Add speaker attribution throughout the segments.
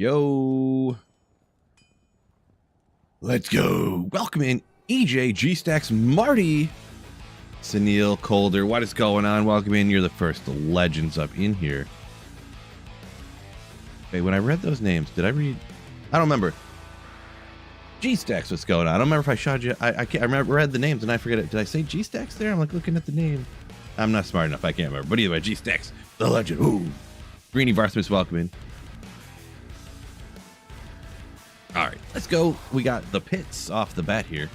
Speaker 1: Yo. Let's go. Welcome in EJ, G-Stacks, Marty, Sunil, Colder. What is going on? Welcome in. You're the first legends up in here. Okay, when I read those names, did I read? I don't remember. G-Stacks, what's going on? I don't remember if I shot you. I can't. I remember read the names and I forget it. Did I say G-Stacks there? I'm like looking at the name. I'm not smart enough. I can't remember. But either way, G-Stacks, the legend. Ooh. Greeny Varthmas, welcome in. All right, let's go. We got the pits off the bat here.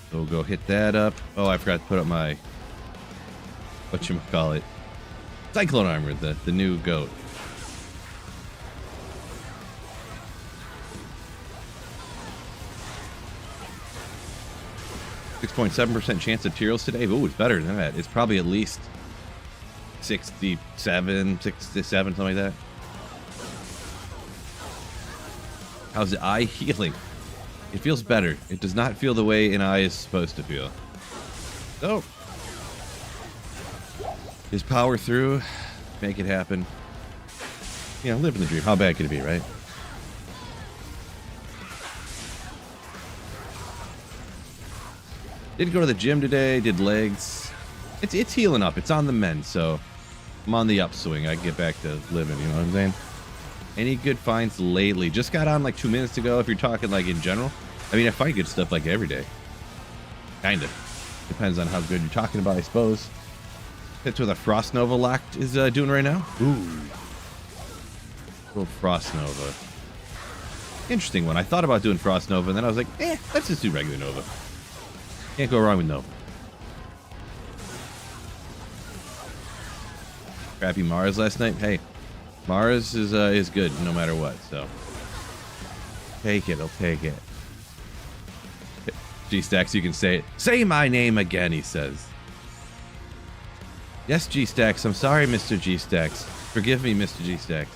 Speaker 1: So we'll go hit that up. Oh, I forgot to put up my, whatchamacallit, Cyclone Armor, the new GOAT. .7% chance of Tyraels today. Ooh, it's better than that. It's probably at least 67, something like that. How's the eye healing? It feels better. It does not feel the way an eye is supposed to feel. So, just power through, make it happen. You know, living the dream. How bad could it be, right? Did go to the gym today, did legs. It's healing up. It's on the mend, so I'm on the upswing. I can get back to living, you know what I'm saying? Any good finds lately? Just got on like 2 minutes ago, if you're talking like in general. I mean, I find good stuff like every day. Kinda. Depends on how good you're talking about, I suppose. That's what the Frost Nova locked is doing right now. Ooh. Little Frost Nova. Interesting one. I thought about doing Frost Nova, and then I was like, let's just do regular Nova. Can't go wrong with Nova. Crappy Mars last night. Hey, Mars is good no matter what. So take it. I'll take it. G-Stacks, you can say it. Say my name again, he says. Yes, G-Stacks. I'm sorry, Mr. G-Stacks. Forgive me, Mr. G-Stacks.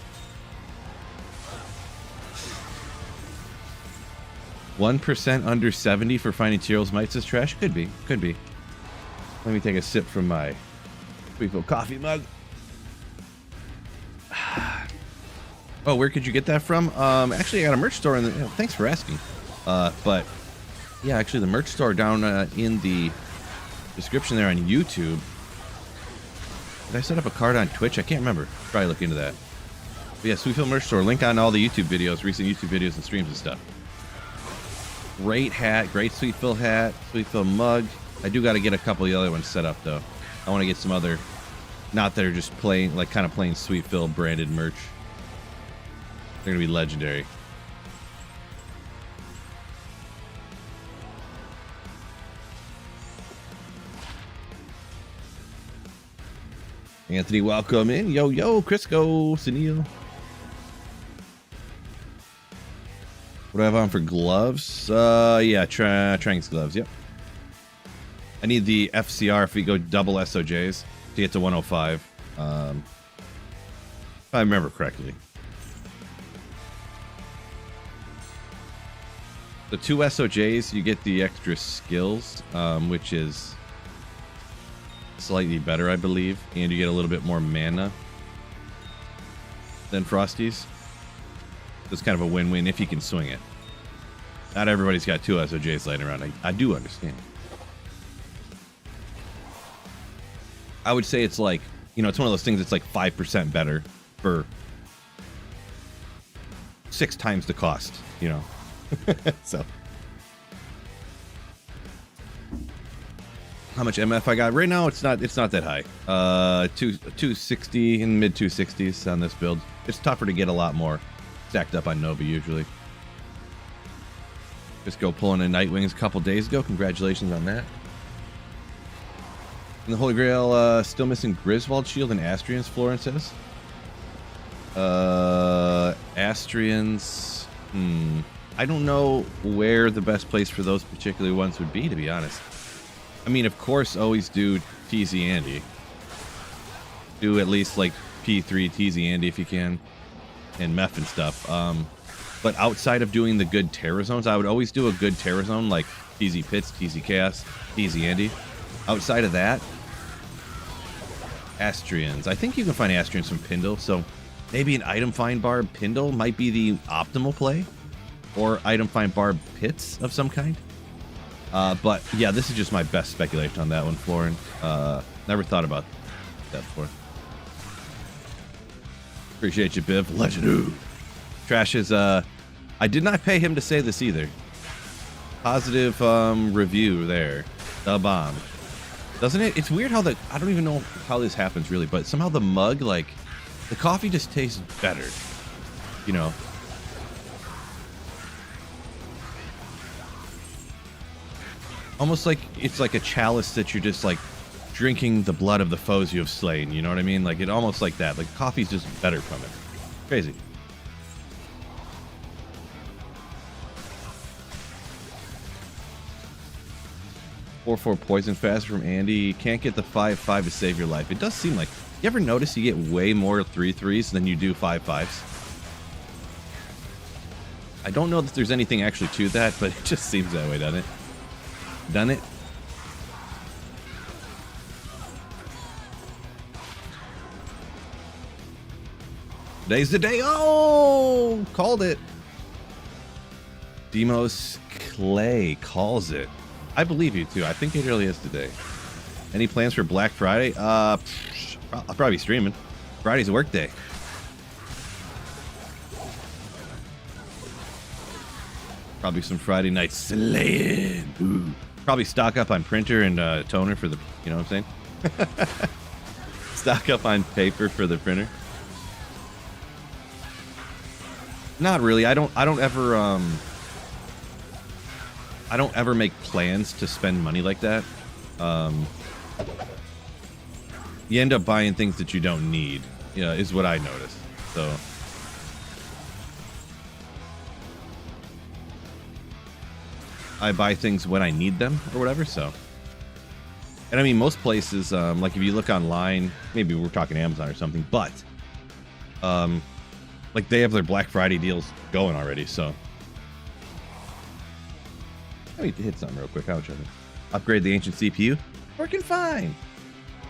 Speaker 1: 1% under 70 for finding Tyraels mites is trash? Could be. Could be. Let me take a sip from my Sweetfield coffee mug. Oh, where could you get that from? Actually, I got a merch store in the... thanks for asking. But, yeah, actually, the merch store down in the description there on YouTube. Did I set up a card on Twitch? I can't remember. Probably look into that. But yeah, Sweetfield merch store. Link on all the YouTube videos, recent YouTube videos and streams and stuff. Great hat, great Sweetfield hat, Sweetfield mug. I do got to get a couple of the other ones set up though. I want to get some other, not that are just plain, like kind of plain Sweetfield branded merch. They're gonna be legendary. Anthony, welcome in. Yo, Crisco, Sunil. What do I have on for gloves? Yeah, Trang's gloves, yep. I need the FCR if we go double SOJs to get to 105. If I remember correctly. The 2 SOJs, you get the extra skills, which is slightly better, I believe. And you get a little bit more mana than Frosty's. It's kind of a win-win if you can swing it. Not everybody's got 2 SOJs laying around. I do understand. I would say it's like, you know, it's one of those things that's like 5% better for 6 times the cost, you know. So. How much MF I got? Right now it's not that high. 260 in mid 260s on this build. It's tougher to get a lot more. Stacked up on Nova usually. Just go pulling in Nightwings a couple days ago. Congratulations on that. And the Holy Grail still missing Griswold Shield and Astrians, Florence says. Astrians. I don't know where the best place for those particular ones would be, to be honest. I mean, of course, always do TZ Andy. Do at least like P3 TZ Andy if you can. And meth and stuff. But outside of doing the good Terror Zones, I would always do a good Terror Zone like TZ Pits, TZ Chaos, TZ Andy. Outside of that, Astrians. I think you can find Astrians from Pindle, so maybe an item find barb Pindle might be the optimal play, or item find barb pits of some kind. But yeah, this is just my best speculation on that one, Florin. Never thought about that before. Appreciate you, Biv. Legend. Trash is, I did not pay him to say this either. Positive review there. The bomb. Doesn't it? It's weird how I don't even know how this happens really, but somehow the mug, like, the coffee just tastes better. You know? Almost like it's like a chalice that you're just like drinking the blood of the foes you have slain. You know what I mean? Like it almost like that. Like coffee's just better from it. Crazy. Four poison fast from Andy. Can't get the 5/5 to save your life. It does seem like. You ever notice you get way more 3/3s than you do 5/5s? I don't know that there's anything actually to that, but it just seems that way, doesn't it? Done it? Today's the day. Oh, called it. Demos Clay calls it. I believe you too. I think it really is today. Any plans for Black Friday? I'll probably be streaming. Friday's a work day. Probably some Friday night slaying. Ooh. Probably stock up on printer and toner for the, you know what I'm saying? Stock up on paper for the printer. Not really. I don't ever make plans to spend money like that. You end up buying things that you don't need, you know, is what I noticed. So I buy things when I need them or whatever. So, and I mean, most places, like if you look online, maybe we're talking Amazon or something, but like they have their Black Friday deals going already. So let me hit something real quick. How much of it? Upgrade the ancient CPU. Working fine.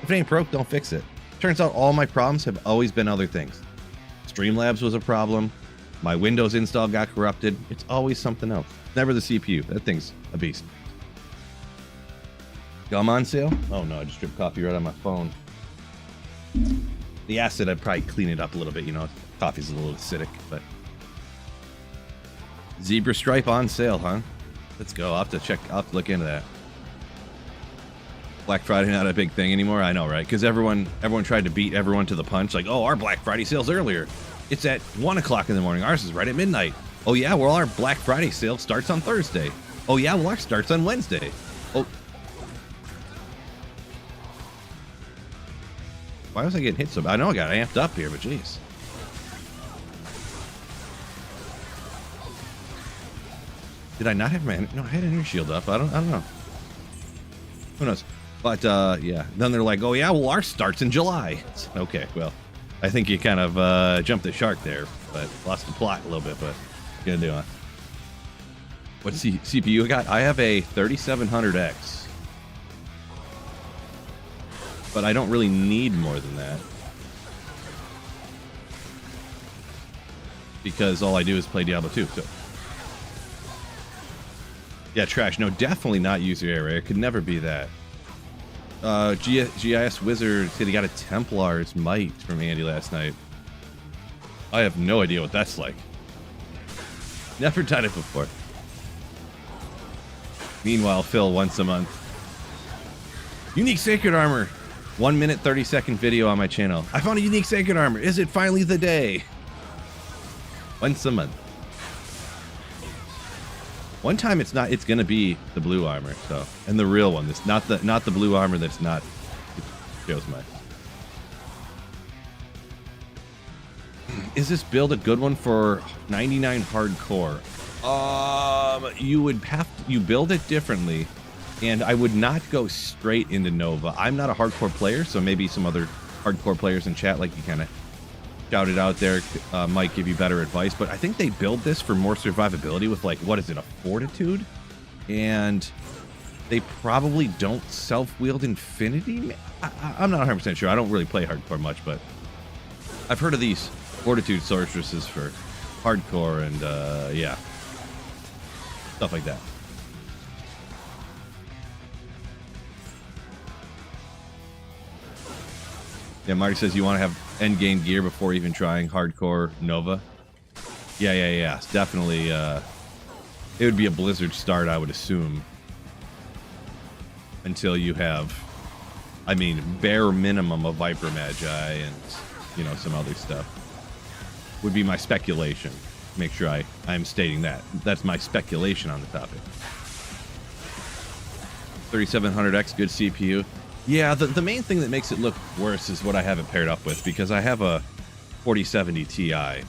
Speaker 1: If it ain't broke, don't fix it. Turns out all my problems have always been other things. Streamlabs was a problem. My Windows install got corrupted. It's always something else. Never the CPU. That thing's a beast. Gum on sale? Oh no, I just dripped coffee right on my phone. The acid, I'd probably clean it up a little bit. You know, coffee's a little acidic, but. Zebra Stripe on sale, huh? Let's go. I'll have to look into that. Black Friday not a big thing anymore. I know, right? Because everyone tried to beat everyone to the punch. Like, oh, our Black Friday sale's earlier. It's at 1 o'clock in the morning. Ours is right at midnight. Oh yeah, well our Black Friday sale starts on Thursday. Oh yeah, well ours starts on Wednesday. Oh, why was I getting hit so bad? I know I got amped up here, but jeez. Did I not have my? No, I had an ear shield up. I don't know. Who knows? But yeah. Then they're like, oh yeah, well ours starts in July. Okay, well, I think you kind of jumped the shark there, but lost the plot a little bit. But what you gonna do, huh? What CPU I got? I have a 3700X, but I don't really need more than that because all I do is play Diablo 2. So. Yeah, trash. No, definitely not user error. It could never be that. GIS Wizard said he got a Templar's Might from Andy last night. I have no idea what that's like. Never done it before. Meanwhile, Phil once a month. Unique Sacred Armor. 1 minute 30-second video on my channel. I found a unique Sacred Armor. Is it finally the day? Once a month. One time it's gonna be the blue armor, so, and the real one. That's not the blue armor that's not shows my. Is this build a good one for 99 hardcore? You would have to, you build it differently, and I would not go straight into Nova. I'm not a hardcore player, so maybe some other hardcore players in chat, like you kind of shouted out there, might give you better advice, but I think they build this for more survivability with, like, what is it, a fortitude? And they probably don't self-wield infinity? I'm not 100% sure. I don't really play hardcore much, but I've heard of these Fortitude Sorceresses for hardcore and, yeah. Stuff like that. Yeah, Marty says you want to have endgame gear before even trying hardcore Nova. Yeah. Definitely, it would be a Blizzard start, I would assume. Until you have, I mean, bare minimum of Viper Magi and, you know, some other stuff. Would be my speculation. Make sure I'm stating that. That's my speculation on the topic. 3700X, good CPU. Yeah, the main thing that makes it look worse is what I have it paired up with, because I have a 4070 Ti.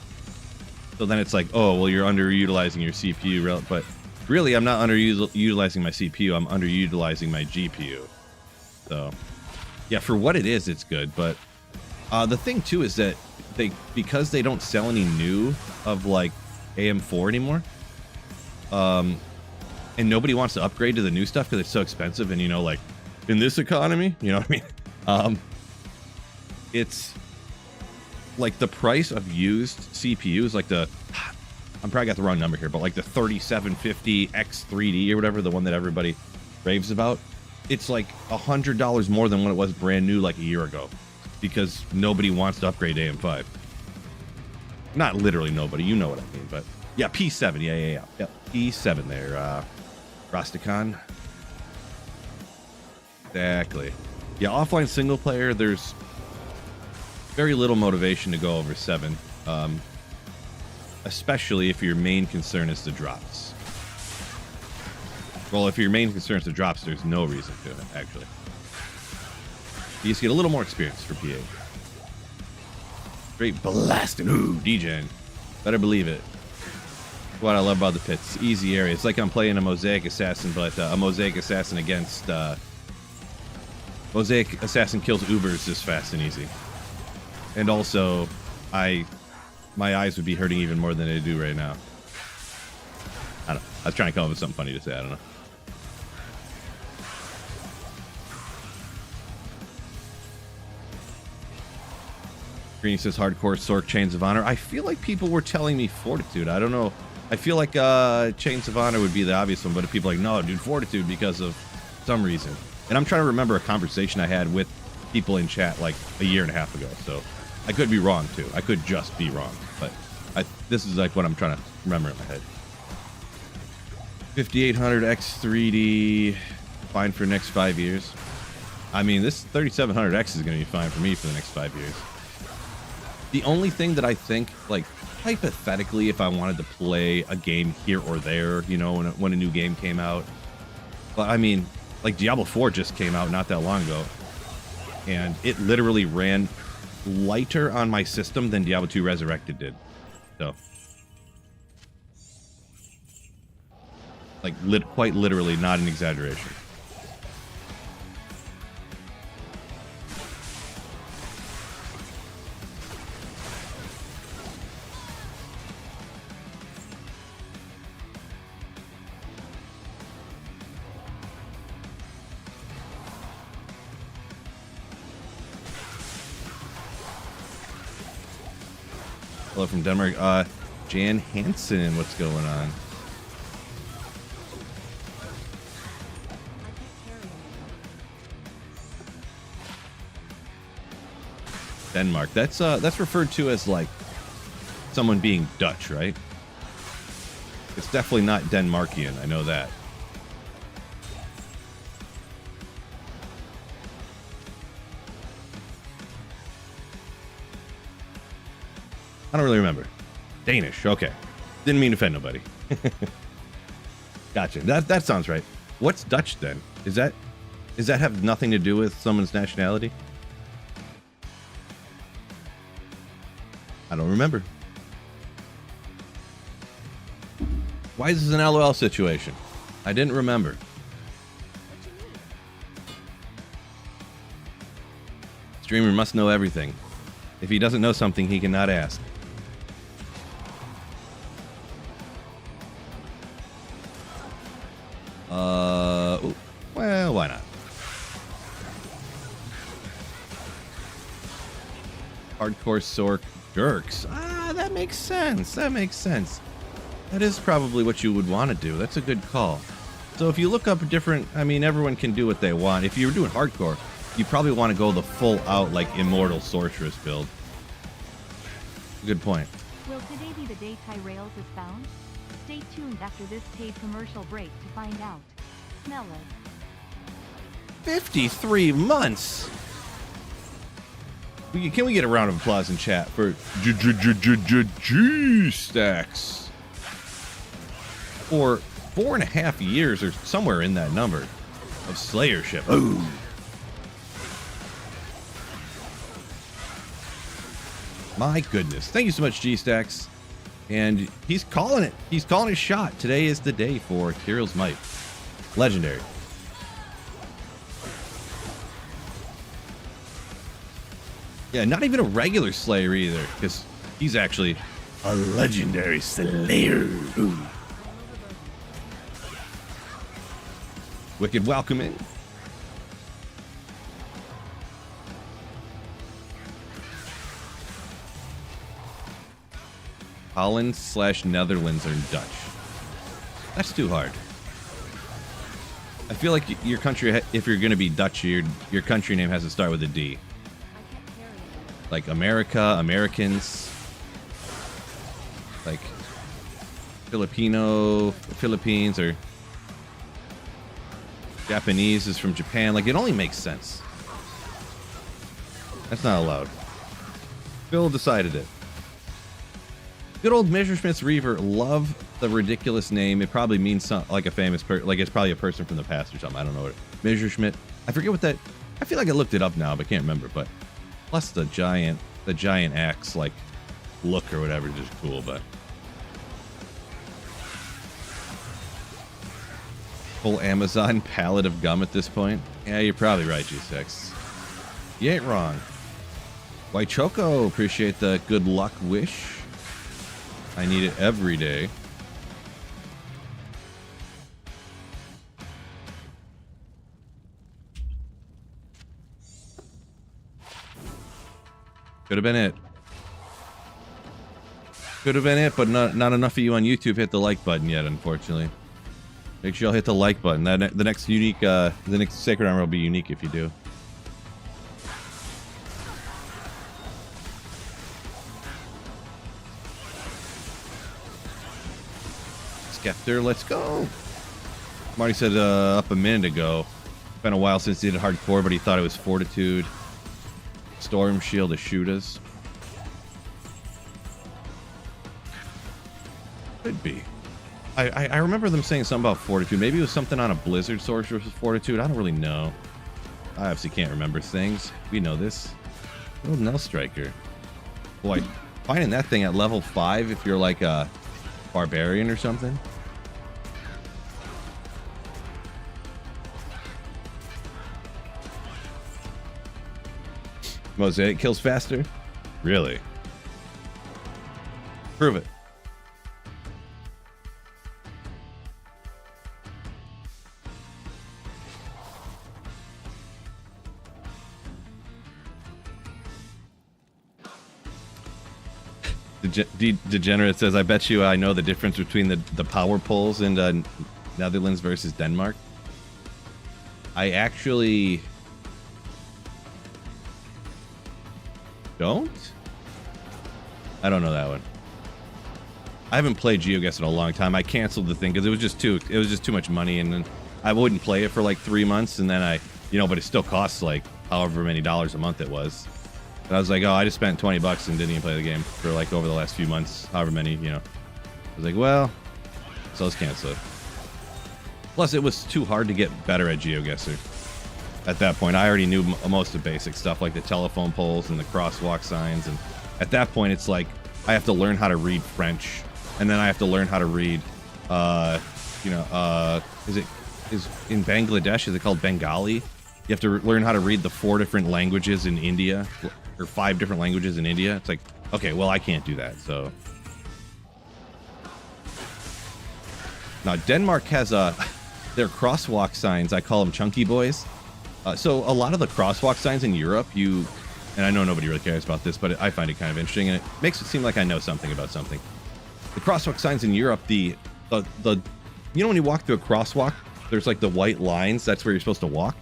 Speaker 1: So then it's like, oh, well, you're underutilizing your CPU, but really, I'm not underutilizing my CPU. I'm underutilizing my GPU. So, yeah, for what it is, it's good. But the thing, too, is that because they don't sell any new of, like, AM4 anymore, and nobody wants to upgrade to the new stuff because it's so expensive, and, you know, like, in this economy, you know what I mean? It's like the price of used CPUs, like I'm probably got the wrong number here, but like the 3750 X3D or whatever, the one that everybody raves about, it's like $100 more than what it was brand new like a year ago, because nobody wants to upgrade to AM5. Not literally nobody, you know what I mean, but yeah, P7, yeah, P7 there, Rastakhan. Exactly. Yeah, offline single player, there's very little motivation to go over 7. Especially if your main concern is the drops. Well, if your main concern is the drops, there's no reason to it, actually. You just get a little more experience for PA. Straight blasting. Ooh, DJing. Better believe it. What I love about the pits. Easy area. It's like I'm playing a Mosaic Assassin, but a Mosaic Assassin against... Mosaic Assassin kills Ubers just fast and easy. And also, my eyes would be hurting even more than they do right now. I don't know. I was trying to come up with something funny to say. I don't know. Greeny says hardcore SORC Chains of Honor. I feel like people were telling me Fortitude. I don't know. I feel like Chains of Honor would be the obvious one, but if people are like, no, dude, Fortitude because of some reason. And I'm trying to remember a conversation I had with people in chat like a year and a half ago. So I could be wrong too. I could just be wrong. But this is like what I'm trying to remember in my head. 5800 X3D, fine for the next 5 years. I mean, this 3700X is going to be fine for me for the next 5 years. The only thing that I think, like, hypothetically, if I wanted to play a game here or there, you know, when a new game came out. But I mean, like Diablo 4 just came out not that long ago, and it literally ran lighter on my system than Diablo 2 Resurrected did. So, like, quite literally, not an exaggeration. Hello from Denmark. Jan Hansen, what's going on? Denmark. That's referred to as like someone being Dutch, right? It's definitely not Denmarkian. I know that. I don't really remember. Danish. Okay. Didn't mean to offend nobody. Gotcha. That sounds right. What's Dutch then? Does that have nothing to do with someone's nationality? I don't remember. Why is this an LOL situation? I didn't remember. Streamer must know everything. If he doesn't know something, he cannot ask. Well, why not? Hardcore SORC jerks. makes sense. That makes sense. That is probably what you would want to do. That's a good call. So if you look up different, I mean, everyone can do what they want. If you're doing hardcore, you probably want to go the full out, like, Immortal Sorceress build. Good point.
Speaker 2: Will today be the day Tyrails is found? Stay tuned after this paid commercial break to find out. Smell it.
Speaker 1: 53 months! Can we get a round of applause in chat for G-Stacks? For 4.5 years or somewhere in that number of Slayership. Ooh. My goodness. Thank you so much, G-Stacks. And he's calling it. He's calling his shot. Today is the day for Kirill's Might. Legendary. Yeah, not even a regular Slayer either, because he's actually a legendary Slayer. Ooh. Wicked welcome in. Holland/Netherlands or Dutch. That's too hard. I feel like your country, if you're going to be Dutch, your country name has to start with a D. Like America, Americans. Like Filipino, Philippines, or Japanese is from Japan. Like, it only makes sense. That's not allowed. Phil decided it. Good old Messerschmitt's Reaver. Love the ridiculous name. It probably means something like a famous person. Like, it's probably a person from the past or something. I don't know what Messerschmitt. I forget what that. I feel like I looked it up now, but can't remember. But plus the giant axe like look or whatever is just cool. But full Amazon pallet of gum at this point. Yeah, you're probably right, G6. You ain't wrong. White Choco, appreciate the good luck wish. I need it every day. Could have been it. Could have been it, but not enough of you on YouTube hit the like button yet, unfortunately. Make sure y'all hit the like button. The next unique, the next Sacred Armor will be unique if you do. Skeptor, let's go. Marty said up a minute ago. Been a while since he did hardcore, but he thought it was Fortitude, Storm Shield to shoot us. Could be. I remember them saying something about Fortitude. Maybe it was something on a Blizzard Sorcerer versus Fortitude. I don't really know. I obviously can't remember things. We know this. Old Nell Striker. Boy, finding that thing at level 5 if you're like a barbarian or something. Mosaic kills faster? Really? Prove it. Degenerate says, I bet you I know the difference between the power poles in Netherlands versus Denmark. I actually don't? I don't know that one. I haven't played GeoGuess in a long time. I canceled the thing because it was just too much money, and then I wouldn't play it for like 3 months, and then but it still costs like however many dollars a month it was. And I was like, oh, I just spent 20 bucks and didn't even play the game for like over the last few months, however many, I was like, well, so let's cancel it. Plus, it was too hard to get better at GeoGuessr. At that point, I already knew most of the basic stuff, like the telephone poles and the crosswalk signs. And at that point, it's like I have to learn how to read French, and then I have to learn how to read, is in Bangladesh, is it called Bengali? You have to learn how to read the 4 different languages in India, or 5 different languages in India. It's like, okay, well, I can't do that, so. Now, Denmark has their crosswalk signs, I call them chunky boys. So a lot of the crosswalk signs in Europe, you and I know nobody really cares about this, but I find it kind of interesting, and it makes it seem like I know something about something. The crosswalk signs in Europe, you know when you walk through a crosswalk, there's like the white lines, that's where you're supposed to walk.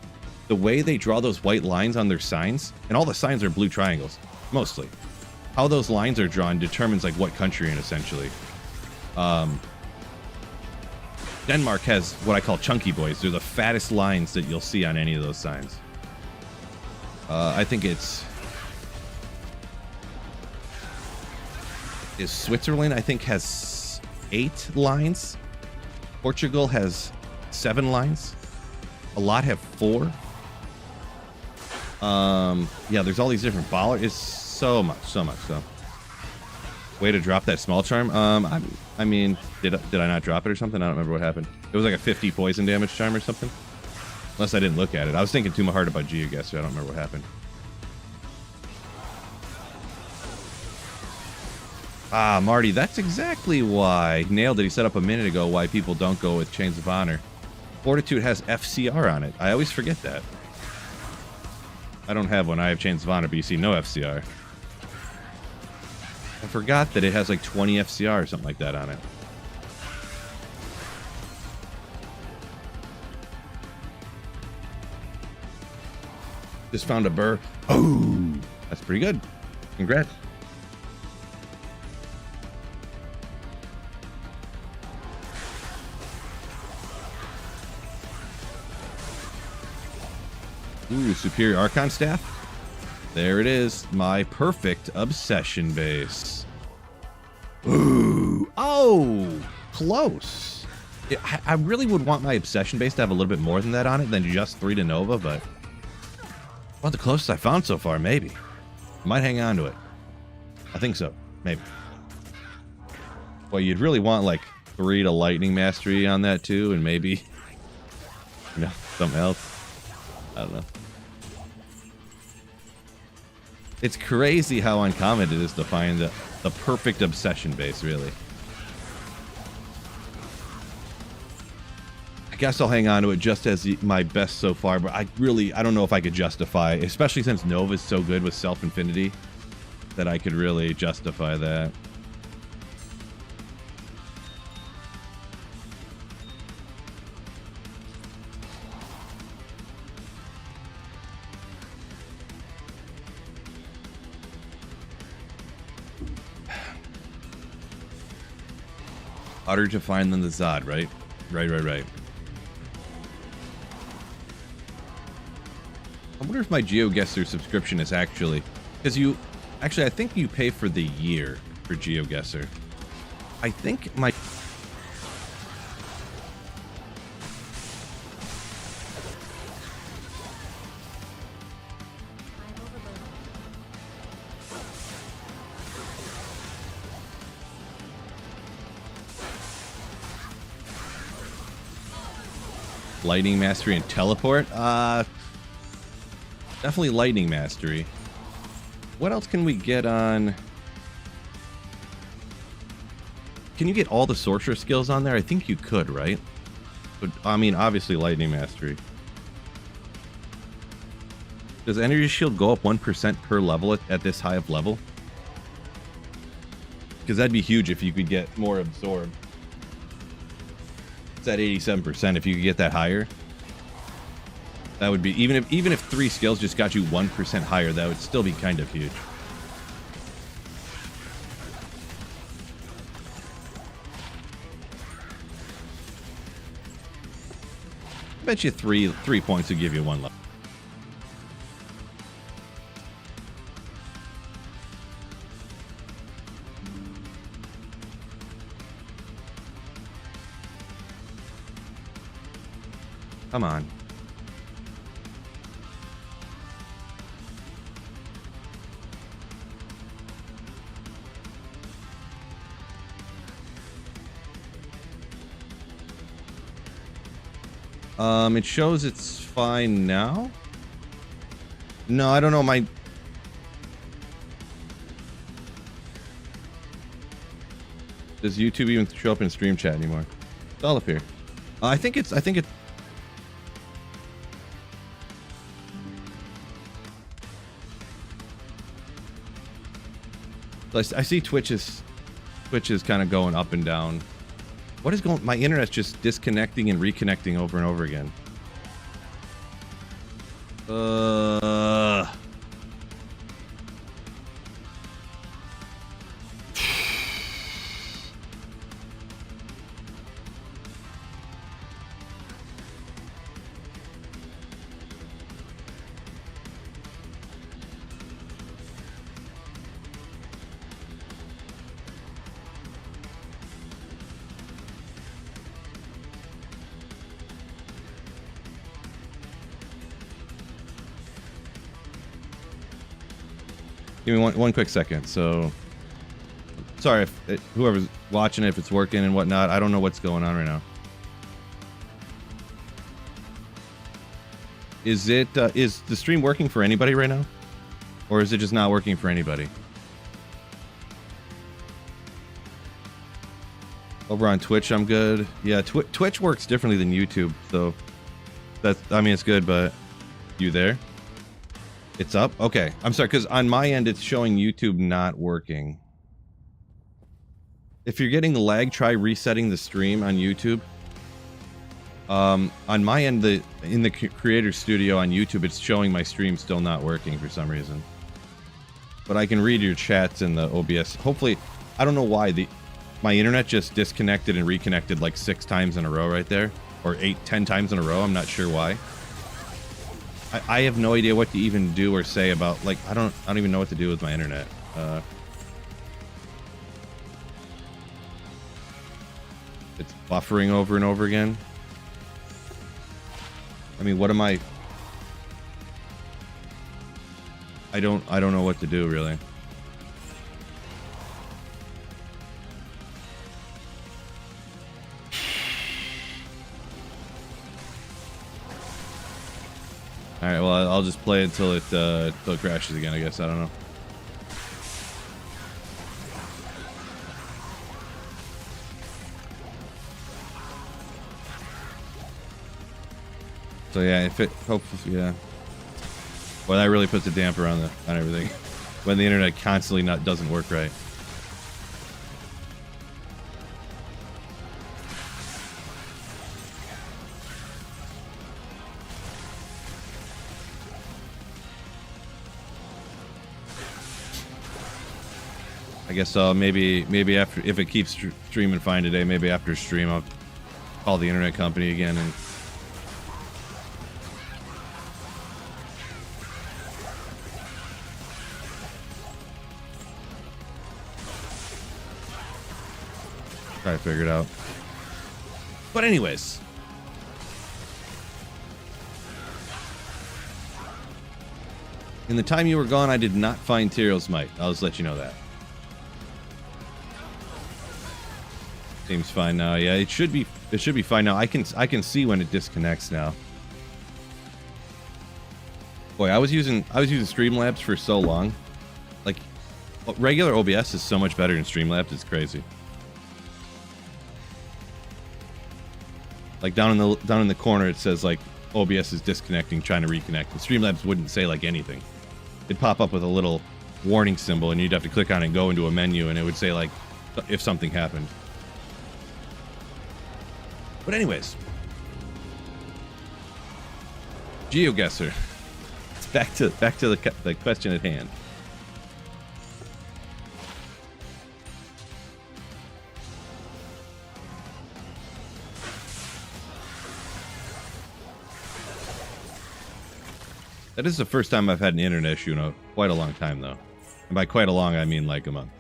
Speaker 1: The way they draw those white lines on their signs, and all the signs are blue triangles, mostly. How those lines are drawn determines like what country you're in, essentially. Denmark has what I call chunky boys. They're the fattest lines that you'll see on any of those signs. I think is Switzerland, I think, has 8 lines. Portugal has 7 lines. A lot have 4. Yeah, there's all these different ballers. It's so much. So way to drop that small charm. I mean, did I not drop it or something? I don't remember what happened. It was like a 50 poison damage charm or something. Unless I didn't look at it. I was thinking too hard about GeoGuessr. I don't remember what happened. Ah, Marty, that's exactly why. Nailed it. He said up a minute ago why people don't go with Chains of Honor. Fortitude has FCR on it. I always forget that. I don't have one. I have Chains of Honor, but you see no FCR. I forgot that it has like 20 FCR or something like that on it. Just found a burr. Oh, that's pretty good. Congrats. Ooh, Superior Archon Staff. There it is. My perfect obsession base. Ooh. Oh, close. I really would want my obsession base to have a little bit more than that on it than just 3 to Nova, but about the closest I found so far, maybe. Might hang on to it. I think so. Maybe. Well, you'd really want like 3 to Lightning Mastery on that too, and maybe, you know, something else. I don't know. It's crazy how uncommon it is to find the perfect obsession base, really. I guess I'll hang on to it just as my best so far, but I don't know if I could justify, especially since Nova's so good with Self-Infinity, that I could really justify that. Harder to find than the Zod, right? Right. I wonder if my GeoGuessr subscription is actually... Because I think you pay for the year for GeoGuessr. I think my... Lightning Mastery and Teleport? Definitely Lightning Mastery. What else can we get on? Can you get all the Sorcerer skills on there? I think you could, right? But, I mean, obviously Lightning Mastery. Does Energy Shield go up 1% per level at this high of level? Because that'd be huge if you could get more Absorb. It's at 87%. If you could get that higher, that would be, even if 3 skills just got you 1% higher, that would still be kind of huge. I bet you 3 points would give you 1 level. Come on. It shows it's fine now. No, I don't know. Does YouTube even show up in stream chat anymore? It's all up here. I think it. I see Twitch is kind of going up and down. What is going? My internet's just disconnecting and reconnecting over and over again. Give me one quick second. So, sorry if whoever's watching it, if it's working and whatnot. I don't know what's going on right now. Is the stream working for anybody right now, or is it just not working for anybody? Over on Twitch, I'm good. Yeah, Twitch works differently than YouTube, so I mean, it's good. But you there? It's up? Okay. I'm sorry, because on my end, it's showing YouTube not working. If you're getting lag, try resetting the stream on YouTube. On my end, in the Creator Studio on YouTube, it's showing my stream still not working for some reason. But I can read your chats in the OBS. Hopefully, I don't know why. My internet just disconnected and reconnected like 6 times in a row right there. Or 10 times in a row. I'm not sure why. I have no idea what to even do or say about, like, I don't even know what to do with my internet. It's buffering over and over again. I mean, what am I don't know what to do, really. Alright, well, I'll just play until it crashes again, I guess. I don't know. So yeah, if it hopefully, yeah. Well, that really puts a damper on everything when the internet constantly doesn't work right. I guess maybe after, if it keeps streaming fine today, maybe after stream I'll call the internet company again and try to figure it out. But anyways, in the time you were gone, I did not find Tyrell's Might. I'll just let you know that. Seems fine now. Yeah, it should be fine now. I can see when it disconnects now. Boy, I was using Streamlabs for so long. Like, regular OBS is so much better than Streamlabs. It's crazy. Like down in the corner it says like OBS is disconnecting, trying to reconnect. And Streamlabs wouldn't say like anything. It'd pop up with a little warning symbol and you'd have to click on it and go into a menu and it would say like if something happened. But anyways, GeoGuessr. It's back to the question at hand. That is the first time I've had an internet issue in quite a long time, though. And by quite a long, I mean like a month.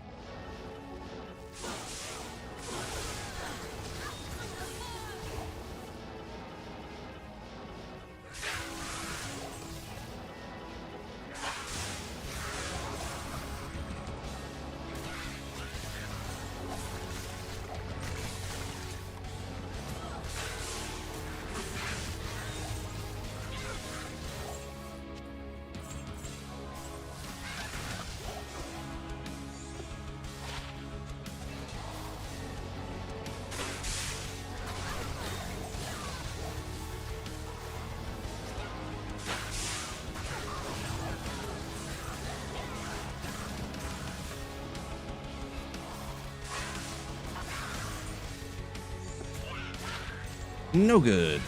Speaker 1: No good.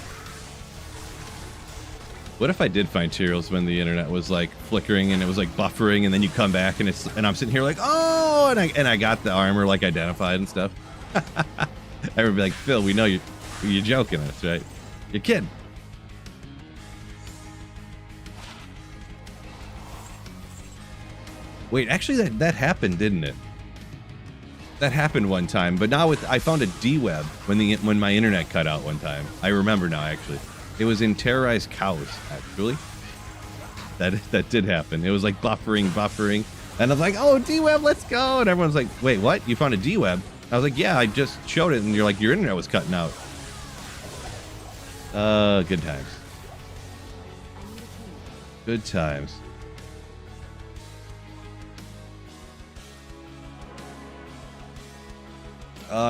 Speaker 1: What if I did find materials when the internet was like flickering and it was like buffering, and then you come back and I'm sitting here like, oh, and I got the armor like identified and stuff. I would be like, Phil, we know you're joking us, right? You're kidding. Wait, actually that happened, didn't it? That happened one time, but now I found a D-web when my internet cut out one time. I remember now, actually. It was in Terrorized Cows, actually. That did happen. It was like buffering. And I was like, oh, D-web, let's go. And everyone's like, wait, what? You found a D-web? I was like, yeah, I just showed it. And you're like, your internet was cutting out. Good times. Good times.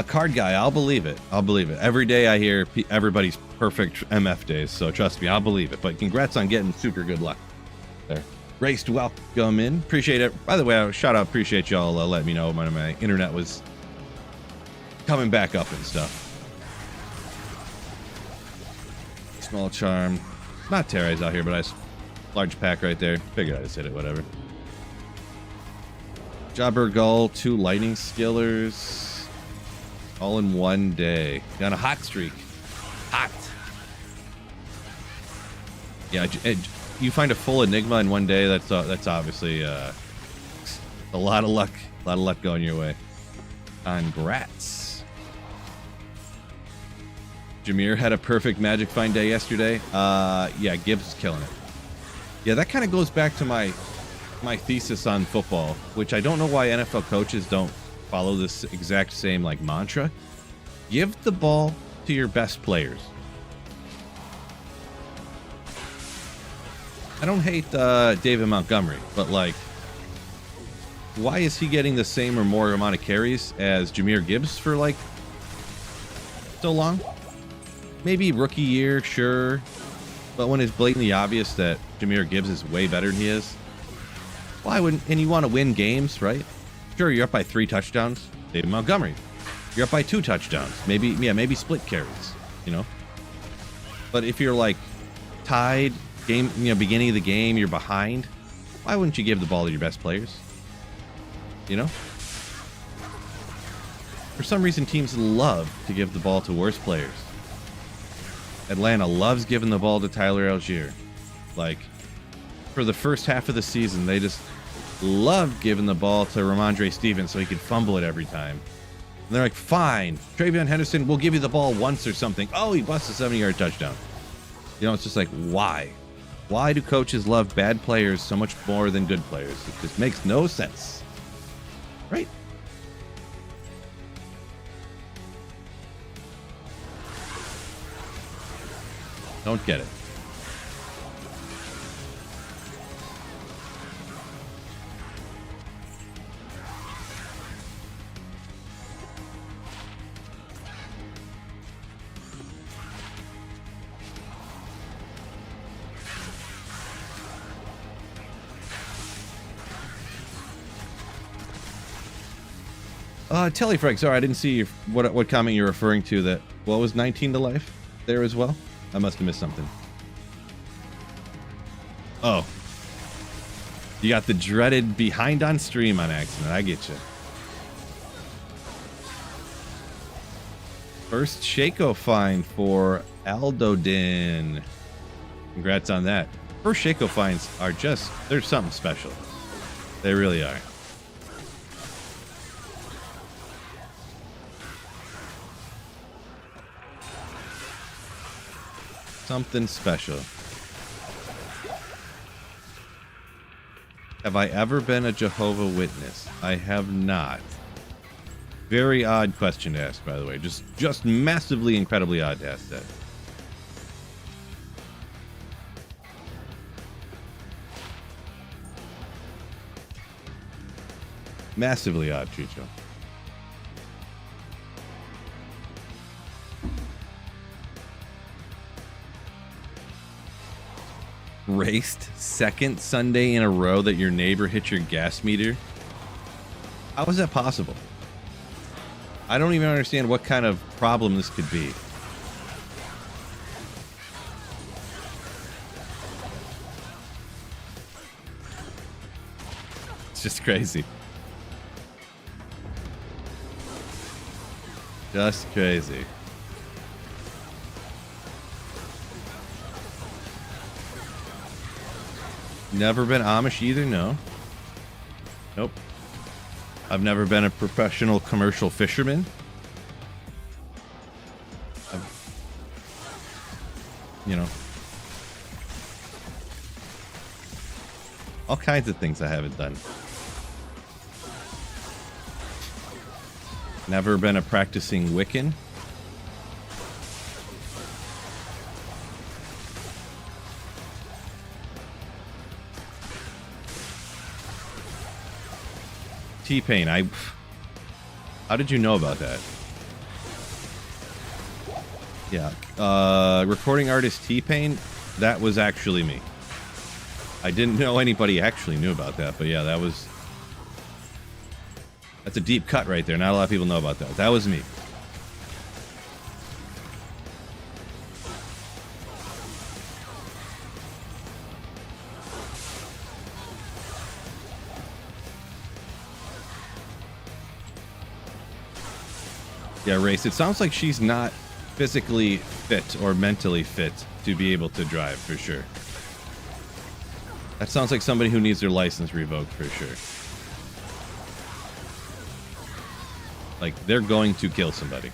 Speaker 1: Card guy, I'll believe it. Every day I hear everybody's perfect MF days, so trust me, I'll believe it. But congrats on getting super good luck there. Raced, welcome in. Appreciate it. By the way, appreciate y'all letting me know when my internet was coming back up and stuff. Small charm. Not Terry's out here, but large pack right there. Figured I just hit it, whatever. Jobber Gull, 2 lightning skillers. All in one day. Got a hot streak. Hot. Yeah, you find a full Enigma in one day. That's obviously a lot of luck. A lot of luck going your way. Congrats. Jameer had a perfect Magic Find day yesterday. Yeah, Gibbs is killing it. Yeah, that kind of goes back to my thesis on football, which I don't know why NFL coaches don't follow this exact same like mantra. Give the ball to your best players. I don't hate David Montgomery, but like, why is he getting the same or more amount of carries as Jahmyr Gibbs for like so long? Maybe rookie year, sure, but when it's blatantly obvious that Jahmyr Gibbs is way better than he is, why wouldn't? And you want to win games, right? Sure, you're up by 3 touchdowns. David Montgomery, you're up by 2 touchdowns. Maybe split carries, you know. But if you're like tied, beginning of the game, you're behind, why wouldn't you give the ball to your best players? You know? For some reason, teams love to give the ball to worse players. Atlanta loves giving the ball to Tyler Algier. Like, for the first half of the season, they just loved giving the ball to Ramondre Stevens so he could fumble it every time. And they're like, fine, Travion Henderson, we'll give you the ball once or something. Oh, he busts a 70-yard touchdown. You know, it's just like, why? Why do coaches love bad players so much more than good players? It just makes no sense. Right? Don't get it. Tellyfrag, sorry, I didn't see what comment you're referring to. That what was 19 to life there as well? I must have missed something. Oh, you got the dreaded behind on stream on accident. I get you. First Shaco find for Aldodin. Congrats on that. First Shaco finds are they're something special. They really are. Something special. Have I ever been a Jehovah Witness? I have not. Very odd question to ask, by the way. Just massively, incredibly odd to ask that. Massively odd, Chicho. Raced second Sunday in a row that your neighbor hit your gas meter? How is that possible? I don't even understand what kind of problem this could be. It's just crazy. Just crazy. Never been Amish either, no. Nope. I've never been a professional commercial fisherman. You know. All kinds of things I haven't done. Never been a practicing Wiccan. T-Pain, how did you know about that? Yeah, recording artist T-Pain, that was actually me. I didn't know anybody actually knew about that, but yeah, that's a deep cut right there. Not a lot of people know about that. That was me. Yeah, Race, it sounds like she's not physically fit or mentally fit to be able to drive, for sure. That sounds like somebody who needs their license revoked, for sure. Like, they're going to kill somebody.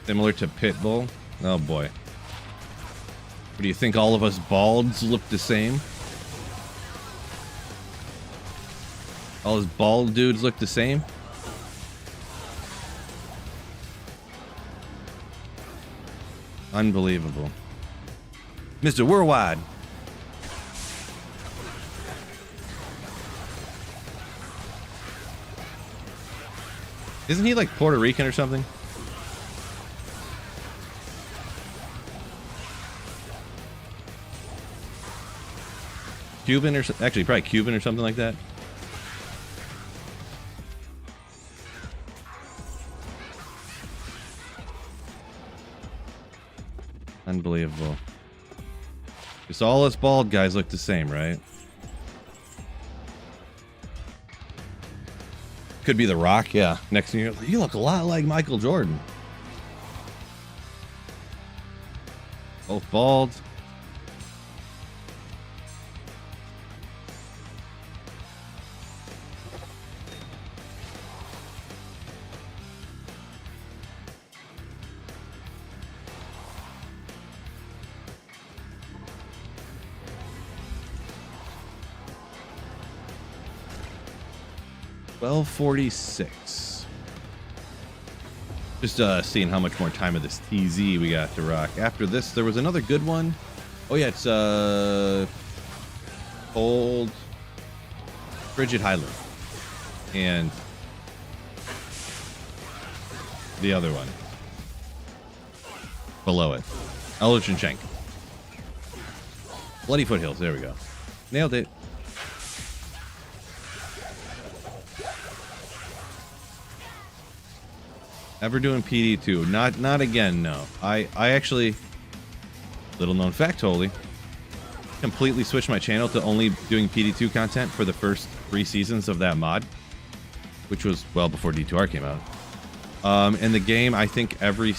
Speaker 1: Similar to Pitbull? Oh boy. What do you think, all of us balds look the same? All us bald dudes look the same? Unbelievable. Mr. Worldwide. Isn't he like Puerto Rican or something? Cuban or actually probably Cuban or something like that. Unbelievable. Just all us bald guys look the same, right? Could be The Rock, yeah. Next thing you look a lot like Michael Jordan. Both bald. $12:46. Just seeing how much more time of this TZ we got to rock. After this, there was another good one. Oh yeah, it's Cold Frigid Highland. And the other one. Below it. Eldritch Shank. Bloody Foothills, there we go. Nailed it. Ever doing PD2? Not again, no. I actually, little known fact, totally, completely switched my channel to only doing PD2 content for the first 3 seasons of that mod, which was well before D2R came out. In the game, I think every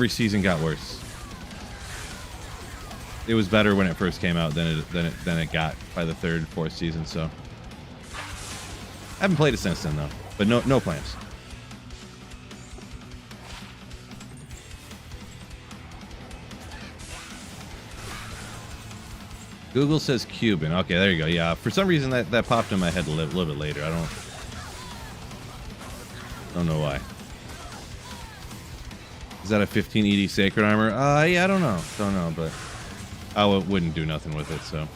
Speaker 1: season got worse. It was better when it first came out than it got by the 3rd, 4th season. So I haven't played it since then though. But no plans. Google says Cuban. Okay, there you go. Yeah, for some reason that popped in my head a little bit later. I don't know why. Is that a 15 ED Sacred Armor? Yeah, I don't know, but I wouldn't do nothing with it. So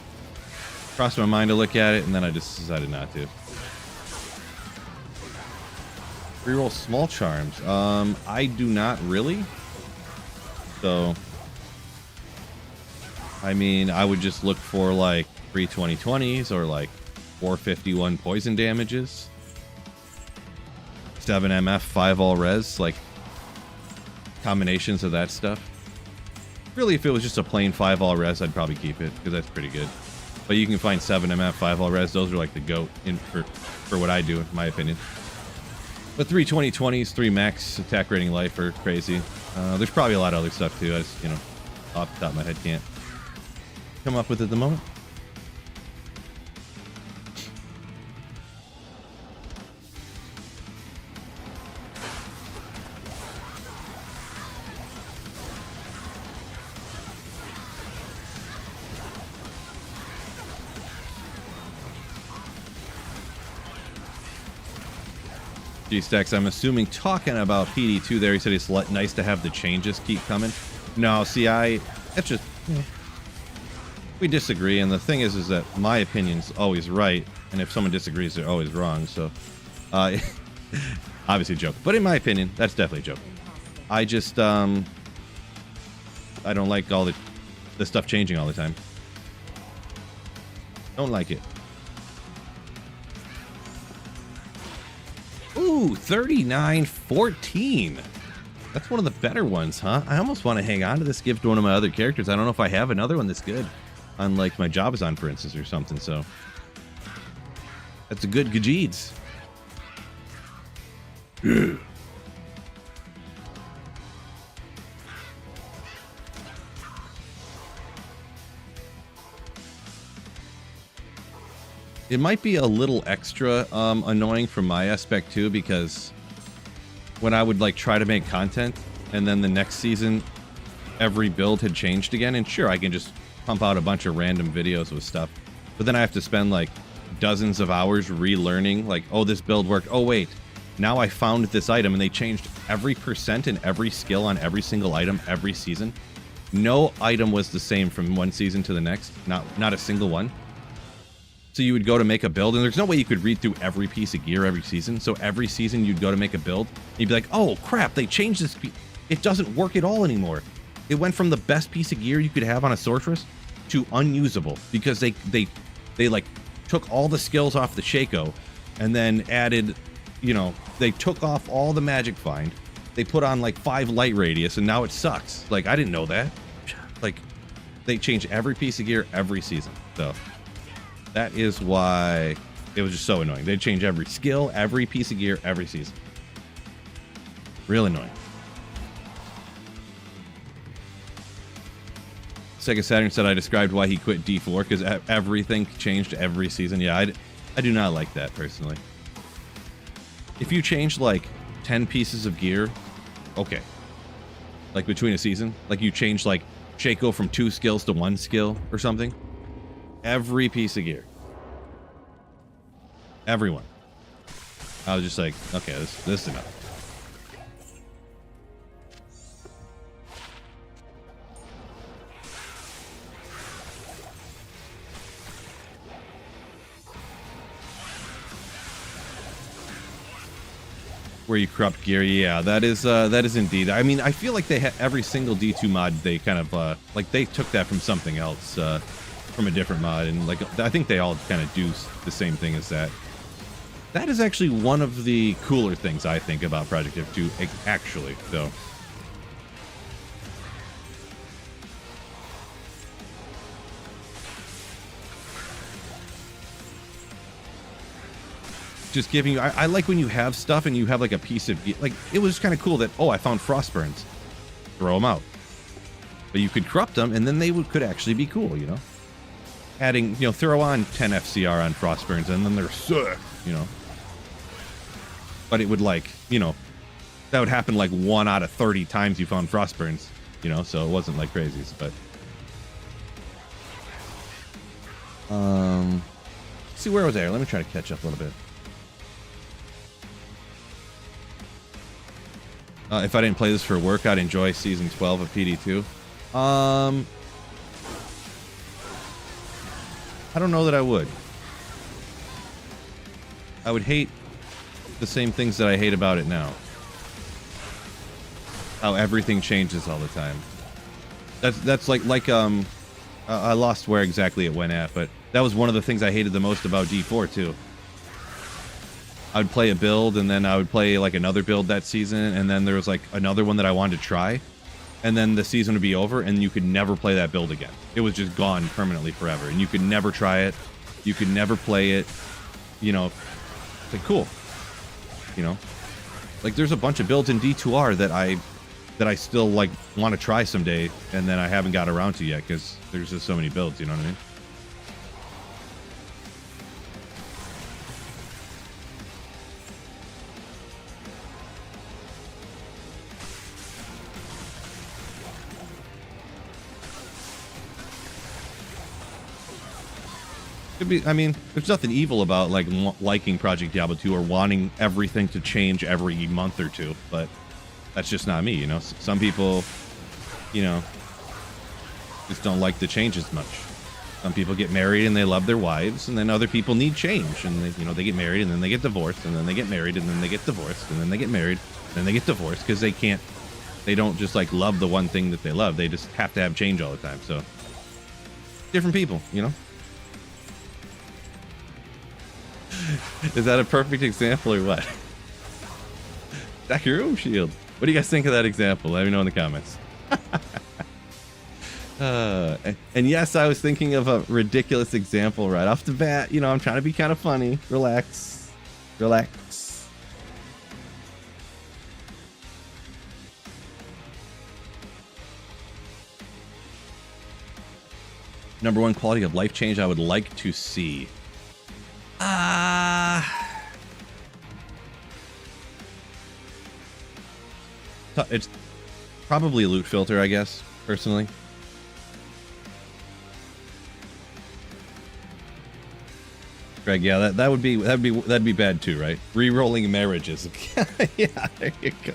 Speaker 1: crossed my mind to look at it, and then I just decided not to. Reroll small charms. I do not really. So, I mean, I would just look for like 3 20/20s or like 451 poison damages. 7 MF, 5 all res, like combinations of that stuff. Really, if it was just a plain 5 all res, I'd probably keep it because that's pretty good. But you can find 7 MF, 5 all res. Those are like the GOAT for what I do, in my opinion. But 3 2020s, 3 max attack rating life are crazy. There's probably a lot of other stuff too. I just, you know, off the top of my head can't come up with it at the moment. G-Stacks, I'm assuming talking about PD2 there. He said it's nice to have the changes keep coming. No, see, that's just, we disagree. And the thing is that my opinion's always right. And if someone disagrees, they're always wrong. So, obviously a joke. But in my opinion, that's definitely a joke. I just, I don't like all the stuff changing all the time. Don't like it. Ooh, 39-14. That's one of the better ones, huh? I almost want to hang on to this gift to one of my other characters. I don't know if I have another one that's good. On, like, my Jabazon, for instance, or something, so. That's a good Gajeeds. It might be a little extra annoying from my aspect too, because when I would like try to make content and then the next season every build had changed again, and sure, I can just pump out a bunch of random videos with stuff, but then I have to spend like dozens of hours relearning, like, oh, this build worked, oh wait, now I found this item, and they changed every percent and every skill on every single item every season. No item was the same from one season to the next, not a single one. So you would go to make a build, and there's no way you could read through every piece of gear every season. So every season you'd go to make a build, and you'd be like, oh crap, they changed this. It doesn't work at all anymore. It went from the best piece of gear you could have on a sorceress to unusable because they like took all the skills off the Shaco and then added, you know, they took off all the magic find. They put on like 5 light radius, and now it sucks. Like, I didn't know that. Like, they change every piece of gear every season. So that is why it was just so annoying. They'd change every skill, every piece of gear, every season. Real annoying. Sega Saturn said I described why he quit D4, because everything changed every season. Yeah, I do not like that, personally. If you change, like, 10 pieces of gear, okay. Like, between a season. Like, you change, like, Shaco from 2 skills to 1 skill or something. Every piece of gear. Everyone. I was just like, okay, this is enough. Where you corrupt gear, yeah, that is indeed. I mean, I feel like they had every single D2 mod. They kind of like they took that from something else. From a different mod, and like I think they all kind of do the same thing as that. That is actually one of the cooler things I think about Project F2, actually, though. Just giving you, I like when you have stuff and you have like a piece of, like, it was kind of cool that, oh, I found Frostburns. Throw them out. But you could corrupt them, and then they could actually be cool, you know? Adding, you know, throw on 10 FCR on Frostburns, and then they're sick, you know. But it would, like, you know, that would happen like 1 out of 30 times you found Frostburns, you know, so it wasn't like crazies, but. Let's see, where was I? Let me try to catch up a little bit. If I didn't play this for work, I'd enjoy Season 12 of PD2. I don't know that I would. I would hate the same things that I hate about it now. How everything changes all the time. That's like I lost where exactly it went at, but that was one of the things I hated the most about D4 too. I would play a build, and then I would play like another build that season, and then there was like another one that I wanted to try, and then the season would be over, and you could never play that build again. It was just gone permanently forever, and you could never try it. You could never play it. You know, it's like cool. You know, like there's a bunch of builds in D2R that I still like want to try someday, and then I haven't got around to yet because there's just so many builds. You know what I mean? Could be, I mean, there's nothing evil about like liking Project Diablo 2 or wanting everything to change every month or two, but that's just not me, you know. Some people, you know, just don't like the change as much. Some people get married and they love their wives, and then other people need change, and they, you know, they get married and then they get divorced, and then they get married and then they get divorced, and then they get married and then they get divorced because they don't just like love the one thing that they love. They just have to have change all the time. So different people, you know. Is that a perfect example or what? Stack your own shield. What do you guys think of that example? Let me know in the comments. And yes, I was thinking of a ridiculous example right off the bat. You know, I'm trying to be kind of funny. Relax. Relax. Number one quality of life change I would like to see. It's probably a loot filter, I guess, personally. Greg, yeah, that'd be bad too, right? Re-rolling marriages. Yeah, there you go.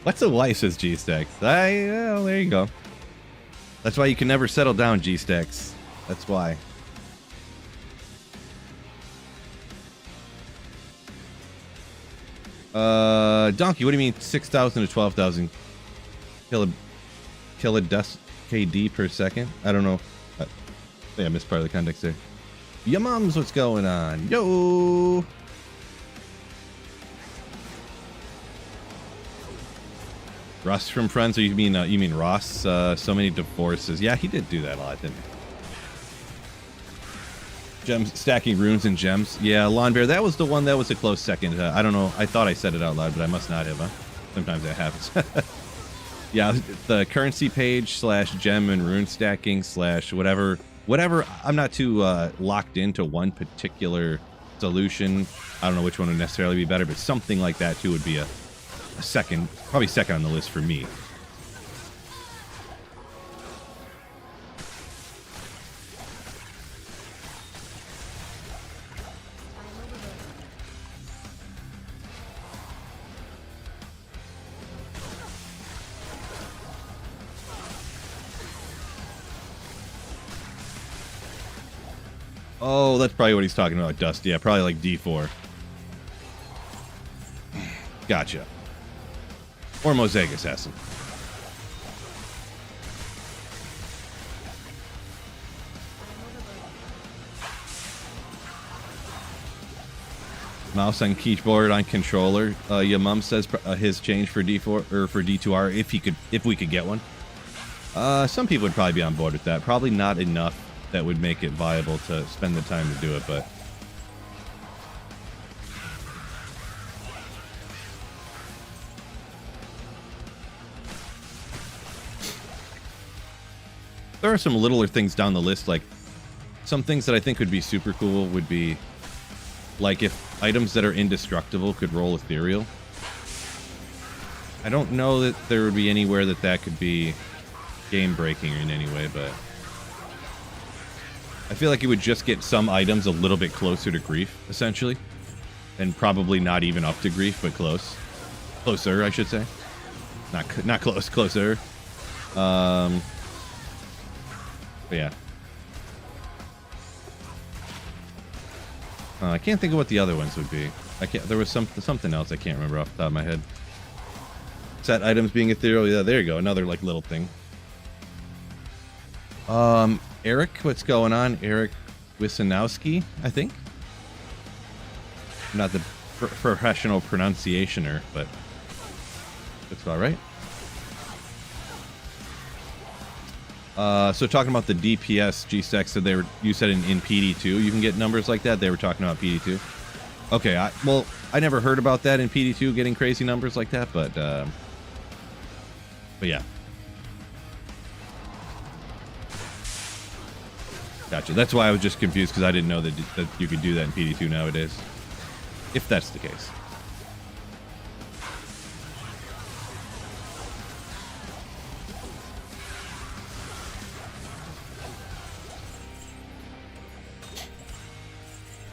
Speaker 1: What's a wife, says G-Stacks. Well, there you go. That's why you can never settle down, G-Stacks. That's why. Donkey, what do you mean 6,000 to 12,000 kilodus KD per second? I don't know. Yeah, I missed part of the context there. Yo, moms, what's going on? Yo! Ross from Friends, or you mean Ross? So many divorces. Yeah, he did do that a lot, didn't he? Gems, stacking runes and gems. Yeah, Lawn Bear, that was the one that was a close second. I don't know. I thought I said it out loud, but I must not have. Huh? Sometimes that happens. Yeah, the currency page / gem and rune stacking / whatever. I'm not too locked into one particular solution. I don't know which one would necessarily be better, but something like that too would be a second, probably second on the list for me. Oh, that's probably what he's talking about, Dust. Yeah, probably like D4. Gotcha. Or Mosaic Assassin. Mouse on keyboard on controller. Your mom says his change for D4 or for D2R if we could get one. Some people would probably be on board with that. Probably not enough that would make it viable to spend the time to do it, but there are some littler things down the list. Like some things that I think would be super cool would be like if items that are indestructible could roll ethereal. I don't know that there would be anywhere that could be game breaking in any way, but I feel like it would just get some items a little bit closer to grief, essentially. And probably not even up to grief, but close. Closer, I should say. Not close, closer. But yeah. I can't think of what the other ones would be. There was something else I can't remember off the top of my head. Set items being ethereal. Yeah, there you go. Another like little thing. Eric, what's going on? Eric Wisanowski, I think. I'm not the professional pronunciationer, but that's all right. So talking about the DPS, G-Stack said you said in PD2 you can get numbers like that. They were talking about PD2. Okay, I never heard about that in PD2 getting crazy numbers like that, but yeah. Gotcha. That's why I was just confused, because I didn't know that you could do that in PD2 nowadays. If that's the case.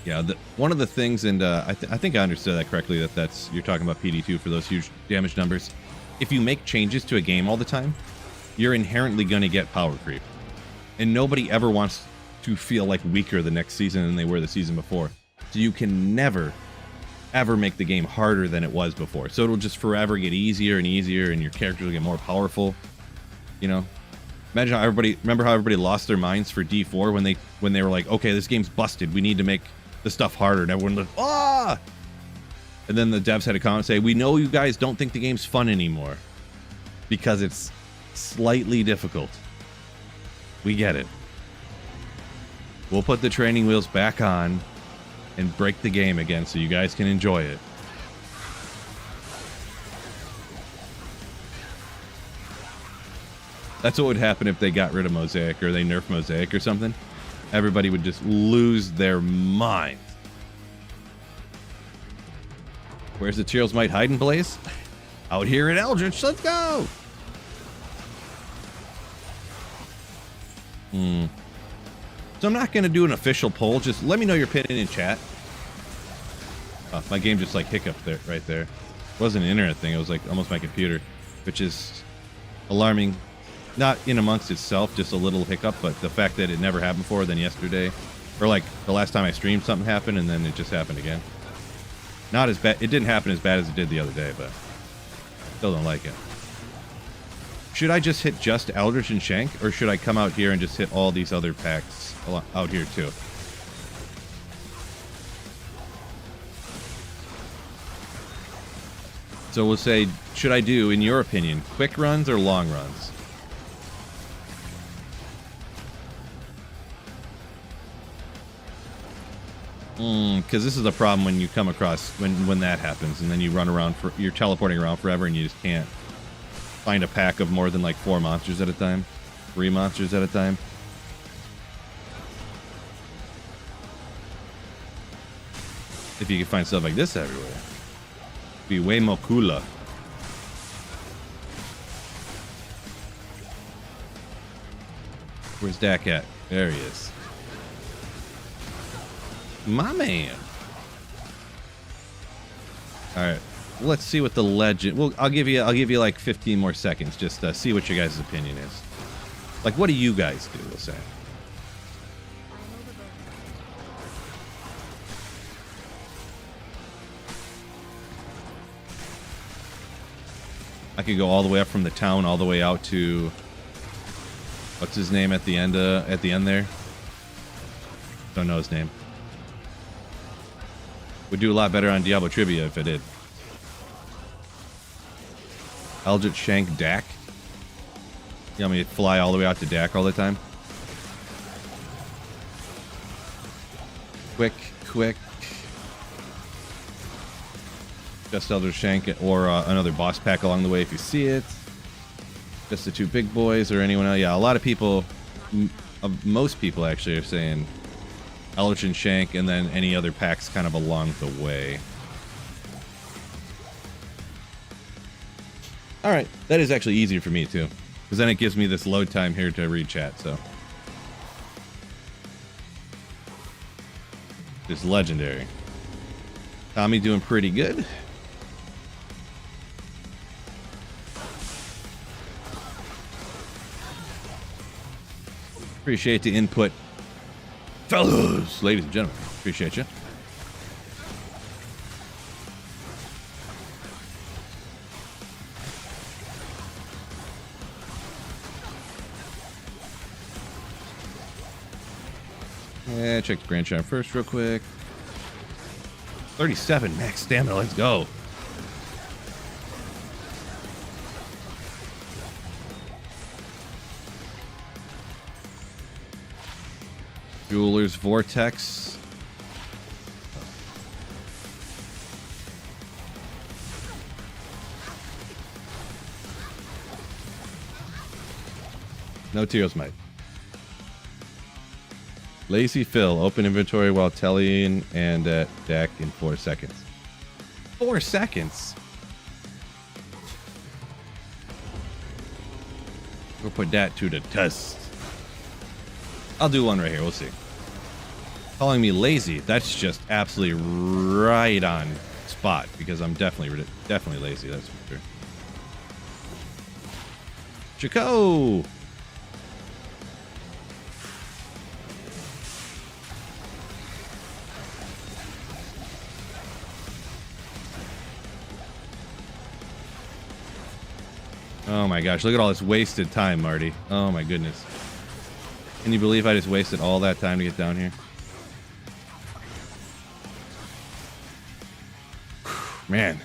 Speaker 1: Yeah, one of the things, and I think I understood that correctly, that's you're talking about PD2 for those huge damage numbers. If you make changes to a game all the time, you're inherently going to get power creep. And nobody ever wants to feel like weaker the next season than they were the season before. So you can never, ever make the game harder than it was before. So it'll just forever get easier and easier, and your characters will get more powerful. You know? Imagine how everybody lost their minds for D4 when they were like, okay, this game's busted. We need to make the stuff harder. And everyone was, ah! And then the devs had a comment say, we know you guys don't think the game's fun anymore because it's slightly difficult. We get it. We'll put the training wheels back on and break the game again so you guys can enjoy it. That's what would happen if they got rid of Mosaic or they nerfed Mosaic or something. Everybody would just lose their mind. Where's the Cheerle's Might hide and blaze? Out here in Eldritch. Let's go! So I'm not going to do an official poll. Just let me know your opinion in chat. Oh, my game just like hiccuped there, right there. It wasn't an internet thing. It was like almost my computer, which is alarming. Not in amongst itself, just a little hiccup, but the fact that it never happened before, then yesterday, or like the last time I streamed, something happened, and then it just happened again. Not as bad. It didn't happen as bad as it did the other day, but still don't like it. Should I just hit just Eldritch and Shank, or should I come out here and just hit all these other packs out here too? So we'll say, should I do, in your opinion, quick runs or long runs? Because this is a problem when you come across, when that happens, and then you run around, you're teleporting around forever and you just can't find a pack of more than like 4 monsters at a time. 3 monsters at a time. If you could find stuff like this everywhere, it'd be way more cooler. Where's Dak at? There he is. My man. All right, let's see what the legend. Well, I'll give you like 15 more seconds. Just see what your guys' opinion is. Like, what do you guys do? We'll say. I could go all the way up from the town, all the way out to what's his name at the end there. Don't know his name. Would do a lot better on Diablo Trivia if it did. Eldritch Shank Dak. You want me to fly all the way out to Dak all the time? Quick. Just Eldritch Shank or another boss pack along the way if you see it. Just the 2 big boys or anyone else. Yeah, a lot of people, most people actually are saying Eldritch and Shank, and then any other packs kind of along the way. Alright, that is actually easier for me too, because then it gives me this load time here to read chat, so. It's legendary. Tommy doing pretty good. Appreciate the input, fellas, ladies and gentlemen. Appreciate you. Yeah, check the Grand Champ first real quick. 37 max stamina. Let's go. Jeweler's Vortex. No Tears Might. Lazy Fill. Open inventory while tellying and at deck in 4 seconds. 4 seconds? We'll put that to the test. I'll do one right here. We'll see. Calling me lazy. That's just absolutely right on spot because I'm definitely lazy. That's for sure. Chico! Oh my gosh, look at all this wasted time, Marty. Oh my goodness. Can you believe I just wasted all that time to get down here? Man.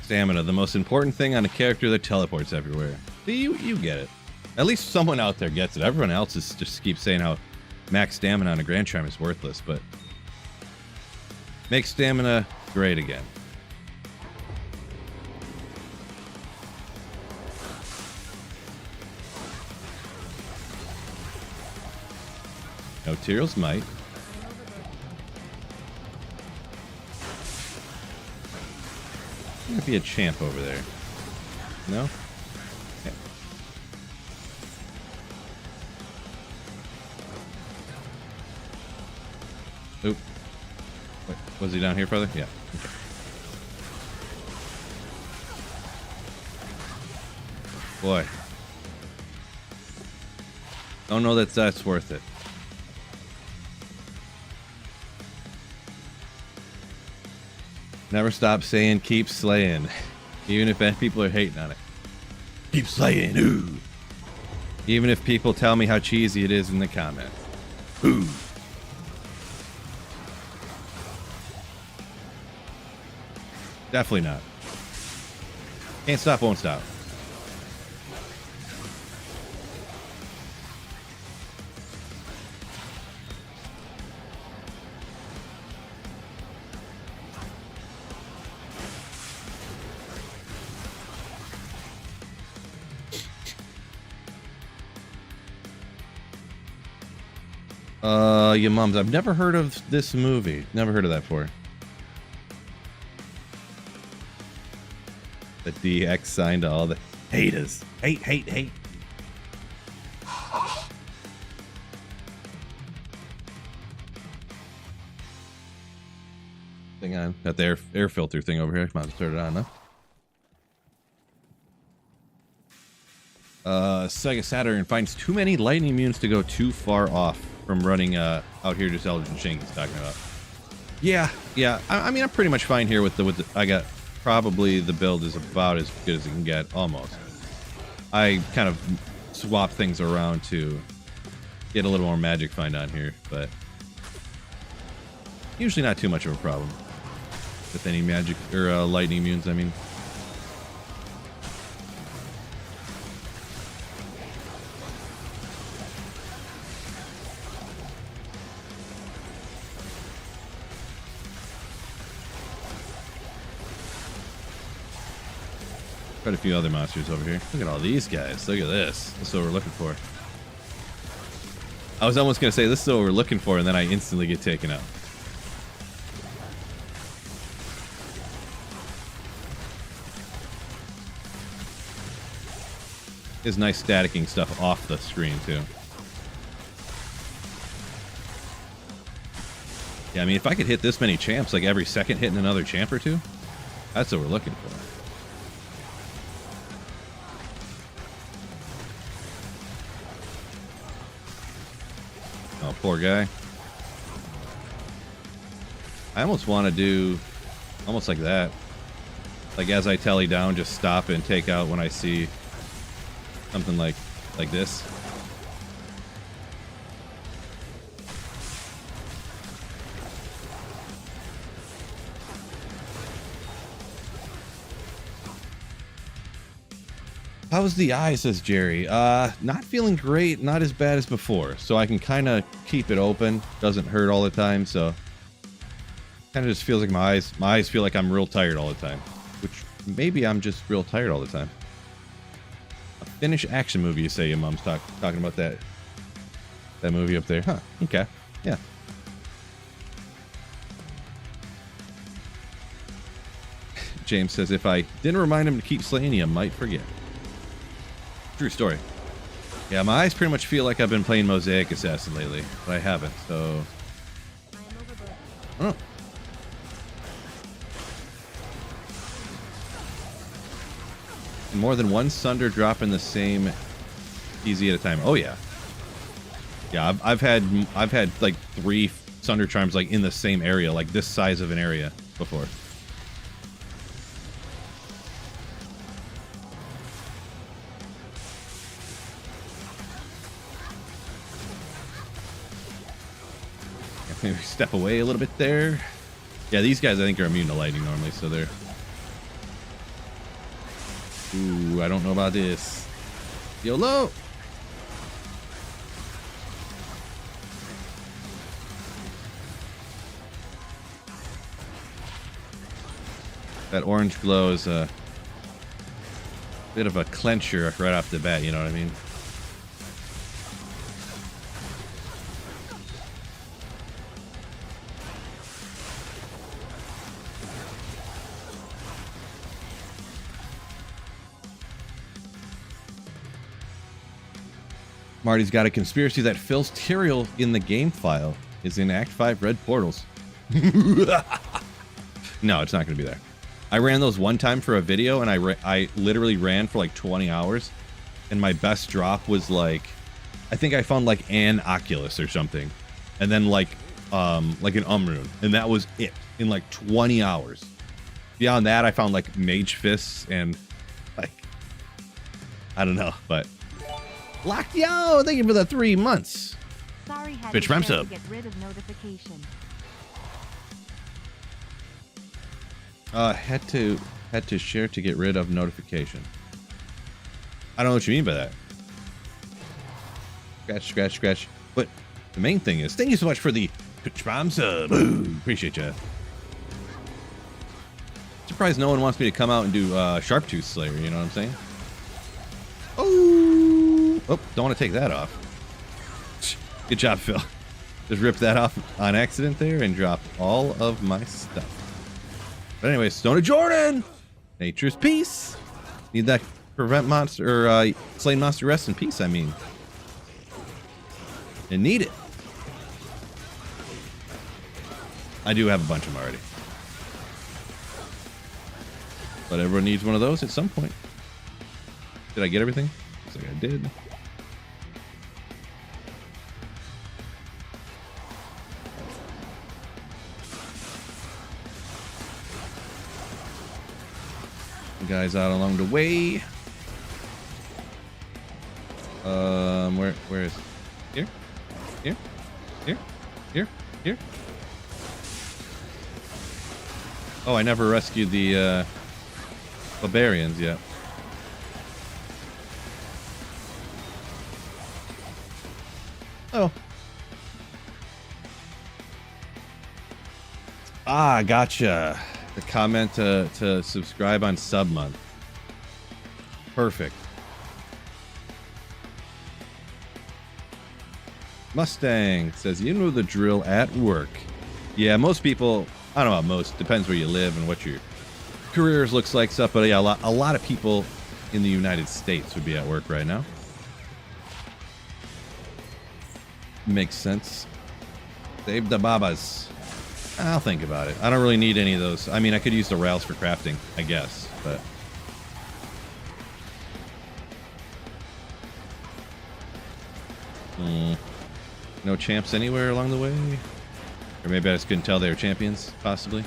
Speaker 1: Stamina, the most important thing on a character that teleports everywhere. See, you get it. At least someone out there gets it. Everyone else is just keeps saying how max stamina on a Grand Chime is worthless, but make stamina great again. No Tyrell's Might. Might be a champ over there. No? Okay. Oop. Wait, was he down here further? Yeah. Okay. Boy. Don't know that that's worth it. Never stop saying keep slaying. Even if people are hating on it. Keep slaying, ooh. Even if people tell me how cheesy it is in the comments. Ooh. Definitely not. Can't stop, won't stop. Your mums. I've never heard of this movie. Never heard of that before. The DX sign to all the haters. Hate, hate, hate. Thing on. Got the air filter thing over here. Might as well turn it on, huh? Sega Saturn finds too many lightning immunes to go too far off from running out here. Just Eldritch Shank is talking about. Yeah. I mean, I'm pretty much fine here with the. I got probably the build is about as good as it can get, almost. I kind of swap things around to get a little more magic find on here, but usually not too much of a problem with any magic or lightning immunes. I mean. Quite a few other monsters over here. Look at all these guys. Look at this. This is what we're looking for. I was almost going to say this is what we're looking for, and then I instantly get taken out. It's nice staticking stuff off the screen, too. Yeah, I mean, if I could hit this many champs, like every second hitting another champ or two, that's what we're looking for. Oh, poor guy. I almost want to do almost like that. Like as I tally down, just stop and take out when I see something like this. How's the eye, says Jerry. Not feeling great, not as bad as before. So I can kind of keep it open. Doesn't hurt all the time, so kind of just feels like my eyes feel like I'm real tired all the time. Which maybe I'm just real tired all the time. A Finnish action movie, you say your mom's talking about that movie up there. Huh, okay. Yeah. James says, if I didn't remind him to keep slaying, he might forget. True story. Yeah, my eyes pretty much feel like I've been playing Mosaic Assassin lately, but I haven't, so... Oh. More than one Sunder drop in the same easy at a time. Oh, yeah. Yeah, I've had like 3 Sunder Charms like in the same area, like this size of an area before. Maybe step away a little bit there. Yeah, these guys I think are immune to lightning normally, so they're... Ooh, I don't know about this. YOLO! That orange glow is a bit of a clencher right off the bat, you know what I mean? Marty's got a conspiracy that Phil's Tyrael in the game file is in Act 5 red portals. No, it's not going to be there. I ran those one time for a video, and I literally ran for like 20 hours, and my best drop was like, I think I found like an Oculus or something, and then like an Umrune, and that was it in like 20 hours. Beyond that, I found like Mage Fists and like, I don't know, but... Locked yo, thank you for the 3 months.
Speaker 2: Sorry, had
Speaker 1: Bitch, ramps up.
Speaker 2: to get rid of notification.
Speaker 1: Had to share to get rid of notification. I don't know what you mean by that. Scratch, scratch, scratch. But the main thing is, thank you so much for the Twitch Prime sub. Appreciate you. Surprised no one wants me to come out and do Sharptooth Slayer. You know what I'm saying? Oh, don't want to take that off. Good job, Phil. Just ripped that off on accident there and dropped all of my stuff. But anyway, Stone of Jordan! Nature's Peace! Need that prevent monster, or slain monster rest in peace, I mean. And need it. I do have a bunch of them already. But everyone needs one of those at some point. Did I get everything? Looks like I did. Guys out along the way. Where is it? Here. Oh, I never rescued the barbarians yet. Oh. Ah, gotcha. The comment to subscribe on sub month. Perfect. Mustang says, you know the drill at work. Yeah, most people, I don't know about most, depends where you live and what your careers looks like stuff, but yeah, a lot of people in the United States would be at work right now. Makes sense. Save the babas. I'll think about it. I don't really need any of those. I mean, I could use the rails for crafting, I guess, but... No champs anywhere along the way? Or maybe I just couldn't tell they were champions, possibly.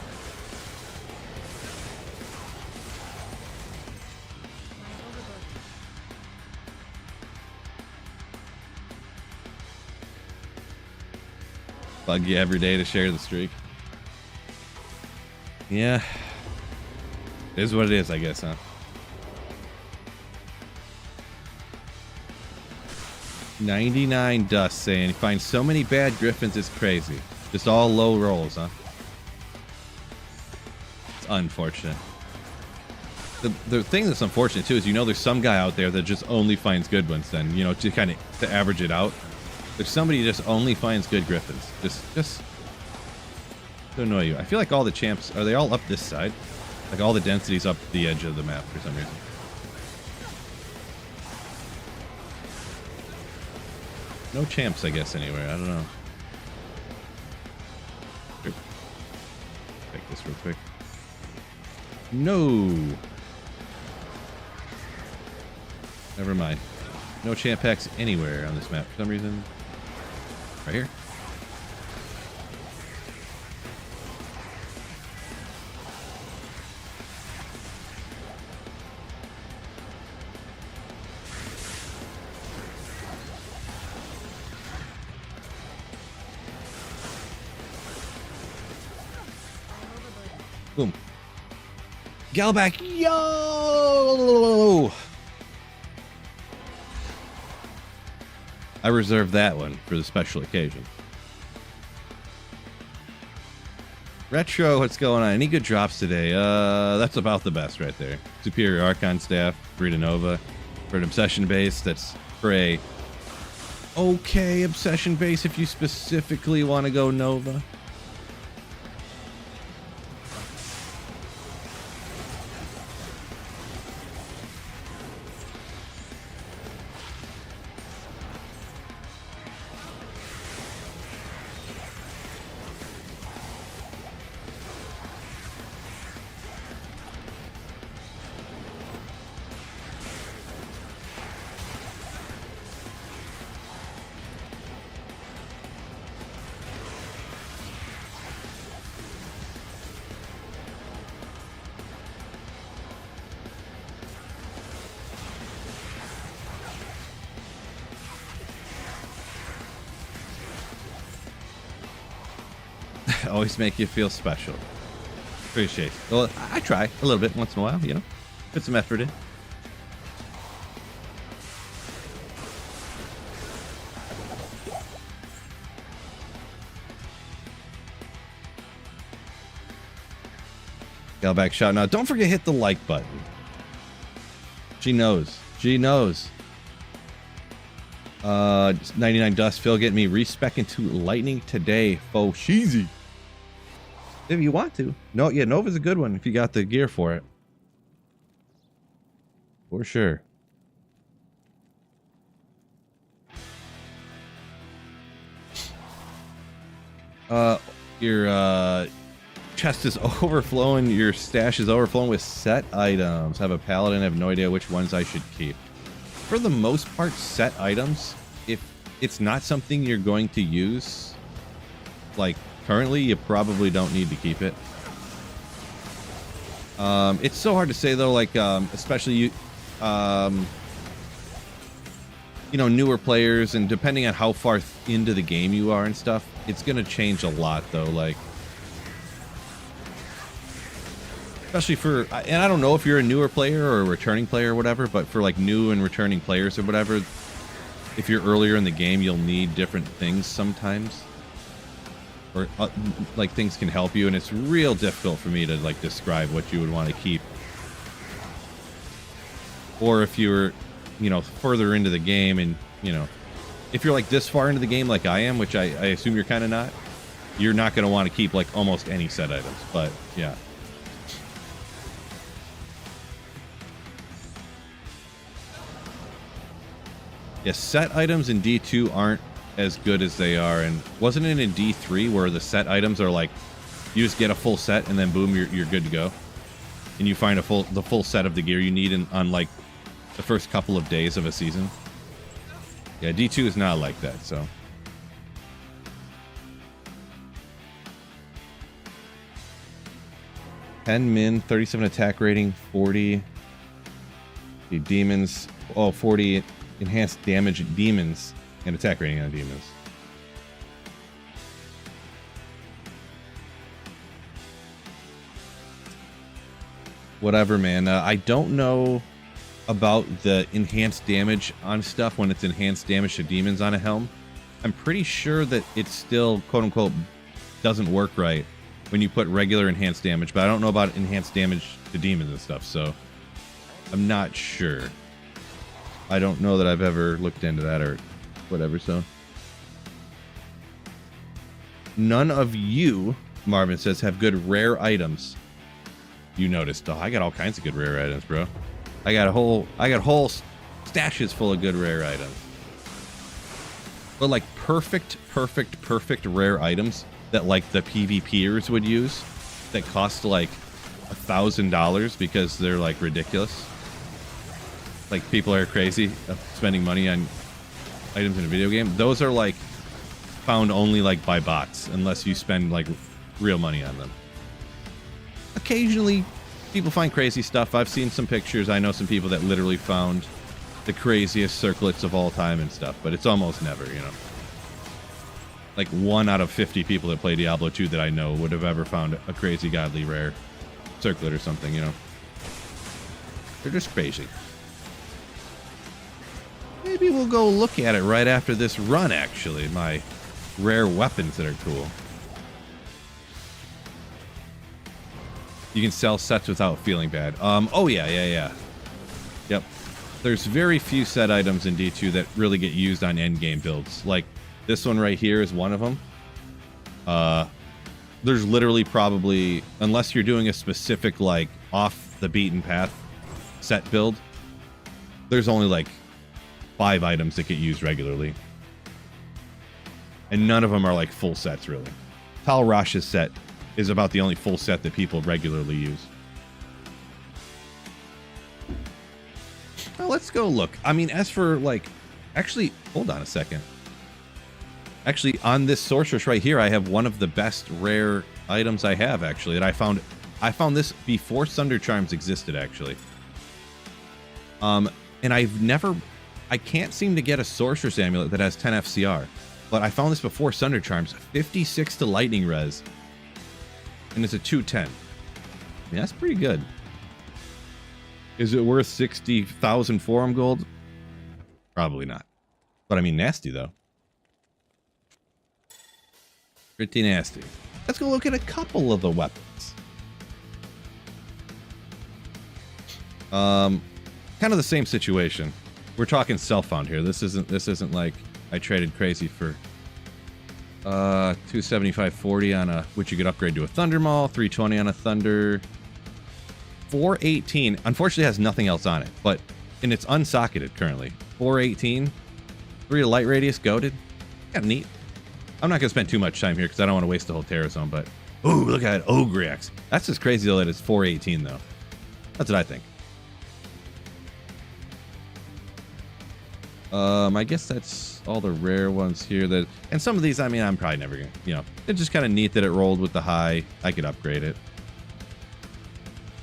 Speaker 1: Bug you every day to share the streak. Yeah. It is what it is, I guess, huh? 99 Dust saying you find so many bad Griffins, it's crazy. Just all low rolls, huh? It's unfortunate. The thing that's unfortunate too is, you know, there's some guy out there that just only finds good ones. Then, you know, to kind of to average it out, there's somebody who just only finds good Griffins. Just to annoy you. I feel like all the champs, are they all up this side? Like all the density's up the edge of the map for some reason. No champs, I guess, anywhere. I don't know. Here. Take this real quick. No. Never mind. No champ packs anywhere on this map for some reason. Right here. Boom. Galback, yo! I reserved that one for the special occasion. Retro, what's going on? Any good drops today? That's about the best right there. Superior Archon Staff, Rita Nova. For an Obsession base, that's for a okay Obsession base if you specifically want to go Nova. Always make you feel special. Appreciate it. Well, I try a little bit once in a while, you know. Put some effort in. Galback shout out. Don't forget to hit the like button. She knows. She knows. 99 Dust Phil getting me respec into Lightning today. Faux cheesy. If you want to. No, yeah, Nova's a good one if you got the gear for it. For sure. Your chest is overflowing. Your stash is overflowing with set items. Have a paladin. I have no idea which ones I should keep. For the most part, set items, if it's not something you're going to use, like currently, you probably don't need to keep it. It's so hard to say though, like especially you know, newer players, and depending on how far into the game you are and stuff, it's gonna change a lot though. Like, especially for, and I don't know if you're a newer player or a returning player or whatever, but for like new and returning players or whatever, if you're earlier in the game, you'll need different things sometimes. Or like things can help you, and it's real difficult for me to like describe what you would want to keep. Or if you're, you know, further into the game, and you know, if you're like this far into the game like I am, which I assume you're kind of not, you're not going to want to keep like almost any set items. But yeah. Yeah, set items in D2 aren't as good as they are, and wasn't it in D3 where the set items are like, you just get a full set and then boom, you're good to go, and you find the full set of the gear you need on like the first couple of days of a season. Yeah, D2 is not like that, so. Min, 37 attack rating, 40. The demons, 40 enhanced damage demons and attack rating on demons. Whatever, man. I don't know about the enhanced damage on stuff when it's enhanced damage to demons on a helm. I'm pretty sure that it still, quote unquote, doesn't work right when you put regular enhanced damage, but I don't know about enhanced damage to demons and stuff, so I'm not sure. I don't know that I've ever looked into that or whatever, so. None of you, Marvin says, have good rare items. You noticed. Oh, I got all kinds of good rare items, bro. I got whole stashes full of good rare items. But like perfect rare items that like the PvPers would use that cost like $1,000 because they're like ridiculous. Like people are crazy spending money on items in a video game. Those are like found only like by bots unless you spend like real money on them. Occasionally people find crazy stuff. I've seen some pictures. I know some people that literally found the craziest circlets of all time and stuff, but it's almost never, you know. Like 1 out of 50 people that play Diablo 2 that I know would have ever found a crazy godly rare circlet or something, you know. They're just crazy. Maybe we'll go look at it right after this run, actually. My rare weapons that are cool. You can sell sets without feeling bad. Oh, yeah. Yep. There's very few set items in D2 that really get used on endgame builds. Like, this one right here is one of them. There's literally probably, unless you're doing a specific, like, off-the-beaten-path set build, there's only, like, 5 items that get used regularly. And none of them are, like, full sets, really. Tal Rash's set is about the only full set that people regularly use. Well, let's go look. I mean, as for, like... Actually, hold on a second. Actually, on this sorceress right here, I have one of the best rare items I have, actually. That I found this before Thunder Charms existed, actually. And I can't seem to get a sorceress amulet that has 10 FCR. But I found this before Thunder Charms. 56 to lightning res. And it's a 210. I mean, that's pretty good. Is it worth 60,000 forum gold? Probably not. But I mean, nasty, though. Pretty nasty. Let's go look at a couple of the weapons. Kind of the same situation. We're talking self-found here. This isn't like I traded crazy for 275.40 on a, which you could upgrade to a Thunder Maul, 320 on a Thunder, 418. Unfortunately, it has nothing else on it, and it's unsocketed currently. 418, 3 to light radius, goated. Kind of neat. I'm not gonna spend too much time here because I don't want to waste the whole Terra Zone. But ooh, look at that Ogreax. That's just crazy though that it's 418 though. That's what I think. I guess that's all the rare ones here that, and some of these, I mean, I'm probably never gonna, you know, it's just kind of neat that it rolled with the high. I could upgrade it.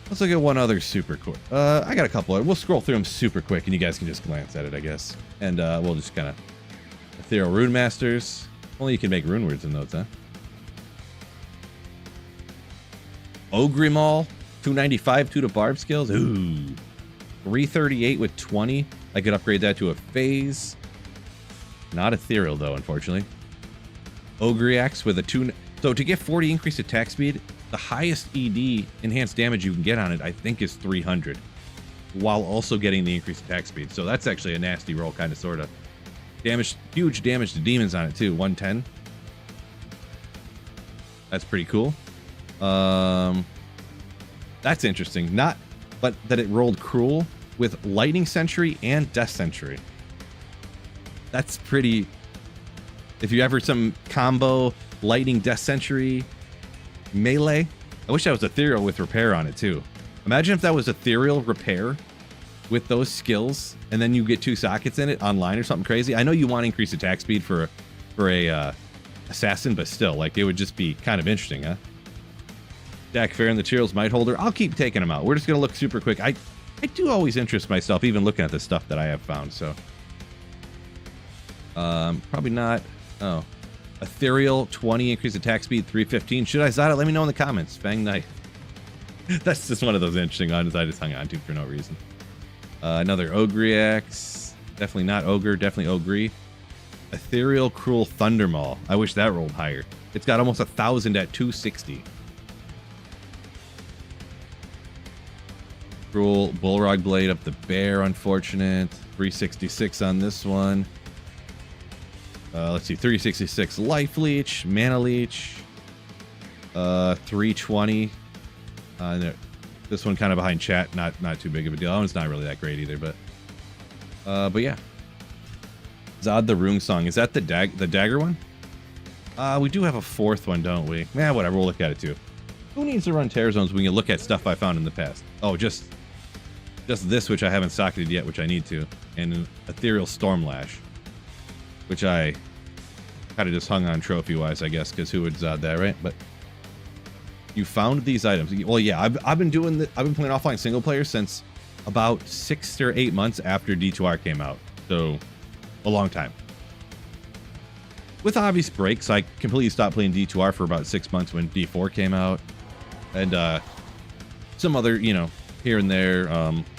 Speaker 1: Let's look at one other super quick. I got a couple. We'll scroll through them super quick and you guys can just glance at it, I guess. And we'll just kind of, Ethereal Rune Masters. Only you can make rune words in those, huh? Ogrimal, 295, 2 to barb skills. Ooh. 338 with 20. I could upgrade that to a phase. Not ethereal though, unfortunately. Ogreax with a 2. So to get 40 increased attack speed, the highest ED enhanced damage you can get on it, I think, is 300, while also getting the increased attack speed. So that's actually a nasty roll, kind of, sort of. Damage, huge damage to demons on it too. 110. That's pretty cool. That's interesting. But that it rolled cruel with Lightning Sentry and Death Sentry. That's pretty. If you ever some combo Lightning Death Sentry melee, I wish that was ethereal with repair on it too. Imagine if that was ethereal repair with those skills, and then you get 2 sockets in it online or something crazy. I know you want increased attack speed for a assassin, but still, like, it would just be kind of interesting, huh? Dak Fair and the Cheerles Might Holder. I'll keep taking them out. We're just gonna look super quick. I do always interest myself, even looking at the stuff that I have found. So, probably not. Oh, ethereal 20 increased attack speed 315. Should I Zada? Let me know in the comments. Fang Knight. That's just one of those interesting items I just hung on to for no reason. Another Ogreax. Definitely not Ogre, definitely Ogre. Ethereal Cruel Thundermaw. I wish that rolled higher. It's got almost 1,000 at 260. Cruel Bullrog Blade up the bear, unfortunate. 366 on this one. Let's see, 366 Life Leech, Mana Leech. 320. This one kind of behind chat, not too big of a deal. That one's not really that great either, but yeah. Zod the Rune Song. Is that the dagger one? We do have a fourth one, don't we? Yeah, whatever. We'll look at it too. Who needs to run Terror Zones when you look at stuff I found in the past? Oh, just this, which I haven't socketed yet, which I need to, and an Ethereal Stormlash, which I kind of just hung on trophy-wise, I guess, because who would Zod that, right? But you found these items. Well, yeah, I've been playing offline single player since about 6 or 8 months after D2R came out, so a long time. With obvious breaks, I completely stopped playing D2R for about 6 months when D4 came out, and some other, here and there.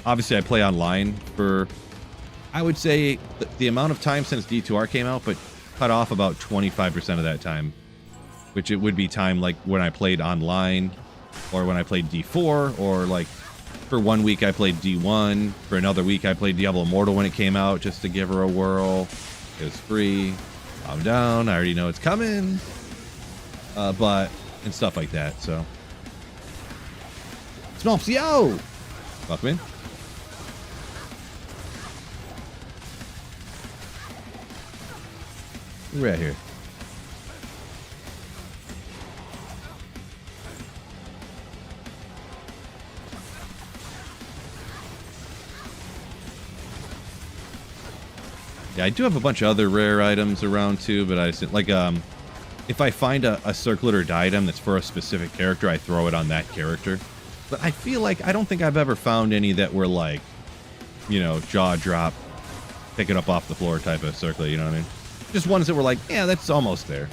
Speaker 1: Obviously, I play online for, I would say, the amount of time since D2R came out, but cut off about 25% of that time, which it would be time like when I played online, or when I played D4, or like for 1 week I played D1, for another week I played Diablo Immortal when it came out just to give her a whirl. It was free. Calm down, I already know it's coming. And stuff like that, so. Smolps, yo! Welcome in. We're at here. Yeah, I do have a bunch of other rare items around too, but I just, like, if I find a circlet or diadem that's for a specific character, I throw it on that character. But I feel like I don't think I've ever found any that were like, jaw drop, pick it up off the floor type of circlet, you know what I mean? Just ones that were like, yeah, that's almost there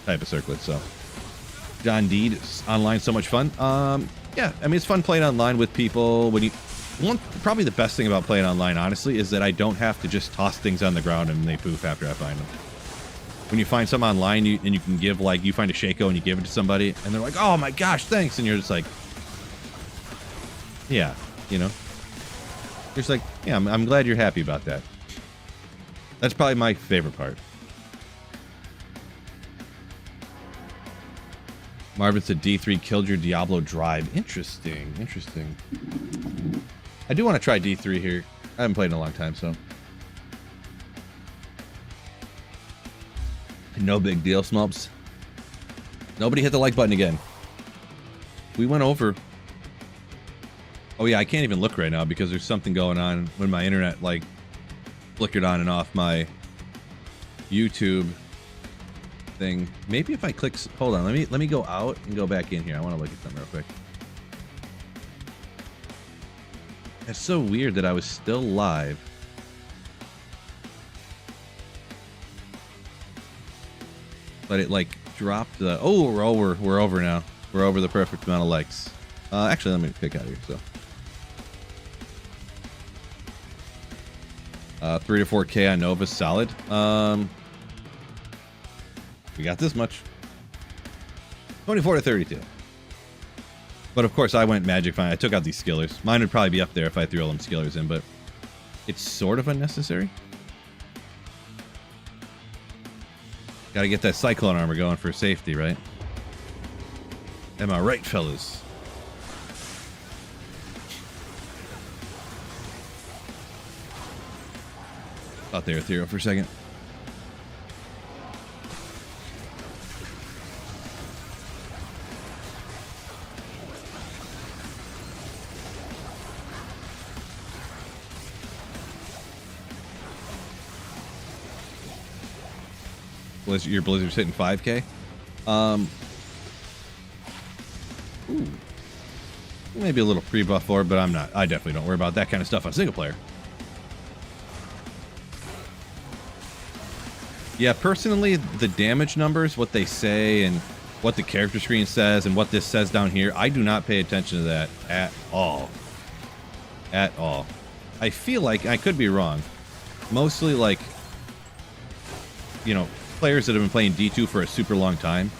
Speaker 1: type of circlet, so. John Deed, online so much fun. Yeah, I mean, it's fun playing online with people. Probably the best thing about playing online, honestly, is that I don't have to just toss things on the ground and they poof after I find them. When you find some online and you can give, like, you find a Shaco and you give it to somebody and they're like, oh my gosh, thanks. And you're just like, yeah, You're just like, yeah, I'm glad you're happy about that. That's probably my favorite part. Marvin said D3 killed your Diablo drive. Interesting. I do want to try D3 here. I haven't played in a long time, so. No big deal, Smulps. Nobody hit the like button again. We went over. Oh yeah, I can't even look right now because there's something going on when my internet, like, flickered on and off my YouTube thing. Maybe if I click, hold on, let me go out and go back in here. I want to look at something real quick. It's so weird that I was still live. But it like dropped the, oh, we're over now. We're over the perfect amount of likes. Actually, let me pick out of here, so. 3 to 4K on Nova, solid. We got this much. 24 to 32. But of course, I went Magic Fine. I took out these skillers. Mine would probably be up there if I threw all them skillers in, but it's sort of unnecessary. Gotta get that Cyclone armor going for safety, right? Am I right, fellas? Thought they were ethereal for a second. Your Blizzard's hitting 5K. Ooh. Maybe a little pre-buff for it, but I'm not. I definitely don't worry about that kind of stuff on single player. Yeah, personally, the damage numbers, what they say, and what the character screen says, and what this says down here, I do not pay attention to that at all. At all. I feel like, I could be wrong, mostly like, you know, players that have been playing D2 for a super long time,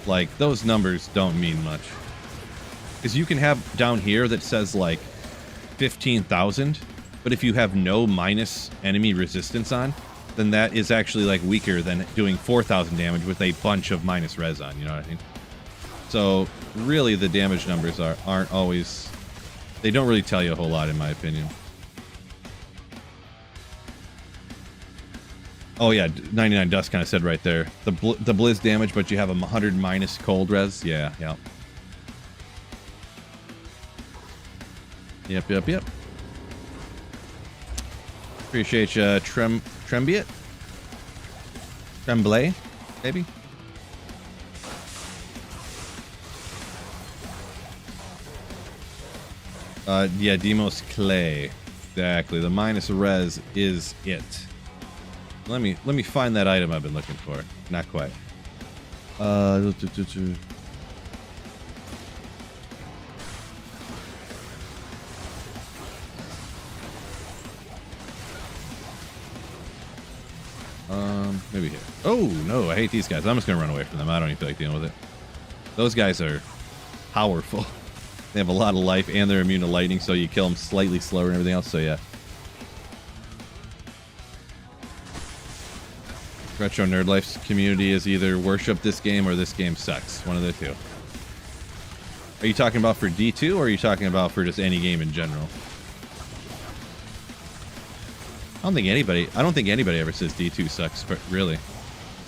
Speaker 1: like those numbers don't mean much. Because you can have down here that says like 15,000, but if you have no minus enemy resistance on, then that is actually like weaker than doing 4,000 damage with a bunch of minus res on, you know what I mean? So really the damage numbers aren't always, they don't really tell you a whole lot in my opinion. Oh yeah, 99 Dust kind of said right there. The Blizz damage, but you have a 100 minus cold res. Yeah, yeah. Yep. Appreciate you, Tremblay, maybe? Yeah, Demos Clay. Exactly. The minus res is it. Let me find that item I've been looking for. Not quite. Maybe here. Oh no, I hate these guys. I'm just gonna run away from them. I don't even feel like dealing with it. Those guys are powerful. They have a lot of life and they're immune to lightning, so you kill them slightly slower and everything else. So yeah. Retro Nerd Life's community is either worship this game or this game sucks. One of the two. Are you talking about for D2 or are you talking about for just any game in general? I don't think anybody ever says D2 sucks, but really.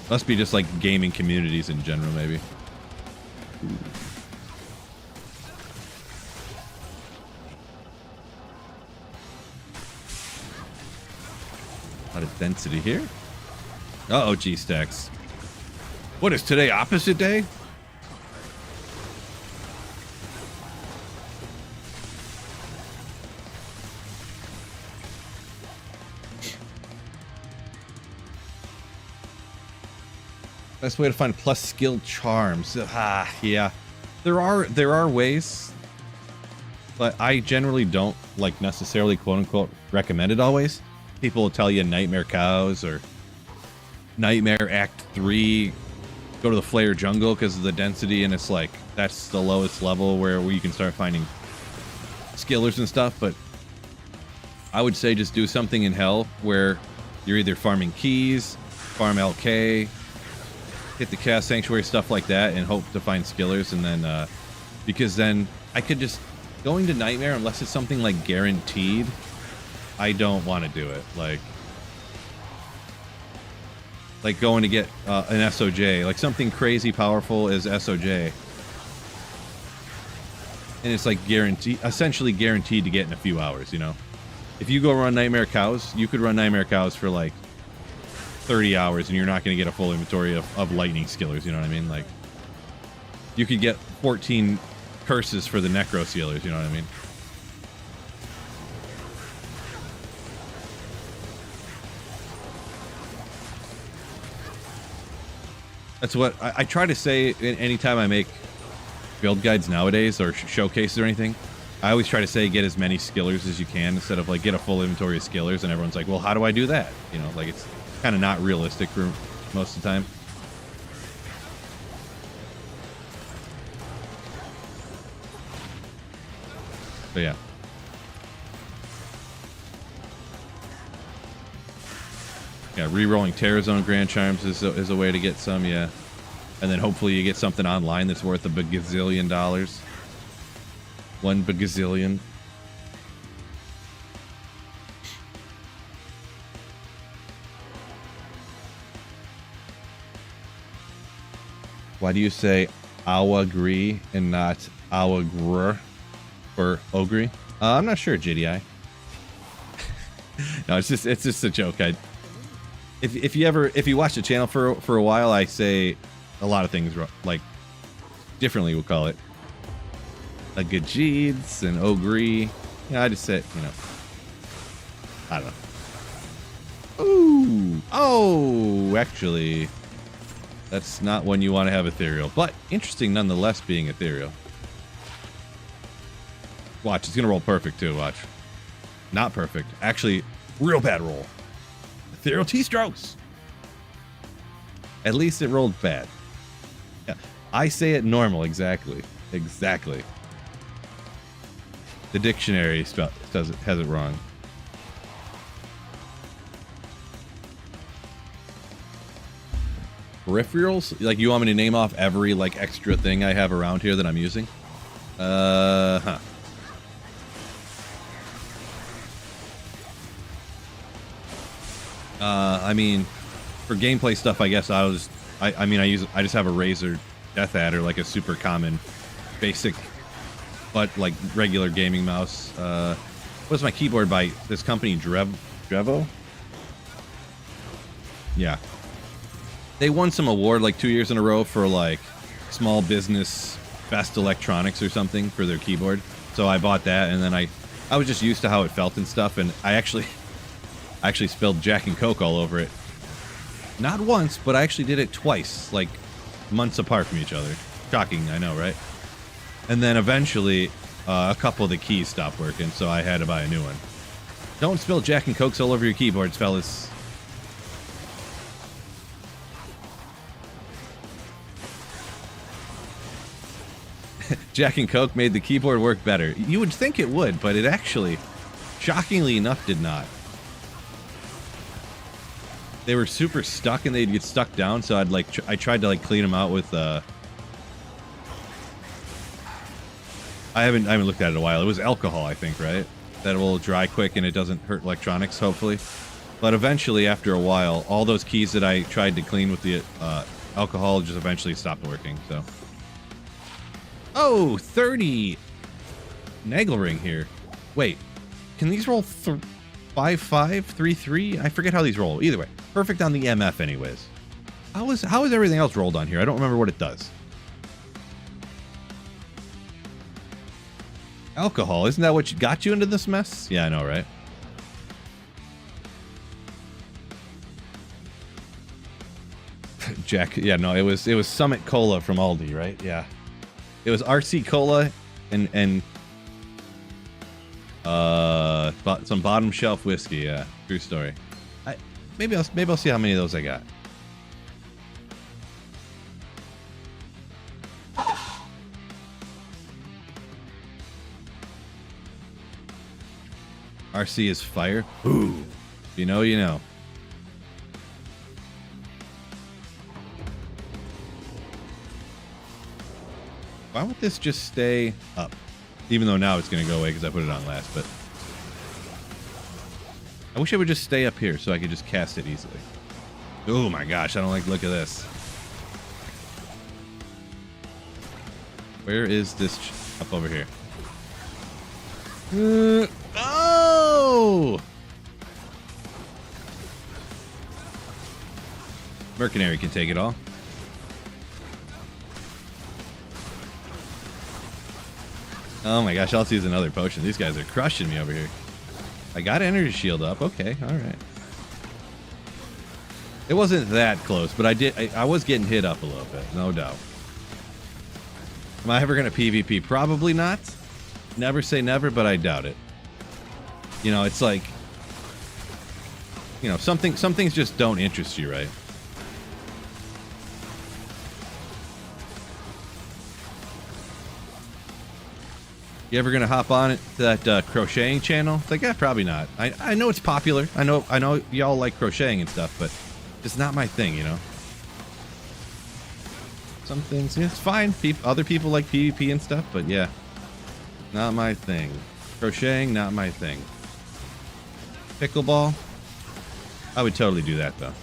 Speaker 1: Must be just like gaming communities in general, maybe. A lot of density here. Uh-oh, G-Stacks. What is today, opposite day? Best way to find plus skill charms. Yeah. There are ways, but I generally don't like necessarily quote unquote recommend it always. People will tell you Nightmare Cows or Nightmare Act 3, go to the Flare Jungle because of the density, and it's like that's the lowest level where you can start finding skillers and stuff. But I would say just do something in Hell where you're either farming keys, farm LK, hit the Chaos Sanctuary, stuff like that, and hope to find skillers. And then because then I could just going to Nightmare unless it's something like guaranteed, I don't want to do it. Like going to get an SOJ, like something crazy powerful as SOJ, and it's like essentially guaranteed to get in a few hours. You know, if you go run Nightmare Cows, you could run Nightmare Cows for like 30 hours, and you're not going to get a full inventory of lightning skillers. You know what I mean? Like you could get 14 curses for the Necro Sealers. You know what I mean? That's what I try to say anytime I make build guides nowadays or showcases or anything. I always try to say get as many skillers as you can instead of like get a full inventory of skillers, and everyone's like, well, how do I do that? You know, like it's kind of not realistic for most of the time. But yeah. Yeah, re-rolling Terror Zone Grand Charms is a way to get some, yeah. And then hopefully you get something online that's worth $1 bagazillion. $1 bagazillion. Why do you say Awagri and not Awagr for Ogre? I'm not sure, JDI. No, it's just a joke. If you watch the channel for a while, I say a lot of things like differently. We'll call it like Gajeeds and Ogre. I just say, I don't know. Ooh, oh, actually, that's not one you want to have ethereal, but interesting nonetheless. Being ethereal. Watch, it's gonna roll perfect too. Watch. Not perfect. Actually, real bad roll. Ethereal T-strokes. At least it rolled bad. Yeah, I say it normal. Exactly. Exactly. The dictionary has it wrong. Peripherals? Like, you want me to name off every, like, extra thing I have around here that I'm using? Huh. I mean, for gameplay stuff, I guess I just have a Razer Death Adder, like a super common, basic, but like regular gaming mouse. What's my keyboard by this company, Drevo? Yeah. They won some award like 2 years in a row for like small business best electronics or something for their keyboard. So I bought that, and then I was just used to how it felt and stuff, and I actually spilled Jack and Coke all over it. Not once, but I actually did it twice, like months apart from each other. Shocking, I know, right? And then eventually, a couple of the keys stopped working, so I had to buy a new one. Don't spill Jack and Cokes all over your keyboards, fellas. Jack and Coke made the keyboard work better. You would think it would, but it actually, shockingly enough, did not. They were super stuck and they'd get stuck down, so I tried to like clean them out with I haven't looked at it in a while. It was alcohol, I think, right? That will dry quick and it doesn't hurt electronics, hopefully. But eventually, after a while, all those keys that I tried to clean with the alcohol just eventually stopped working, so. Oh, 30 Nagelring here. Wait, can these roll 5-5, 3-3? I forget how these roll. Either way, perfect on the MF anyways. How is everything else rolled on here? I don't remember what it does. Alcohol, isn't that what got you into this mess? Yeah, I know, right? Jack, yeah, no, it was Summit Cola from Aldi, right? Yeah. It was RC Cola and some bottom shelf whiskey. Yeah, true story. Maybe I'll see how many of those I got. RC is fire. Ooh, you know, you know. Why won't this just stay up? Even though now it's going to go away because I put it on last, but I wish it would just stay up here so I could just cast it easily. Oh my gosh, I don't like the look of this. Where is this? Up over here. Oh! Mercenary can take it all. Oh my gosh, I'll use another potion. These guys are crushing me over here. I got energy shield up. Okay, all right. It wasn't that close, but I was getting hit up a little bit, no doubt. Am I ever going to PvP? Probably not. Never say never, but I doubt it. You know, it's like, you know, some things just don't interest you, right? You ever gonna hop on that crocheting channel? It's like, yeah, probably not. I know it's popular. I know y'all like crocheting and stuff, but it's not my thing, you know. Some things, yeah, it's fine. Other people like PvP and stuff, but yeah, not my thing. Crocheting, not my thing. Pickleball, I would totally do that though.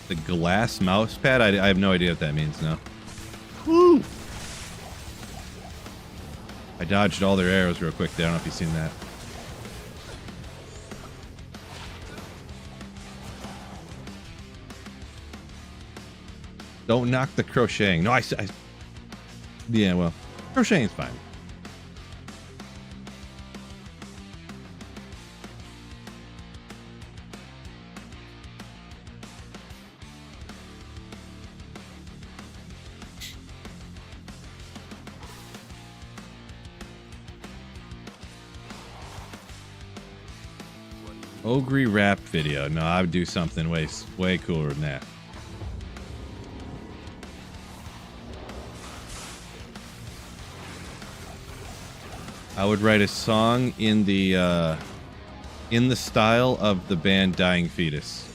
Speaker 1: The glass mouse pad? I have no idea what that means now. Woo! I dodged all their arrows real quick there. I don't know if you've seen that. Don't knock the crocheting. No, yeah, well, crocheting is fine. Ogre rap video. No, I would do something way cooler than that. I would write a song in the style of the band Dying Fetus.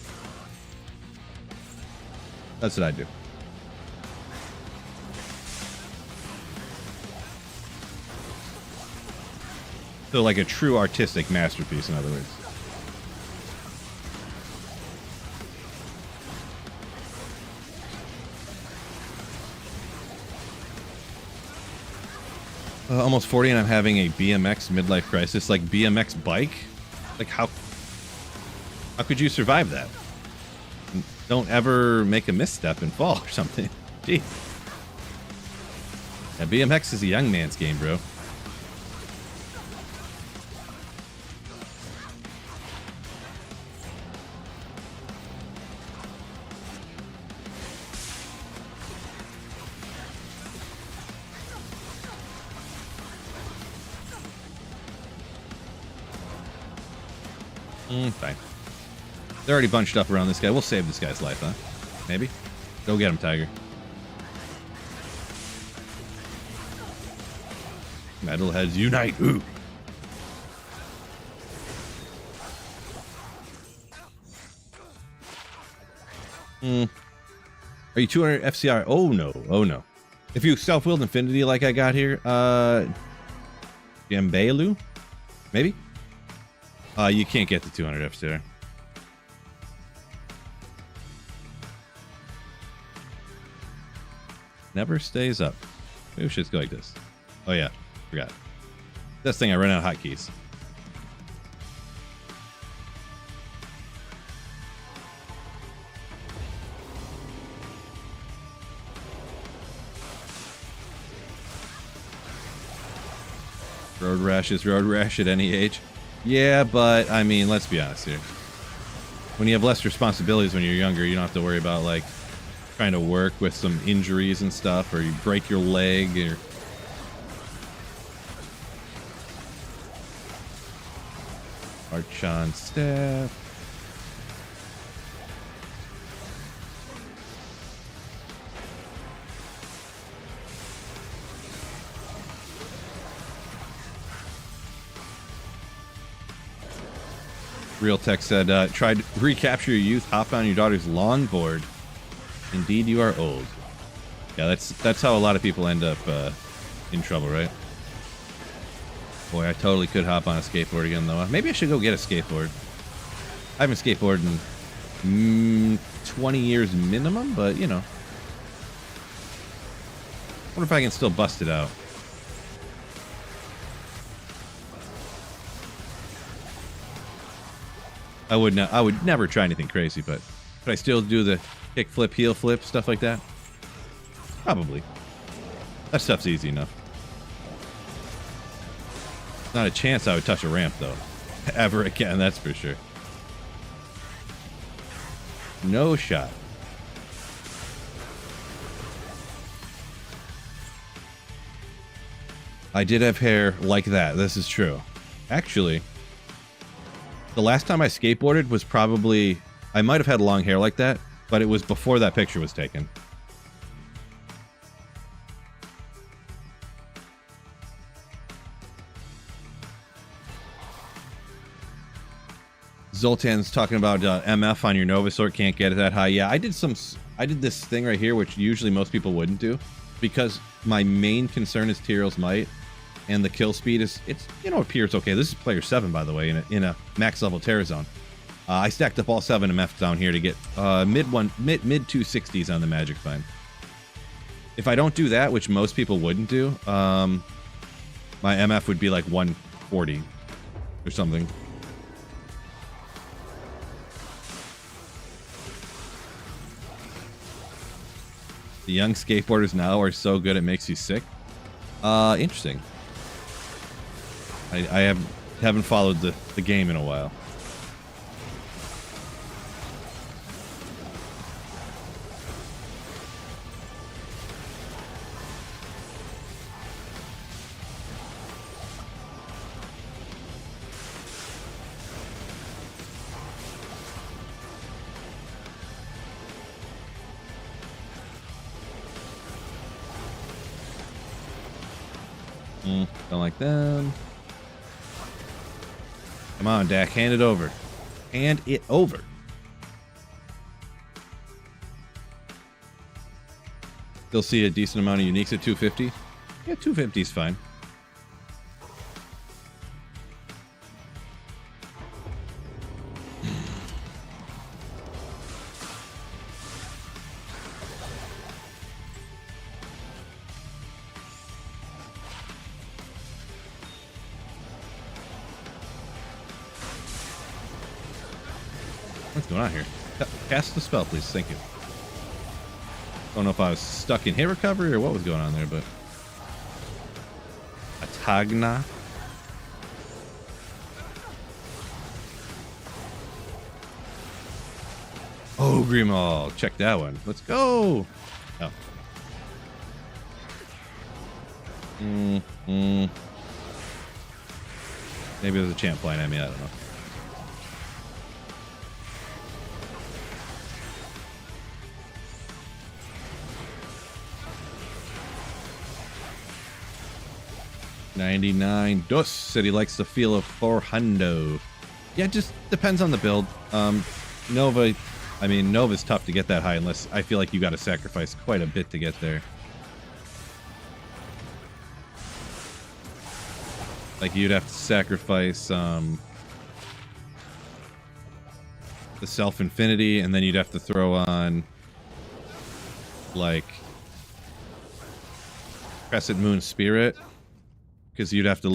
Speaker 1: That's what I do. So like a true artistic masterpiece, in other words. Almost 40 and I'm having a BMX midlife crisis. Like BMX bike? Like how could you survive that? Don't ever make a misstep and fall or something. Gee. Yeah, BMX is a young man's game, bro. Fine. They're already bunched up around this guy. We'll save this guy's life, huh? Maybe? Go get him, Tiger. Metalheads unite! Ooh! Are you 200 FCR? Oh no. Oh no. If you self-willed infinity like I got here, Gambelu? Maybe? You can't get to 200 FCR. Never stays up. Maybe we should just go like this. Oh yeah, forgot. This thing I ran out of hotkeys. Road rash at any age. Yeah, but I mean, let's be honest here. When you have less responsibilities when you're younger, you don't have to worry about like trying to work with some injuries and stuff, or you break your leg or arch on staff. Real Tech said, tried to recapture your youth, hop on your daughter's longboard. Indeed, you are old. Yeah, that's how a lot of people end up in trouble, right? Boy, I totally could hop on a skateboard again, though. Maybe I should go get a skateboard. I haven't skateboarded in 20 years minimum, but, you know. I wonder if I can still bust it out. I would never try anything crazy, but could I still do the kick flip, heel flip, stuff like that? Probably. That stuff's easy enough. Not a chance I would touch a ramp, though. Ever again, that's for sure. No shot. I did have hair like that. This is true. Actually, the last time I skateboarded was probably... I might have had long hair like that, but it was before that picture was taken. Zoltan's talking about MF on your Nova SORC, can't get it that high. Yeah, I did this thing right here, which usually most people wouldn't do, because my main concern is Tyrell's Might, and the kill speed is, it's, you know, appears okay. This is player 7, by the way, in a max level Terra zone. I stacked up all 7 MF down here to get mid 260s on the Magic Find. If I don't do that, which most people wouldn't do, my MF would be like 140 or something. The young skateboarders now are so good it makes you sick. Interesting. I haven't followed the game in a while. Don't like them. Come on, Dak, hand it over. Hand it over. Still see a decent amount of uniques at 250. Yeah, 250 is fine. What's going on here? Cast the spell, please. Thank you. Don't know if I was stuck in hit recovery or what was going on there, but... Atagna. Oh, Grimaul. Check that one. Let's go. Oh. Maybe it was a champ flying at me. I don't know. $99. Dus said he likes the feel of 400. Yeah, it just depends on the build. Nova, I mean, Nova's tough to get that high unless I feel like you got to sacrifice quite a bit to get there. Like you'd have to sacrifice the self-infinity, and then you'd have to throw on like Crescent Moon Spirit. Because you'd have to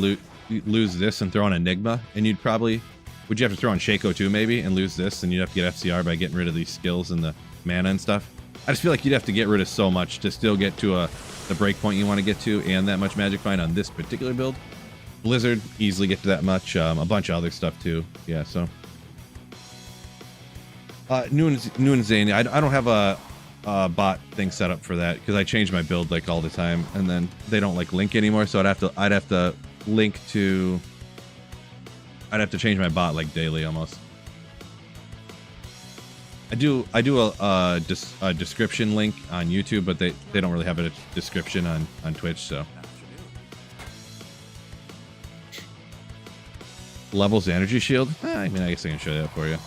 Speaker 1: lose this and throw on Enigma, and you'd probably... Would you have to throw on Shaco too, maybe, and lose this, and you'd have to get FCR by getting rid of these skills and the mana and stuff? I just feel like you'd have to get rid of so much to still get to the breakpoint you want to get to, and that much Magic Find on this particular build. Blizzard, easily get to that much. A bunch of other stuff too. Yeah, so... New and Zane, I don't have a bot thing set up for that because I change my build like all the time, and then they don't like link anymore, so I'd have to link to... I'd have to change my bot like daily almost. I do a description link on YouTube, but they don't really have a description on Twitch, so. Levels energy shield? I mean, I guess I can show that for you.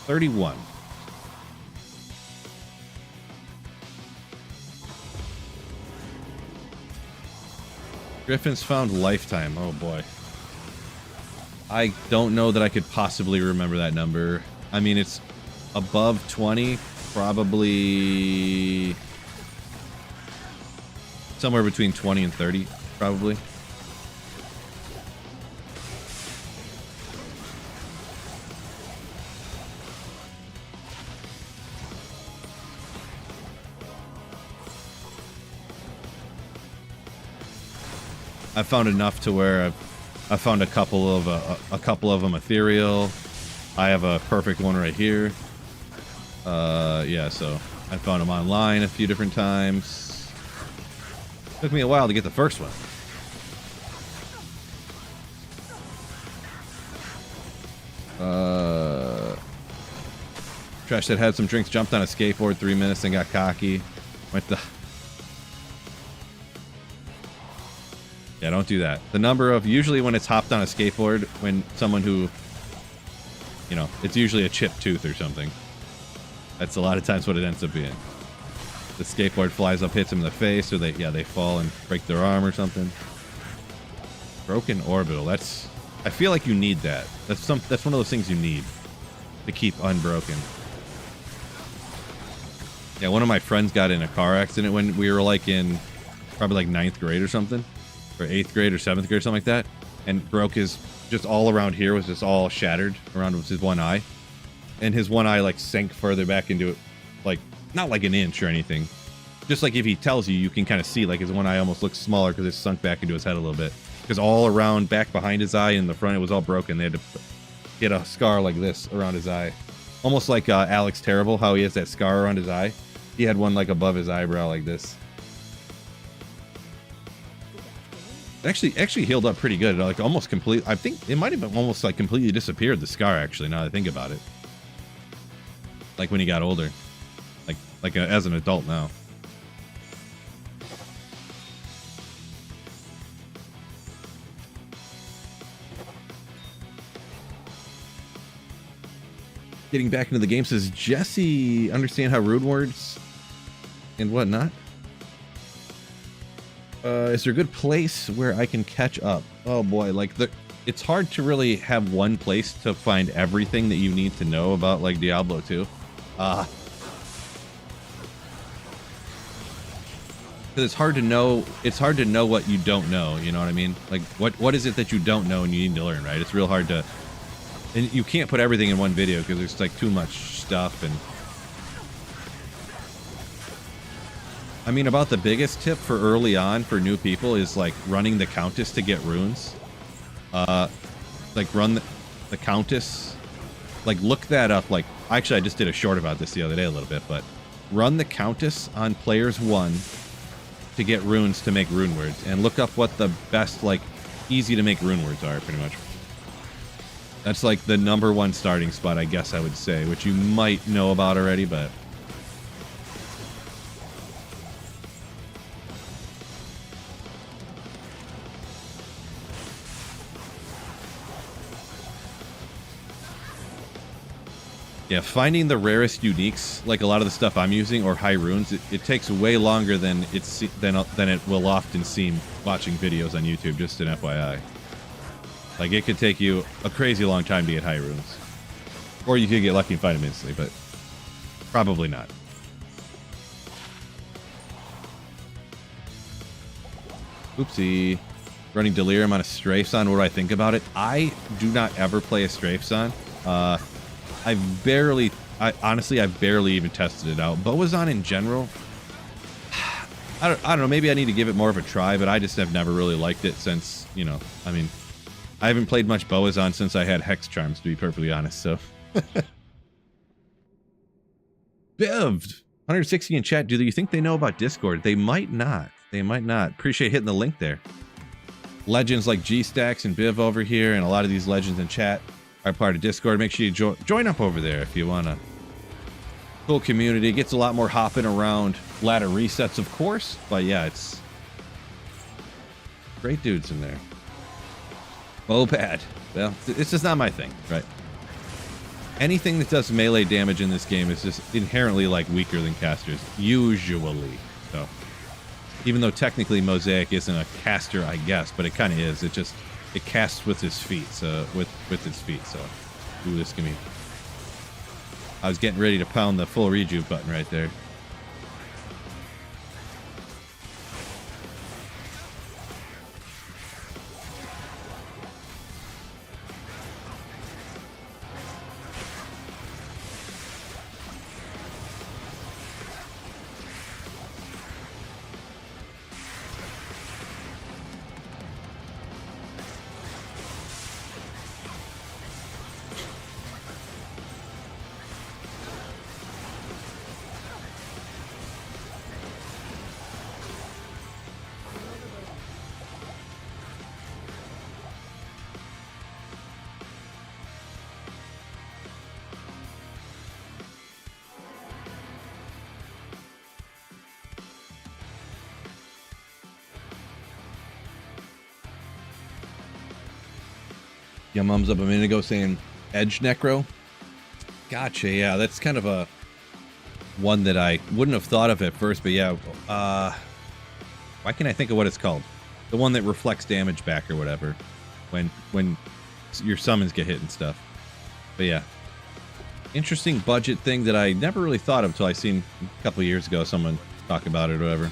Speaker 1: 31. Griffin's found lifetime. Oh boy. I don't know that I could possibly remember that number. I mean, it's above 20, probably somewhere between 20 and 30, probably. I found enough to where I found a couple of them ethereal. I have a perfect one right here. Yeah, so I found them online a few different times. Took me a while to get the first one. Trash that had some drinks, jumped on a skateboard 3 minutes and got cocky. Went the... Yeah, don't do that. The number of, usually when it's hopped on a skateboard, when someone who, you know, it's usually a chipped tooth or something. That's a lot of times what it ends up being. The skateboard flies up, hits them in the face, or they fall and break their arm or something. Broken orbital. I feel like you need that. That's one of those things you need to keep unbroken. Yeah, one of my friends got in a car accident when we were like in probably like 9th grade or something. Or 8th grade or 7th grade or something like that, and broke his, just all around here was just all shattered around his one eye, and his one eye like sank further back into it, like not like an inch or anything, just like if he tells you, you can kind of see like his one eye almost looks smaller because it sunk back into his head a little bit, because all around back behind his eye and in the front it was all broken. They had to get a scar like this around his eye, almost like Alex Terrible, how he has that scar around his eye. He had one like above his eyebrow like this. Actually healed up pretty good. Like almost complete. I think it might have been almost like completely disappeared, the scar, actually, now that I think about it. Like when he got older. Like as an adult now. Getting back into the game, says Jesse. Understand how rune words and whatnot. Is there a good place where I can catch up? Oh boy, like it's hard to really have one place to find everything that you need to know about like Diablo 2. Because it's hard to know what you don't know, you know what I mean? Like what is it that you don't know and you need to learn, right? It's real hard to, and you can't put everything in one video because there's like too much stuff. And I mean, about the biggest tip for early on for new people is like running the Countess to get runes. Like run the Countess, like look that up. Like actually I just did a short about this the other day a little bit, but run the Countess on players 1 to get runes to make rune words, and look up what the best, like easy to make rune words are, pretty much. That's like the #1 starting spot, I guess I would say, which you might know about already, but yeah, finding the rarest uniques, like a lot of the stuff I'm using, or high runes, it takes way longer than it will often seem watching videos on YouTube, just an FYI. Like, it could take you a crazy long time to get high runes. Or you could get lucky and find them instantly, but probably not. Oopsie. Running Delirium on a Strafes on, what do I think about it? I do not ever play a Strafes on. I've barely even tested it out. Boazon in general, I don't know, maybe I need to give it more of a try, but I just have never really liked it since, you know, I mean, I haven't played much Boazon since I had Hex Charms, to be perfectly honest, so. Bivd, 160 in chat, do you think they know about Discord? They might not. They might not. Appreciate hitting the link there. Legends like G-Stacks and Biv over here, and a lot of these legends in chat are part of Discord. Make sure you join up over there if you want to. Cool community. Gets a lot more hopping around. Ladder resets, of course. But yeah, it's great dudes in there. Oh, bad. Well, it's just not my thing, right? Anything that does melee damage in this game is just inherently like weaker than casters, usually. So, even though technically Mosaic isn't a caster, I guess, but it kind of is. It casts with his feet, so with its feet. So, ooh, this can be. I was getting ready to pound the full rejuve button right there. Yeah, Mom's up a minute ago saying Edge Necro. Gotcha, yeah, that's kind of a one that I wouldn't have thought of at first, but yeah, why can't I think of what it's called? The one that reflects damage back or whatever when your summons get hit and stuff. But yeah, interesting budget thing that I never really thought of until I seen a couple of years ago someone talk about it or whatever.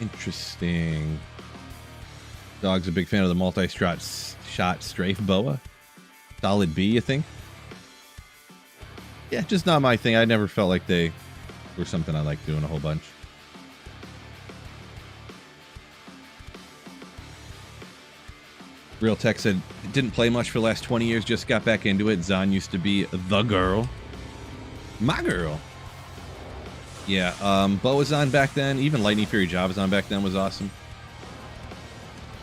Speaker 1: Interesting. Dog's a big fan of the multi-shot strafe boa. Solid B, you think? Yeah, just not my thing. I never felt like they were something I liked doing a whole bunch. Real Tech said, didn't play much for the last 20 years, just got back into it. Zon used to be the girl. My girl. Yeah, Boazon back then, even Lightning Fury Javazon back then was awesome.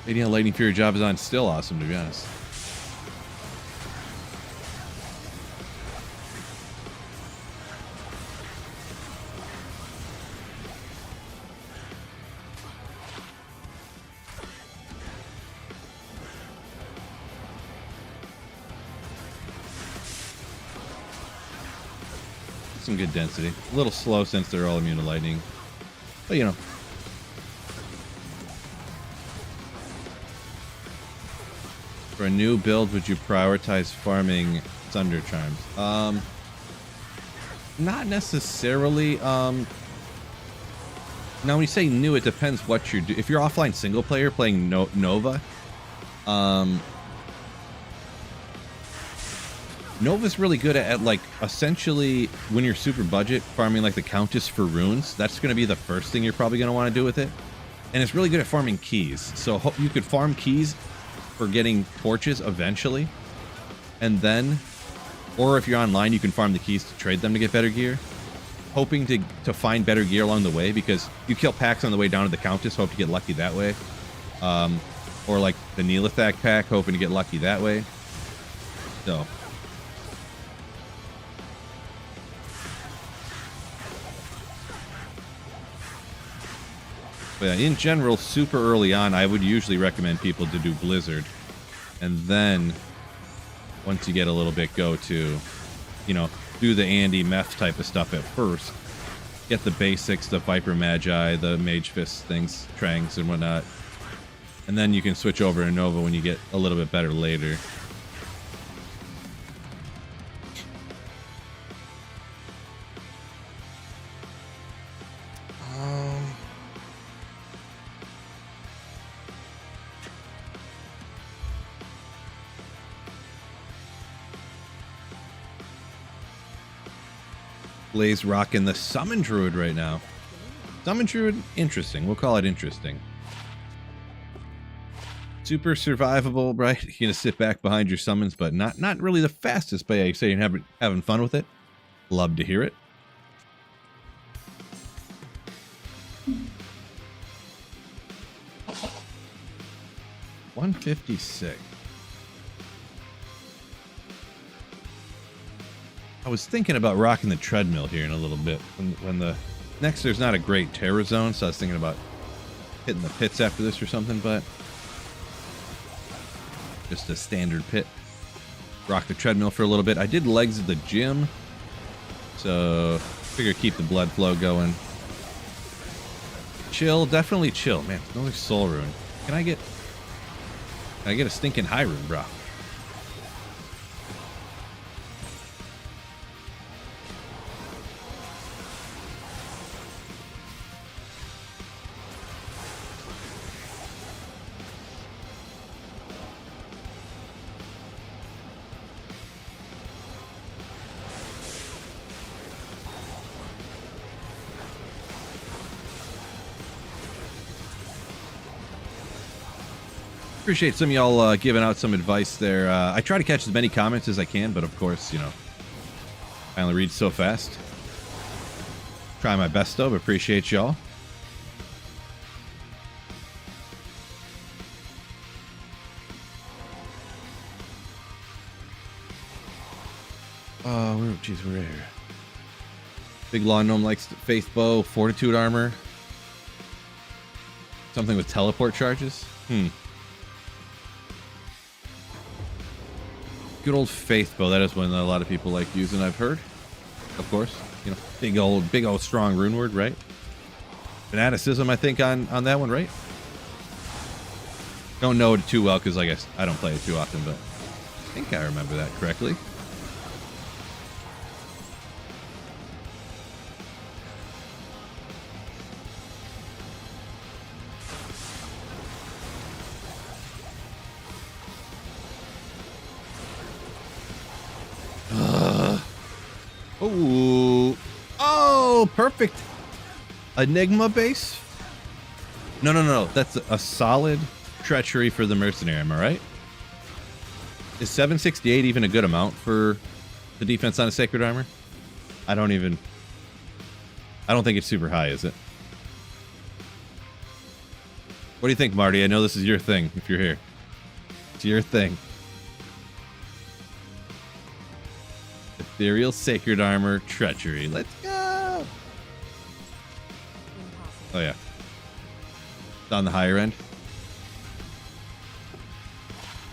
Speaker 1: Lightning Fury Javazon's still awesome, to be honest. some good density. A little slow since they're all immune to lightning. But, you know. For a new build, would you prioritize farming Thunder Charms? Not necessarily. Now, when you say new, it depends what you're doing. If you're offline single player playing Nova, Nova's really good at like essentially when you're super budget farming like the Countess for runes. That's going to be the first thing you're probably going to want to do with it, and it's really good at farming keys. So you could farm keys for getting torches eventually, and then, or if you're online, you can farm the keys to trade them to get better gear, hoping to find better gear along the way, because you kill packs on the way down to the Countess, hope to get lucky that way, or like the Neelithak pack, hoping to get lucky that way. So but in general, super early on, I would usually recommend people to do Blizzard. And then, once you get a little bit, go to, you know, do the Andy Meth type of stuff at first. Get the basics, the Viper Magi, the Mage Fist things, Trangs and whatnot. And then you can switch over to Nova when you get a little bit better later. Blaze rocking the Summon Druid right now. Summon Druid, interesting. We'll call it interesting. Super survivable, right? You're gonna sit back behind your summons, but not really the fastest. But yeah, you say you're having fun with it. Love to hear it. $156. I was thinking about rocking the treadmill here in a little bit. When the next, there's not a great Terror Zone, so I was thinking about hitting the pits after this or something, but just a standard pit. Rock the treadmill for a little bit. I did legs at the gym, so figure keep the blood flow going. Chill, definitely chill. Man, another soul rune. Can I get a stinking high rune, bro? Appreciate some of y'all giving out some advice there. I try to catch as many comments as I can, but of course, you know, I only read so fast. Try my best though, but appreciate y'all. Oh, geez, we're here. Big Law Gnome likes Faith Bow, Fortitude Armor. Something with teleport charges? Good old Faith Bow. That is one that a lot of people like using, I've heard. Of course. You know, big old strong rune word, right? Fanaticism, I think, on that one, right? Don't know it too well because I guess I don't play it too often, but I think I remember that correctly. Oh, perfect. Enigma base? No. That's a solid treachery for the mercenary, am I right? Is 768 even a good amount for the defense on a sacred armor? I don't think it's super high, is it? What do you think, Marty? I know this is your thing, if you're here. It's your thing. Ethereal Sacred Armor Treachery. Let's go! Oh, yeah. It's on the higher end.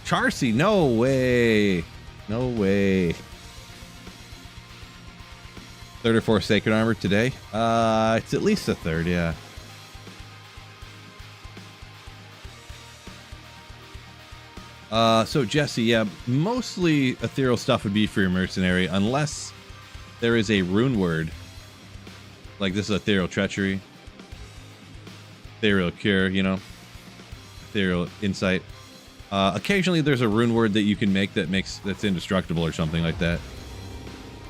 Speaker 1: Charcy, no way. No way. Third or fourth sacred armor today. It's at least a third, yeah. So Jesse, yeah, mostly ethereal stuff would be for your mercenary, unless there is a rune word. Like this is ethereal treachery, ethereal cure, you know, ethereal insight. Occasionally there's a rune word that you can make that's indestructible or something like that.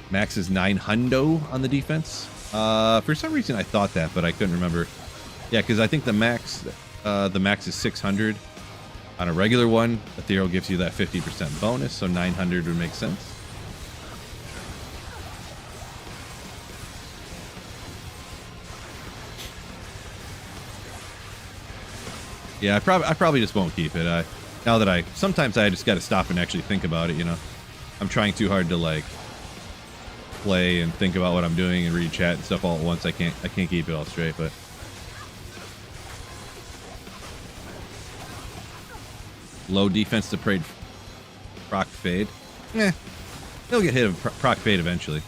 Speaker 1: Max is 900 on the defense. For some reason I thought that, but I couldn't remember. Yeah, because I think the max is 600. On a regular one, ethereal gives you that 50% bonus, so 900 would make sense. Yeah, I probably just won't keep it. Now that sometimes I just got to stop and actually think about it, you know. I'm trying too hard to like play and think about what I'm doing and read chat and stuff all at once. I can't keep it all straight, but low defense to proc fade. He'll get hit of proc fade eventually.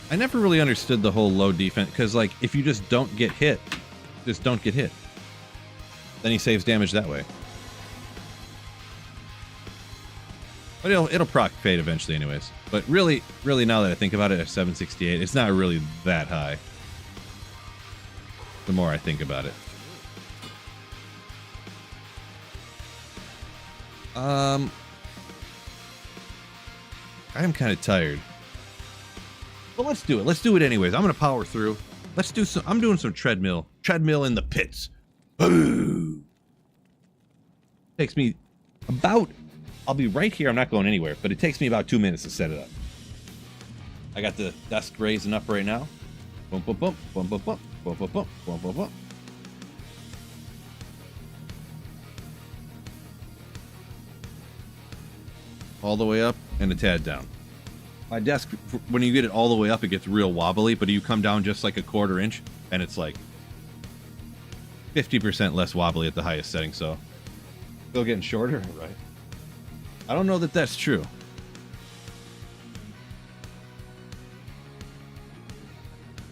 Speaker 1: I never really understood the whole low defense, because like if you just don't get hit, just don't get hit. Then he saves damage that way. But it'll proc fade eventually anyways. But really now that I think about it, at 768, it's not really that high. The more I think about it. I am kind of tired. But let's do it. Let's do it anyways. I'm gonna power through. Let's do some. I'm doing some treadmill. Treadmill in the pits. Boo! Takes me about. I'll be right here. I'm not going anywhere. But it takes me about 2 minutes to set it up. I got the desk raising up right now. Boom, boom, boom, boom, boom, boom. Boom, boom, boom, boom, boom, boom. All the way up and a tad down. My desk, when you get it all the way up, it gets real wobbly, but you come down just like a quarter inch, and it's like 50% less wobbly at the highest setting, so still getting shorter, right? I don't know that that's true.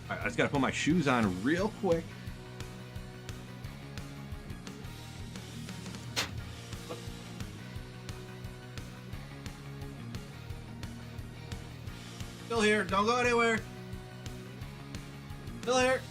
Speaker 1: I just gotta put my shoes on real quick. Still here. Don't go anywhere. Still here.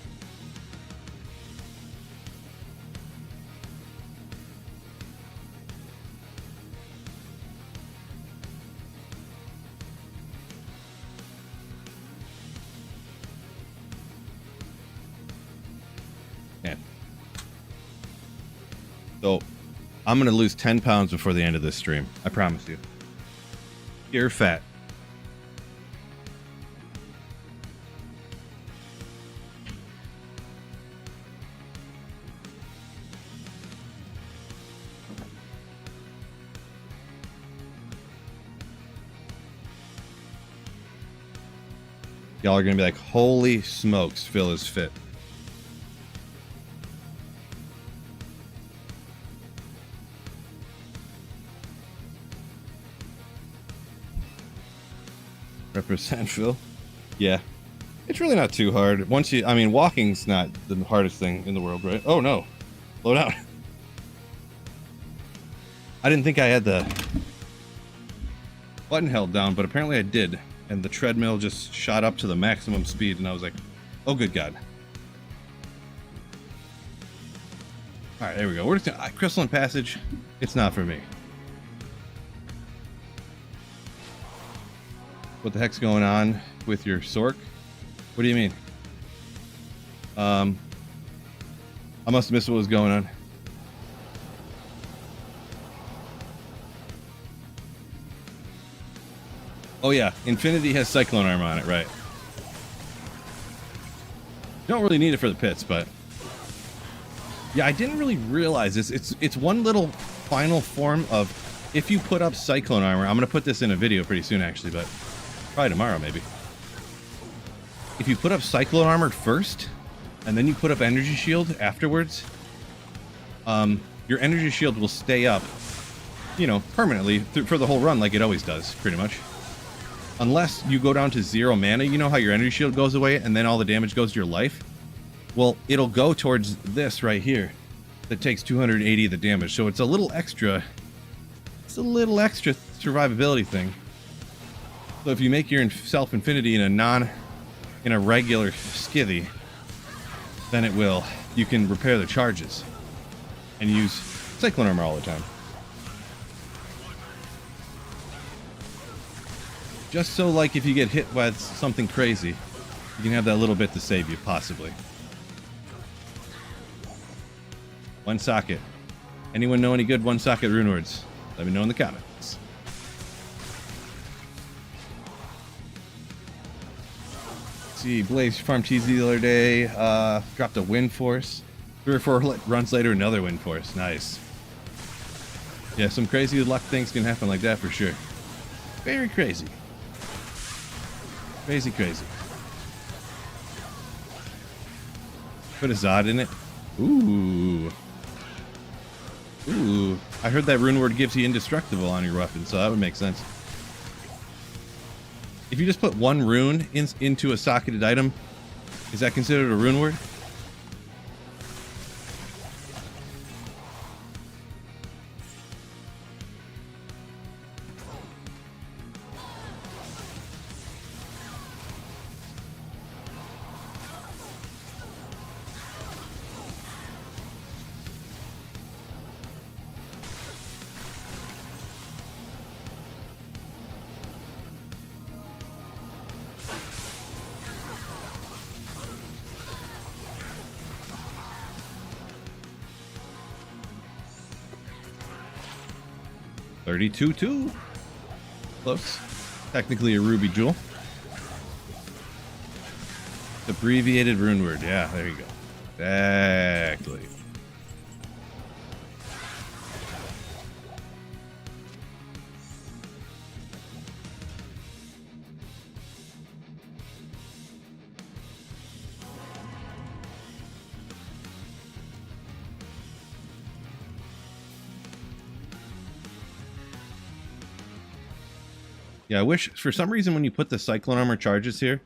Speaker 1: So, I'm going to lose 10 pounds before the end of this stream. I promise you. You're fat. Y'all are going to be like, holy smokes, Phil is fit. Represent Phil. Yeah, it's really not too hard. Once you, I mean, walking's not the hardest thing in the world, right? Oh no, slow down. I didn't think I had the button held down, but apparently I did, and the treadmill just shot up to the maximum speed, and I was like, oh good god. All right, there we go. We're just gonna, Crystalline Passage. It's not for me. What the heck's going on with your SORC? What do you mean? I must have missed what was going on. Oh yeah, Infinity has Cyclone Armor on it, right? Don't really need it for the pits, but yeah, I didn't really realize this. It's one little final form of, if you put up Cyclone Armor, I'm gonna put this in a video pretty soon actually, but probably tomorrow maybe. If you put up Cyclone Armor first, and then you put up Energy Shield afterwards, your Energy Shield will stay up you know, permanently for the whole run like it always does, pretty much. Unless you go down to 0 mana, you know how your energy shield goes away and then all the damage goes to your life? Well, it'll go towards this right here that takes 280 of the damage. So it's a little extra. It's a little extra survivability thing. So if you make your self-infinity in a regular skithy, then it will. You can repair the charges and use Cyclone Armor all the time. Just so, like, if you get hit by something crazy, you can have that little bit to save you, possibly. One socket. Anyone know any good one socket rune words? Let me know in the comments. Let's see, Blaze farmed cheese the other day. Dropped a wind force. 3 or 4 runs later, another wind force. Nice. Yeah, some crazy luck things can happen like that for sure. Very crazy. Crazy, crazy. Put a Zod in it. Ooh. Ooh. I heard that rune word gives you indestructible on your weapon, so that would make sense. If you just put one rune into a socketed item, is that considered a rune word? $32.2. Close. Technically a ruby jewel. Abbreviated rune word. Yeah, there you go. Exactly. Yeah, I wish for some reason when you put the Cyclone Armor charges here,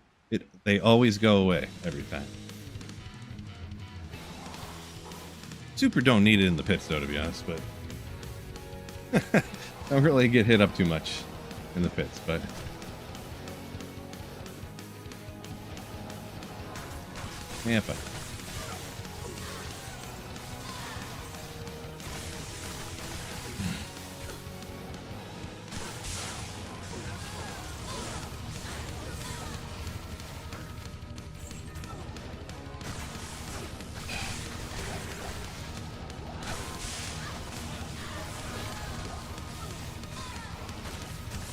Speaker 1: they always go away every time. Super don't need it in the pits though, to be honest, but don't really get hit up too much in the pits, but yeah, fine.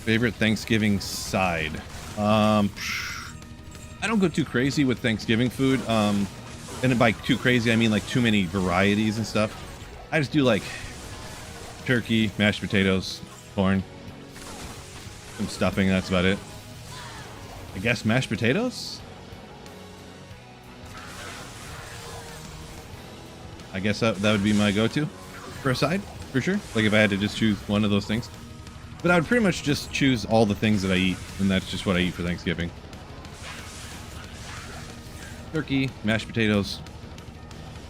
Speaker 1: Favorite Thanksgiving side? I don't go too crazy with Thanksgiving food. And by too crazy, I mean like too many varieties and stuff. I just do like turkey, mashed potatoes, corn, some stuffing. That's about it. I guess mashed potatoes? I guess that would be my go-to for a side, for sure. Like if I had to just choose one of those things. But I would pretty much just choose all the things that I eat, and that's just what I eat for Thanksgiving. Turkey, mashed potatoes,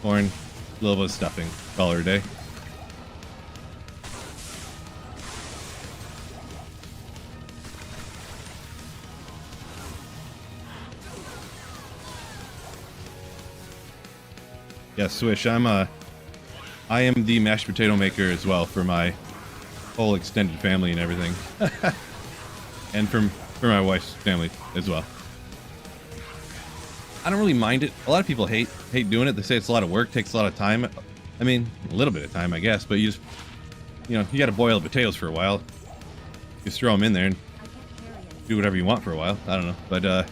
Speaker 1: corn, a little bit of stuffing. Call it a day. Yeah, Swish, I am the mashed potato maker as well for my whole extended family and everything. And for my wife's family as well. I don't really mind it. A lot of people hate doing it. They say it's a lot of work, takes a lot of time. I mean, a little bit of time, I guess, but you got to boil the potatoes for a while. Just throw them in there and do whatever you want for a while. I don't know, but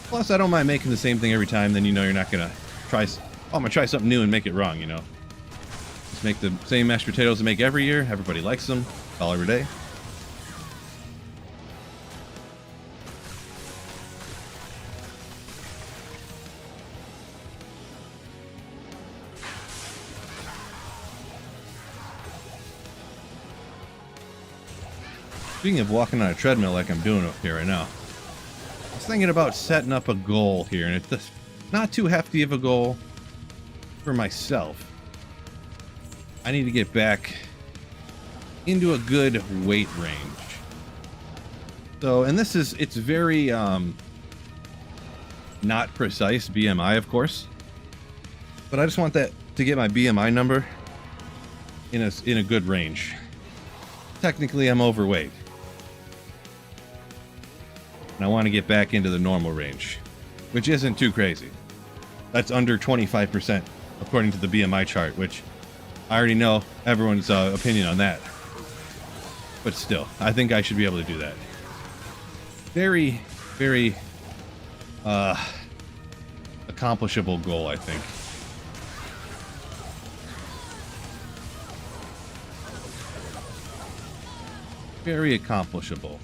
Speaker 1: plus I don't mind making the same thing every time. Then you're not gonna I'm gonna try something new and make it wrong. Just make the same mashed potatoes I make every year. Everybody likes them. All every day. Speaking of walking on a treadmill like I'm doing up here right now, I was thinking about setting up a goal here, and it's not too hefty of a goal for myself. I need to get back into a good weight range. So, and it's very not precise BMI, of course, but I just want that to get my BMI number in a good range. Technically, I'm overweight, and I want to get back into the normal range, which isn't too crazy. That's under 25% according to the BMI chart, which I already know everyone's opinion on that. But still, I think I should be able to do that. Very, very accomplishable goal, I think. Very accomplishable.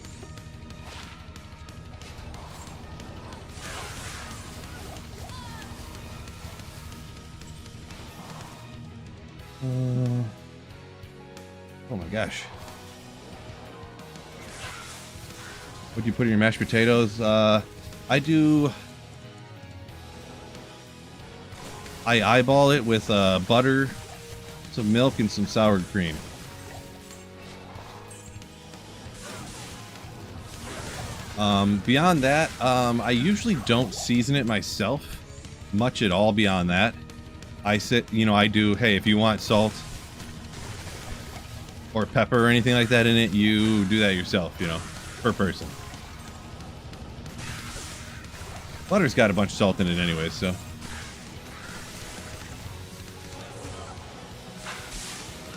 Speaker 1: Oh my gosh. What do you put in your mashed potatoes? I eyeball it with butter, some milk, and some sour cream. Beyond that, I usually don't season it myself much at all beyond that. I do, hey, if you want salt or pepper or anything like that in it, you do that yourself, per person. Butter's got a bunch of salt in it anyway, so.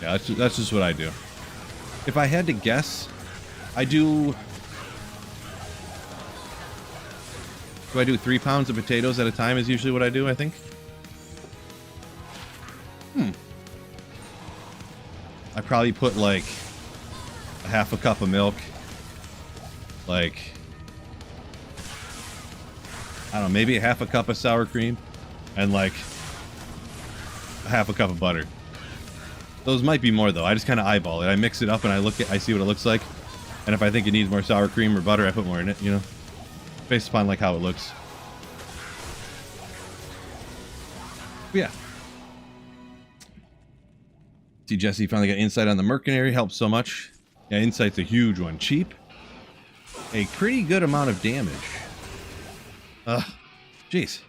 Speaker 1: Yeah, that's just what I do. If I had to guess, do I do 3 pounds of potatoes at a time is usually what I do, I think. I probably put like a half a cup of milk, like, I don't know, maybe a half a cup of sour cream, and like a half a cup of butter. Those might be more though. I just kind of eyeball it. I mix it up and I see what it looks like. And if I think it needs more sour cream or butter, I put more in it, based upon like how it looks. But yeah. See, Jesse finally got insight on the mercenary. Helps so much. Yeah, insight's a huge one. Cheap. A pretty good amount of damage. Jeez.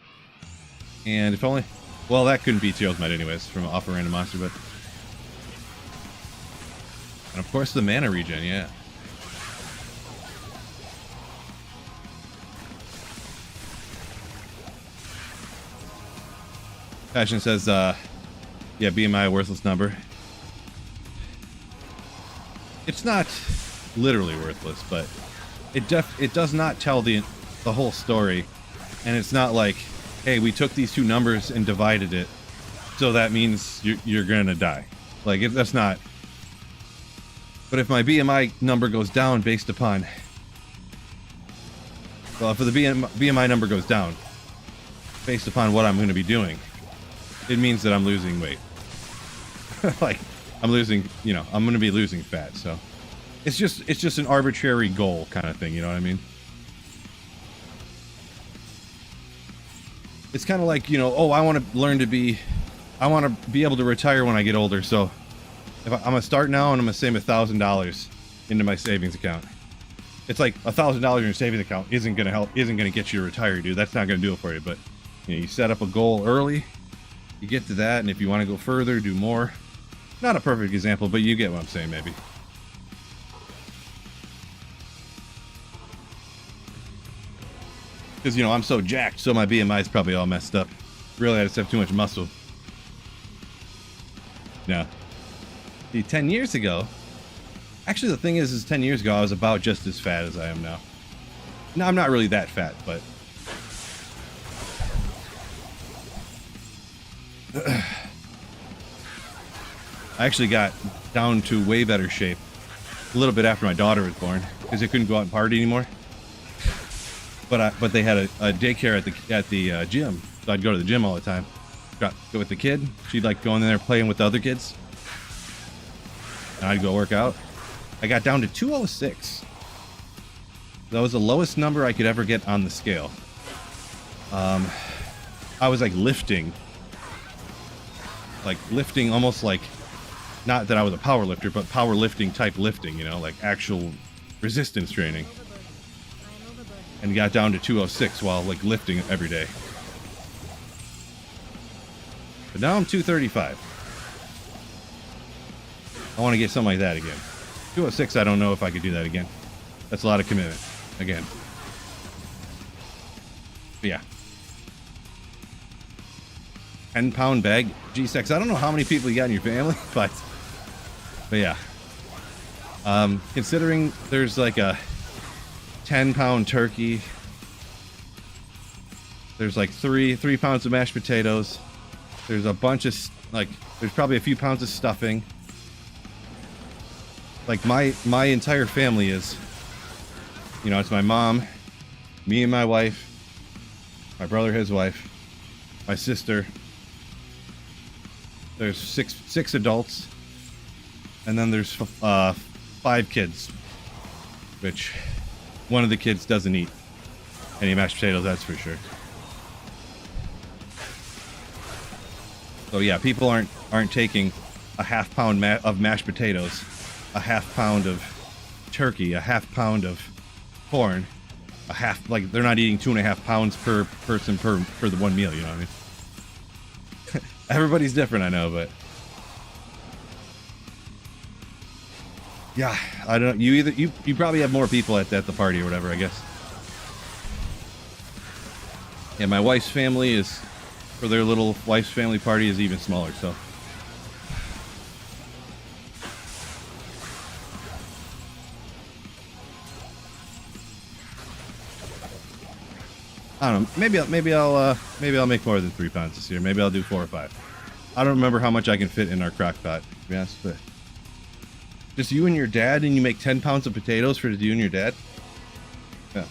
Speaker 1: And if only... Well, that couldn't be Teal's Might anyways, from off a random monster, but... And of course the mana regen, yeah. Passion says, yeah, BMI a worthless number. It's not literally worthless, but it does not tell the whole story, and it's not like, hey, we took these two numbers and divided it, so that means you're gonna die. Like that's not. But if my BMI number goes down based upon, well, if the BMI number goes down based upon what I'm going to be doing, it means that I'm losing weight. Like I'm losing, I'm going to be losing fat. So it's just an arbitrary goal kind of thing. You know what I mean? It's kind of like, oh, I want to be able to retire when I get older. So if I'm gonna start now and I'm gonna save $1,000 into my savings account. It's like $1,000 in your savings account isn't gonna get you to retire, dude. That's not gonna do it for you. But you set up a goal early, you get to that, and if you want to go further, do more. Not a perfect example, but you get what I'm saying, maybe. Because I'm so jacked, so my BMI is probably all messed up. Really, I just have too much muscle. Yeah. See, 10 years ago, actually the thing is 10 years ago I was about just as fat as I am now. No, I'm not really that fat, but I actually got down to way better shape a little bit after my daughter was born because I couldn't go out and party anymore. But they had a daycare at the gym, so I'd go to the gym all the time. Go with the kid. She'd like going in there playing with the other kids. And I'd go work out. I got down to 206. That was the lowest number I could ever get on the scale. I was like lifting almost like, not that I was a power lifter, but powerlifting type lifting, you know, like actual resistance training. And got down to 206 while like lifting every day. But now I'm 235. I want to get something like that again. 206, I don't know if I could do that again. That's a lot of commitment, again. But yeah. 10-pound bag G6. I don't know how many people you got in your family, but yeah. Considering there's like a 10-pound turkey, there's like three pounds of mashed potatoes, there's a bunch of there's probably a few pounds of stuffing. Like my entire family is, you know, it's my mom, me and my wife, my brother, his wife, my sister. There's six adults, and then there's 5 kids, which one of the kids doesn't eat any mashed potatoes, that's for sure. So yeah, people aren't taking a half pound of mashed potatoes, a half pound of turkey, a half pound of corn, like they're not eating 2.5 pounds per person for the one meal, you know what I mean? Everybody's different, I know, but yeah, I don't know. You probably have more people at the party or whatever, I guess. Yeah, my wife's family is, for their little wife's family party, is even smaller, so. I don't know. Maybe I'll make more than 3 pounds this year. Maybe I'll do 4 or 5. I don't remember how much I can fit in our crock pot, to be honest, but just you and your dad, and you make 10 pounds of potatoes for you and your dad? Yeah.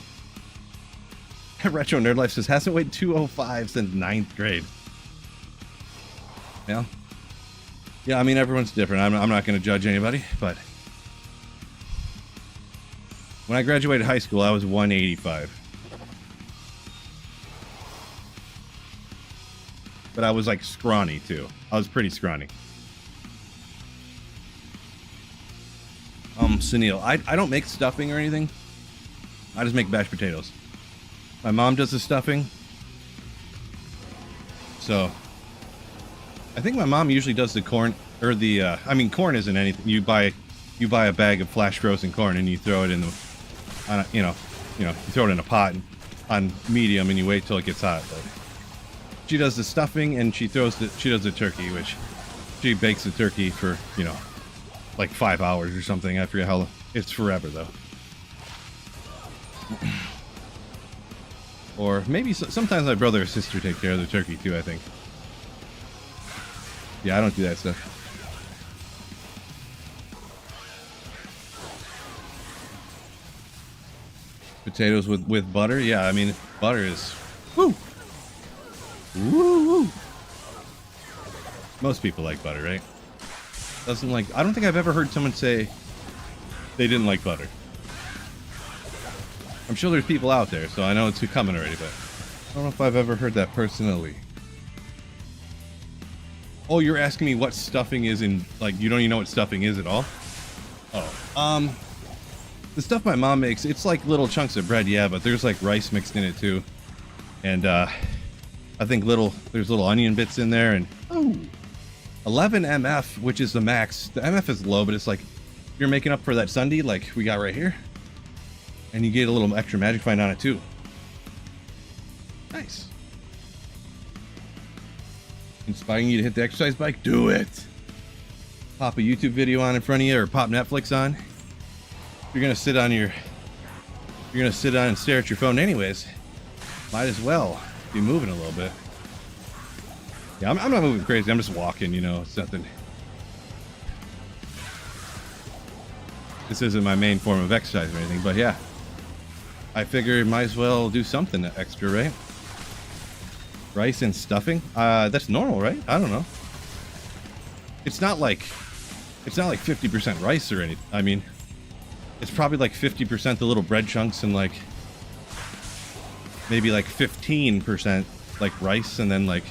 Speaker 1: Retro Nerd Life says, hasn't weighed 205 since 9th grade. Yeah. Yeah, I mean, everyone's different. I'm not going to judge anybody, but when I graduated high school, I was 185. But I was like scrawny too. I was pretty scrawny. Sunil, I don't make stuffing or anything. I just make mashed potatoes. My mom does the stuffing. So I think my mom usually does the corn, or the I mean, corn isn't anything. You buy a bag of flash frozen corn and you throw it in the you throw it in a pot on medium and you wait till it gets hot. But she does the stuffing and she does the turkey, which she bakes the turkey for, you know, like 5 hours or something. I forget how long. It's forever though. Or maybe sometimes my brother or sister take care of the turkey too, I think. Yeah, I don't do that stuff. Potatoes with butter? Yeah, I mean, butter is... Woo! Woo! Most people like butter, right? I don't think I've ever heard someone say they didn't like butter. I'm sure there's people out there, so I know it's coming already, but I don't know if I've ever heard that personally. Oh, you're asking me what stuffing is in, like, you don't even know what stuffing is at all? Oh, the stuff my mom makes, it's like little chunks of bread, yeah, but there's like rice mixed in it too. And I think there's little onion bits in there, and 11 MF, which is the max. The MF is low, but it's like you're making up for that Sunday like we got right here. And you get a little extra magic find on it too. Nice. Inspiring you to hit the exercise bike? Do it. Pop a YouTube video on in front of you, or pop Netflix on. You're gonna sit on and stare at your phone anyways. Might as well be moving a little bit. Yeah, I'm not moving crazy. I'm just walking, you know. It's nothing. This isn't my main form of exercise or anything, but yeah. I figure might as well do something extra, right? Rice and stuffing? That's normal, right? I don't know. It's not like 50% rice or anything. I mean, it's probably like 50% the little bread chunks and like maybe like 15% like rice, and then like,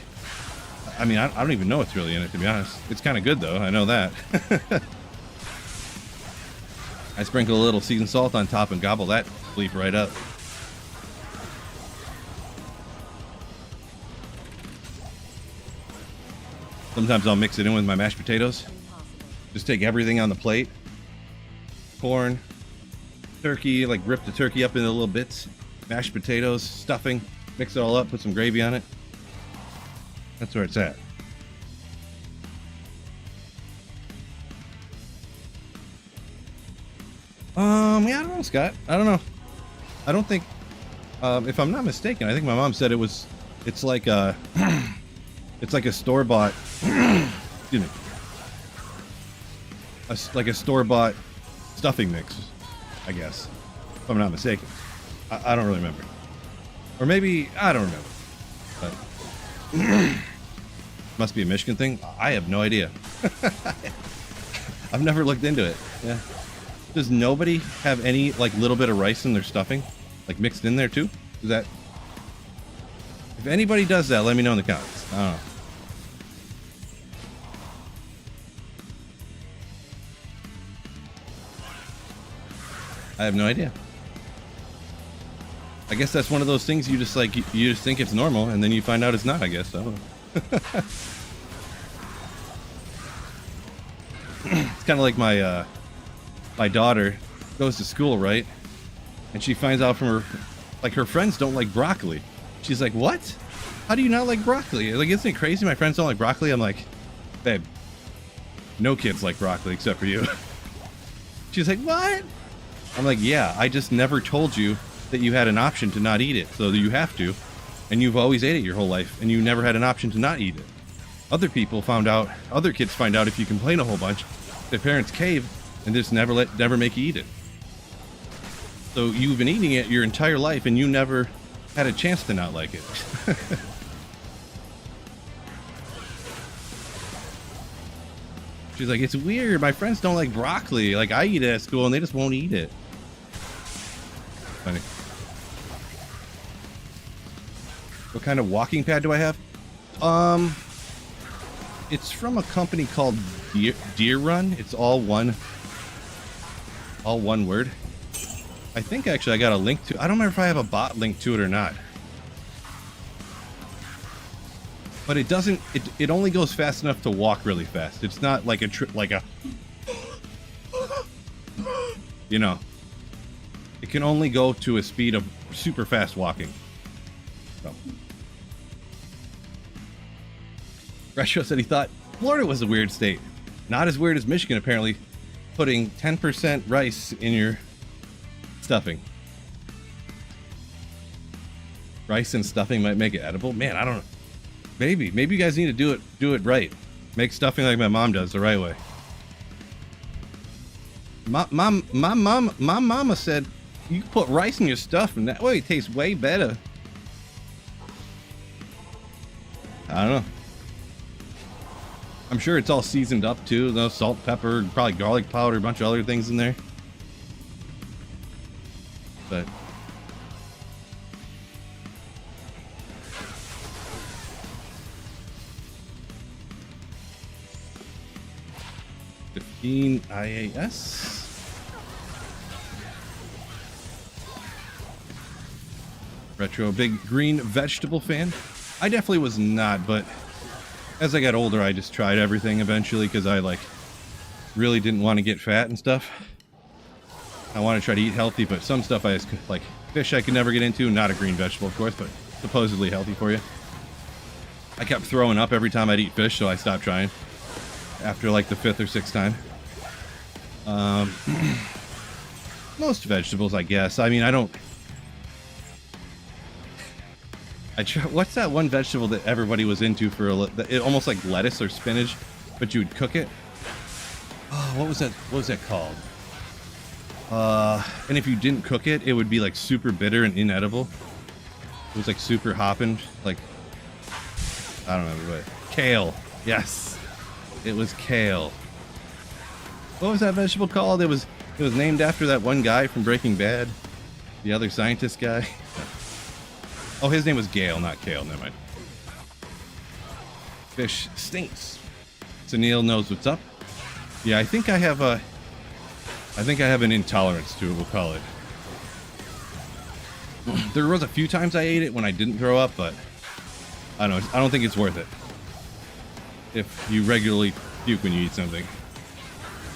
Speaker 1: I mean, I don't even know what's really in it, to be honest. It's kind of good though, I know that. I sprinkle a little seasoned salt on top and gobble that bleep right up. Sometimes I'll mix it in with my mashed potatoes. Just take everything on the plate. Corn, turkey, like rip the turkey up into little bits. Mashed potatoes, stuffing, mix it all up, put some gravy on it. That's where it's at. Yeah, I don't know, Scott. I don't know. I don't think, if I'm not mistaken, I think my mom said it's like a, it's like a store-bought, excuse me, like a store-bought stuffing mix, I guess, if I'm not mistaken. I don't really remember. Or maybe, I don't remember. But must be a Michigan thing. I have no idea. I've never looked into it. Yeah. Does nobody have any like little bit of rice in their stuffing? Like mixed in there too? Is that... If anybody does that, let me know in the comments. I don't know. I have no idea. I guess that's one of those things you just like, you just think it's normal and then you find out it's not, I guess. I don't know. It's kind of like my my daughter goes to school, right? And she finds out from her friends don't like broccoli. She's like, what? How do you not like broccoli? Like, isn't it crazy? My friends don't like broccoli. I'm like, babe, no kids like broccoli except for you. She's like, what? I'm like, yeah, I just never told you that you had an option to not eat it, so that you have to, and you've always ate it your whole life, and you never had an option to not eat it. Other kids find out if you complain a whole bunch, their parents cave and just never make you eat it. So you've been eating it your entire life, and you never had a chance to not like it. She's like, it's weird. My friends don't like broccoli. Like, I eat it at school, and they just won't eat it. Funny. What kind of walking pad do I have? It's from a company called Deer Run. It's all one word. I think actually I got a link to. I don't remember if I have a bot link to it or not. But it doesn't. It only goes fast enough to walk really fast. It's not like a you know. It can only go to a speed of super fast walking. So. Retro said he thought Florida was a weird state. Not as weird as Michigan, apparently. Putting 10% rice in your stuffing. Rice and stuffing might make it edible. Man, I don't know. Maybe you guys need to do it right. Make stuffing like my mom does the right way. My mama said you can put rice in your stuff and that way it tastes way better. I don't know. I'm sure it's all seasoned up too. No salt, pepper, probably garlic powder, a bunch of other things in there. But IAS. Retro, big green vegetable fan. I definitely was not, but as I got older, I just tried everything eventually because I like really didn't want to get fat and stuff. I want to try to eat healthy, but some stuff I just like fish I could never get into. Not a green vegetable, of course, but supposedly healthy for you. I kept throwing up every time I'd eat fish, so I stopped trying after like the 5th or 6th time. Most vegetables, I guess. I mean, what's that one vegetable that everybody was into for almost like lettuce or spinach, but you would cook it? Oh, what was that? What was that called? And if you didn't cook it, it would be like super bitter and inedible. It was like super hopping, like I don't remember what. Kale. Yes, it was kale. What was that vegetable called? It was It was named after that one guy from Breaking Bad, the other scientist guy. Oh, his name was Gale, not Kale. Never mind. Fish stinks. So Neil knows what's up. Yeah, I think I have an intolerance to it. We'll call it. There was a few times I ate it when I didn't throw up, but I don't know. I don't think it's worth it. If you regularly puke when you eat something.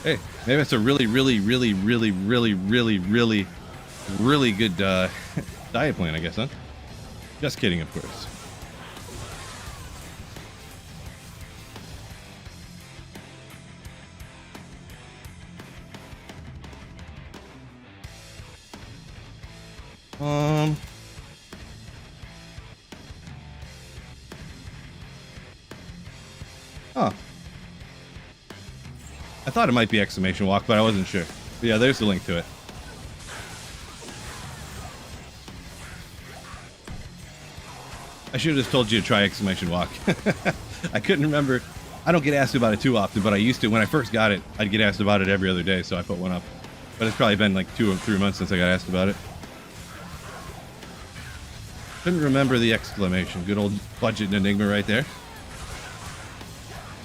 Speaker 1: Hey, maybe that's a really good diet plan, I guess, huh? Just kidding, of course. Huh. I thought it might be exclamation walk, but I wasn't sure. But yeah, there's the link to it. I should have just told you to try exclamation walk. I couldn't remember. I don't get asked about it too often, but I used to. When I first got it, I'd get asked about it every other day, so I put one up. But it's probably been like 2 or 3 months since I got asked about it. Couldn't remember the exclamation. Good old budget enigma right there.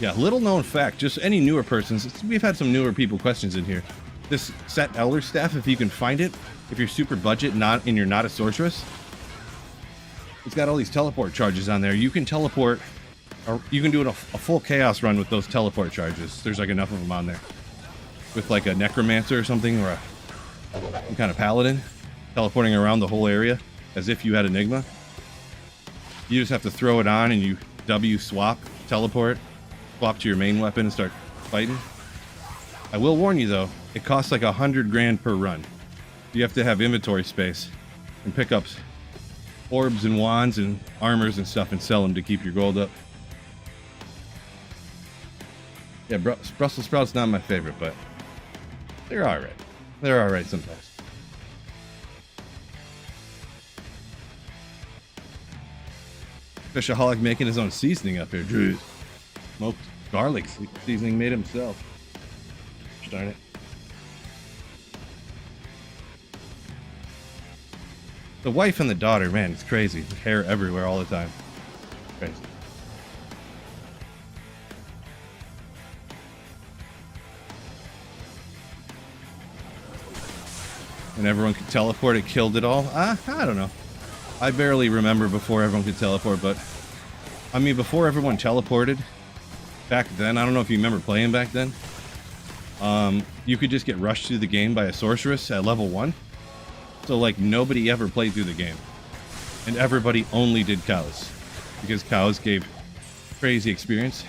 Speaker 1: Yeah, little known fact, just any newer persons, we've had some newer people questions in here. This set Elder Staff, if you can find it, if you're super budget and you're not a sorceress, it's got all these teleport charges on there. You can teleport, or you can do a full chaos run with those teleport charges. There's like enough of them on there. With like a necromancer or something, or some kind of paladin, teleporting around the whole area as if you had Enigma. You just have to throw it on and you W swap, teleport, swap to your main weapon and start fighting. I will warn you though, it costs like 100 grand per run. You have to have inventory space and pick up orbs and wands and armors and stuff and sell them to keep your gold up. Yeah, Brussels sprouts not my favorite, but they're alright. They're alright sometimes. Fishaholic making his own seasoning up here. Jeez. Smoked garlic seasoning made himself. Darn it. The wife and the daughter, man, it's crazy. Hair everywhere all the time. Crazy. And everyone could teleport, it killed it all. I don't know. I barely remember before everyone could teleport, but I mean, before everyone teleported, back then, I don't know if you remember playing back then, you could just get rushed through the game by a sorceress at level 1. So, like, nobody ever played through the game. And everybody only did cows. Because cows gave crazy experience.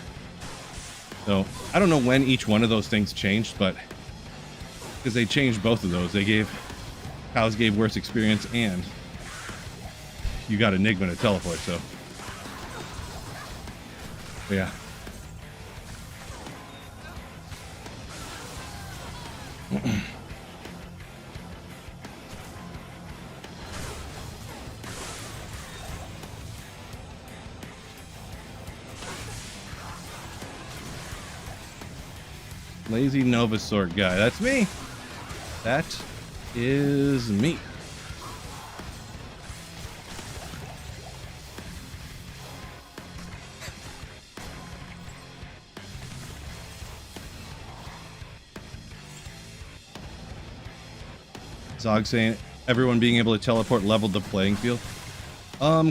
Speaker 1: So, I don't know when each one of those things changed, but because they changed both of those. Cows gave worse experience, and you got Enigma to teleport, so. But yeah. Lazy Nova SORC guy. That's me. That is me. Zog saying everyone being able to teleport leveled the playing field.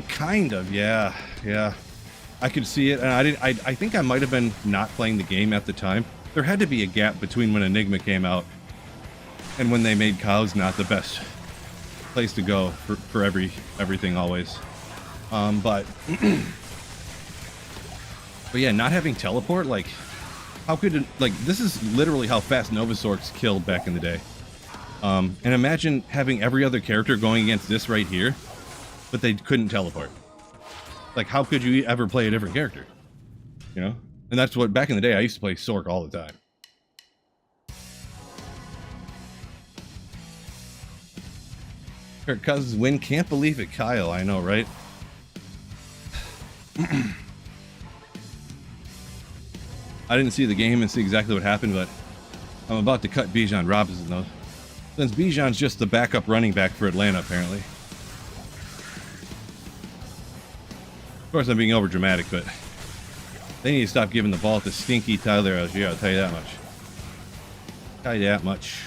Speaker 1: Kind of, yeah. I could see it, and I think I might have been not playing the game at the time. There had to be a gap between when Enigma came out and when they made cows not the best place to go for everything always. But yeah, not having teleport, like, how could it, like, this is literally how fast Nova SORCs killed back in the day. And imagine having every other character going against this right here, but they couldn't teleport. Like, how could you ever play a different character? You know? And that's what, back in the day, I used to play SORC all the time. Kirk Cousins win, can't believe it, Kyle. I know, right? I didn't see the game and see exactly what happened, but I'm about to cut Bijan Robinson, though. Since Bijan's just the backup running back for Atlanta, apparently. Of course, I'm being over dramatic, but they need to stop giving the ball to stinky Tyler Algier, I'll tell you that much. Tell you that much.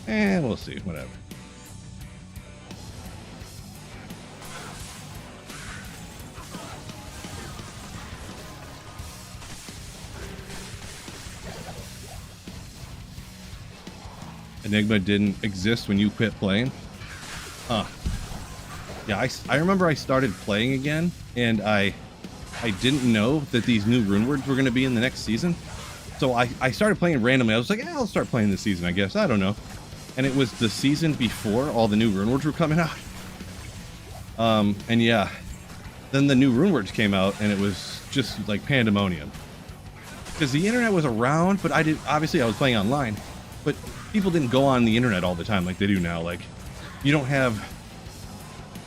Speaker 1: And we'll see, whatever. Enigma didn't exist when you quit playing? Huh. Yeah, I remember I started playing again, and I didn't know that these new rune words were going to be in the next season. So I started playing randomly. I was like, I'll start playing this season, I guess. I don't know. And it was the season before all the new rune words were coming out. And yeah, then the new rune words came out, and it was just like pandemonium. Because the internet was around, but obviously I was playing online, but people didn't go on the internet all the time like they do now. Like, you don't have,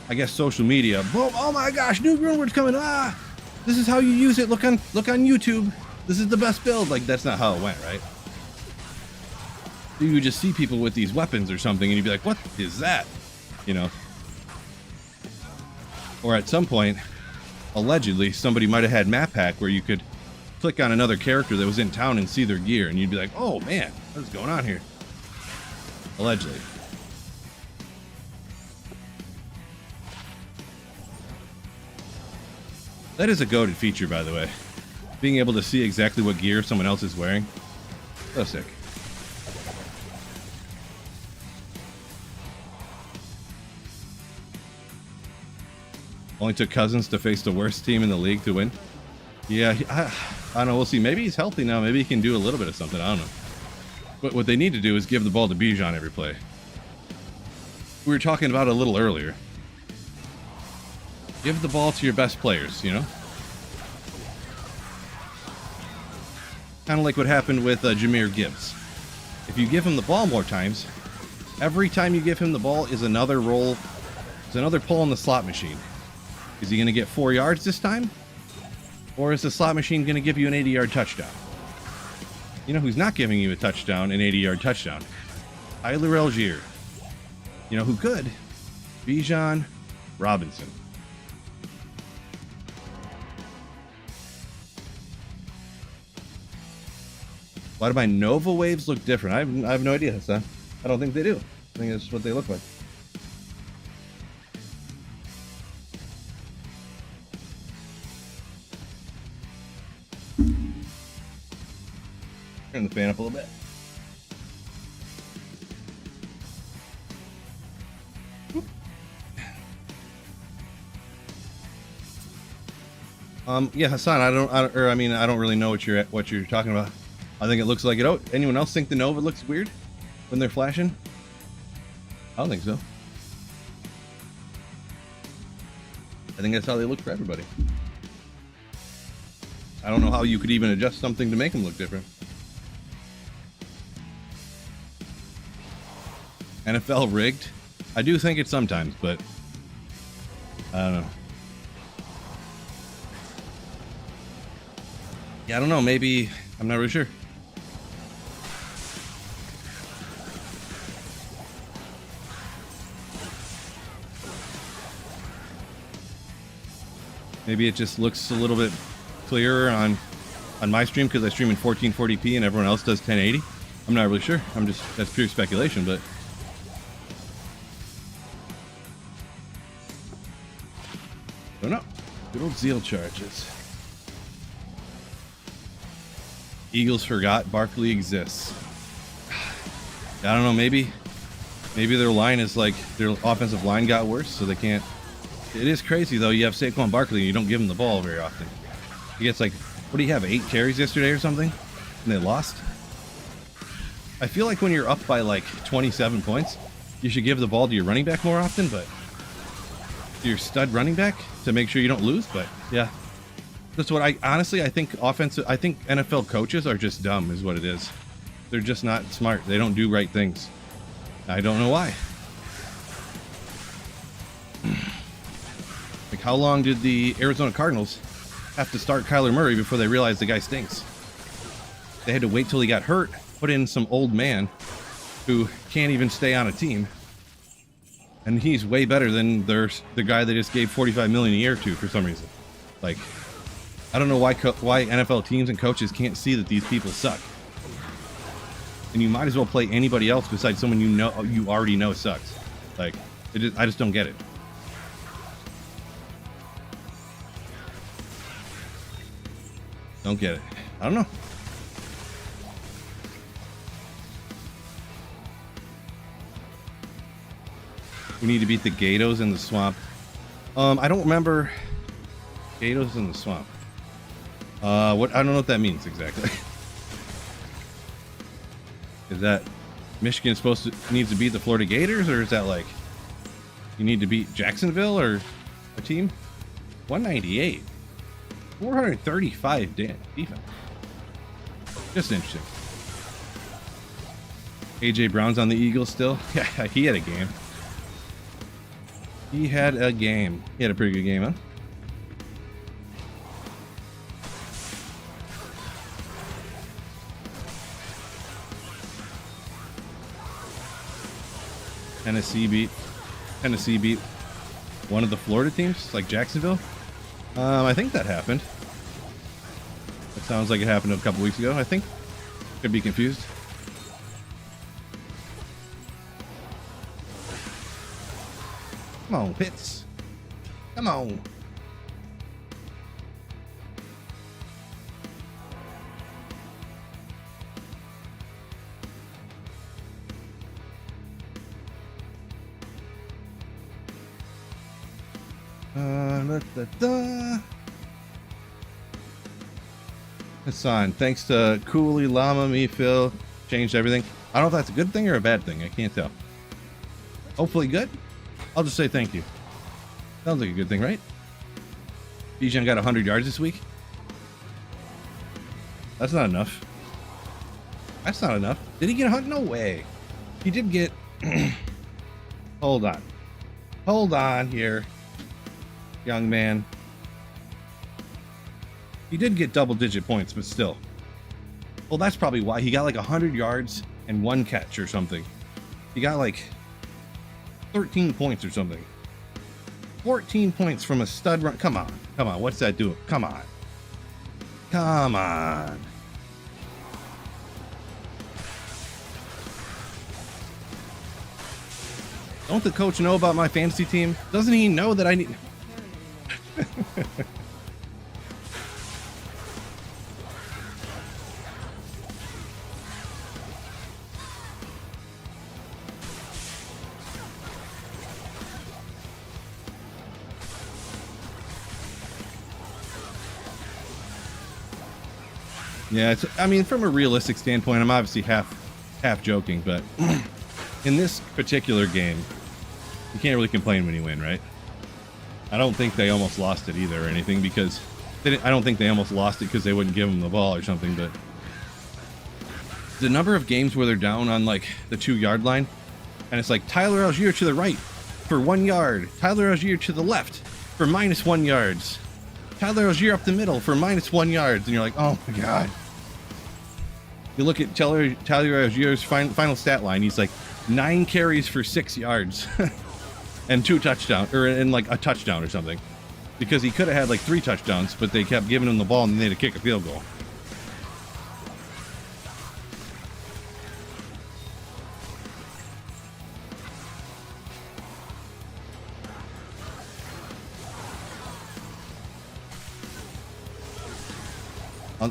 Speaker 1: I guess, social media. Boom! Oh my gosh, new rune words coming! Ah, this is how you use it. Look on YouTube. This is the best build. Like, that's not how it went, right? You would just see people with these weapons or something, and you'd be like, "What is that?" You know. Or at some point, allegedly, somebody might have had map hack where you could click on another character that was in town and see their gear, and you'd be like, "Oh man, what's going on here?" Allegedly. That is a goated feature, by the way. Being able to see exactly what gear someone else is wearing. So sick. Only took Cousins to face the worst team in the league to win. Yeah, I don't know. We'll see. Maybe he's healthy now. Maybe he can do a little bit of something. I don't know. But what they need to do is give the ball to Bijan every play. We were talking about it a little earlier. Give the ball to your best players, you know? Kind of like what happened with Jahmyr Gibbs. If you give him the ball more times, every time you give him the ball is another roll, is another pull on the slot machine. Is he going to get 4 yards this time? Or is the slot machine going to give you an 80-yard touchdown? You know who's not giving you a touchdown, an 80-yard touchdown? Tyler Algier. You know who could? Bijan Robinson. Why do my Nova waves look different? I have no idea, son. I don't think they do. I think it's what they look like. Turn the fan up a little bit. Yeah, Hassan. I don't really know what you're talking about. I think it looks like it. Oh, anyone else think the Nova looks weird when they're flashing? I don't think so. I think that's how they look for everybody. I don't know how you could even adjust something to make them look different. NFL rigged? I do think it sometimes, but I don't know. Yeah, I don't know. Maybe, I'm not really sure. Maybe it just looks a little bit clearer on my stream because I stream in 1440p and everyone else does 1080. I'm not really sure. That's pure speculation, but don't know. Good old Zeal charges. Eagles forgot Barkley exists. I don't know. Maybe their line is like their offensive line got worse, so they can't. It is crazy though. You have Saquon Barkley and you don't give him the ball very often. He gets like, what do you have, 8 carries yesterday or something? And they lost? I feel like when you're up by like 27 points, you should give the ball to your running back more often, but your stud running back to make sure you don't lose. But yeah, that's what I think NFL coaches are just dumb is what it is. They're just not smart. They don't do right things. I don't know why. Like, how long did the Arizona Cardinals have to start Kyler Murray before they realized the guy stinks? They had to wait till he got hurt, put in some old man who can't even stay on a team. And he's way better than the guy they just gave $45 million a year to for some reason. Like, I don't know why NFL teams and coaches can't see that these people suck. And you might as well play anybody else besides someone you already know sucks. Like, I just don't get it. Don't get it. I don't know. We need to beat the Gatos in the swamp. I don't remember Gatos in the swamp. I don't know what that means exactly. Is that Michigan needs to beat the Florida Gators, or is that like you need to beat Jacksonville or a team? 198, 435 defense. Just interesting. AJ Brown's on the Eagles still. Yeah, he had a game. He had a pretty good game, huh? Tennessee beat one of the Florida teams, like Jacksonville. I think that happened. It sounds like it happened a couple weeks ago, I think. Could be confused. Come on, Pitts. Come on. Hassan, thanks to Cooley, Llama, me, Phil, changed everything. I don't know if that's a good thing or a bad thing. I can't tell. Hopefully good. I'll just say thank you. Sounds like a good thing, right? Bijan got 100 yards this week. That's not enough. That's not enough. Did he get 100? No way. He did get... Hold on. Hold on here, young man. He did get double-digit points, but still. Well, that's probably why. He got like 100 yards and 1 catch or something. He got like 13 points or something. 14 points from a stud run. Come on. Come on. What's that doing? Come on. Come on. Don't the coach know about my fantasy team? Doesn't he know that I need... Yeah, I mean, from a realistic standpoint, I'm obviously half joking, but in this particular game, you can't really complain when you win, right? I don't think they almost lost it either or anything, because I don't think they almost lost it because they wouldn't give them the ball or something, but the number of games where they're down on like the 2-yard line, and it's like Tyler Algier to the right for 1 yard, Tyler Algier to the left for -1 yards, Tyler Algier up the middle for -1 yards, and you're like, oh my god. You look at Tyler Algier's final stat line. He's like 9 carries for 6 yards and 2 touchdowns, or in like a touchdown or something, because he could have had like 3 touchdowns, but they kept giving him the ball and they had to kick a field goal.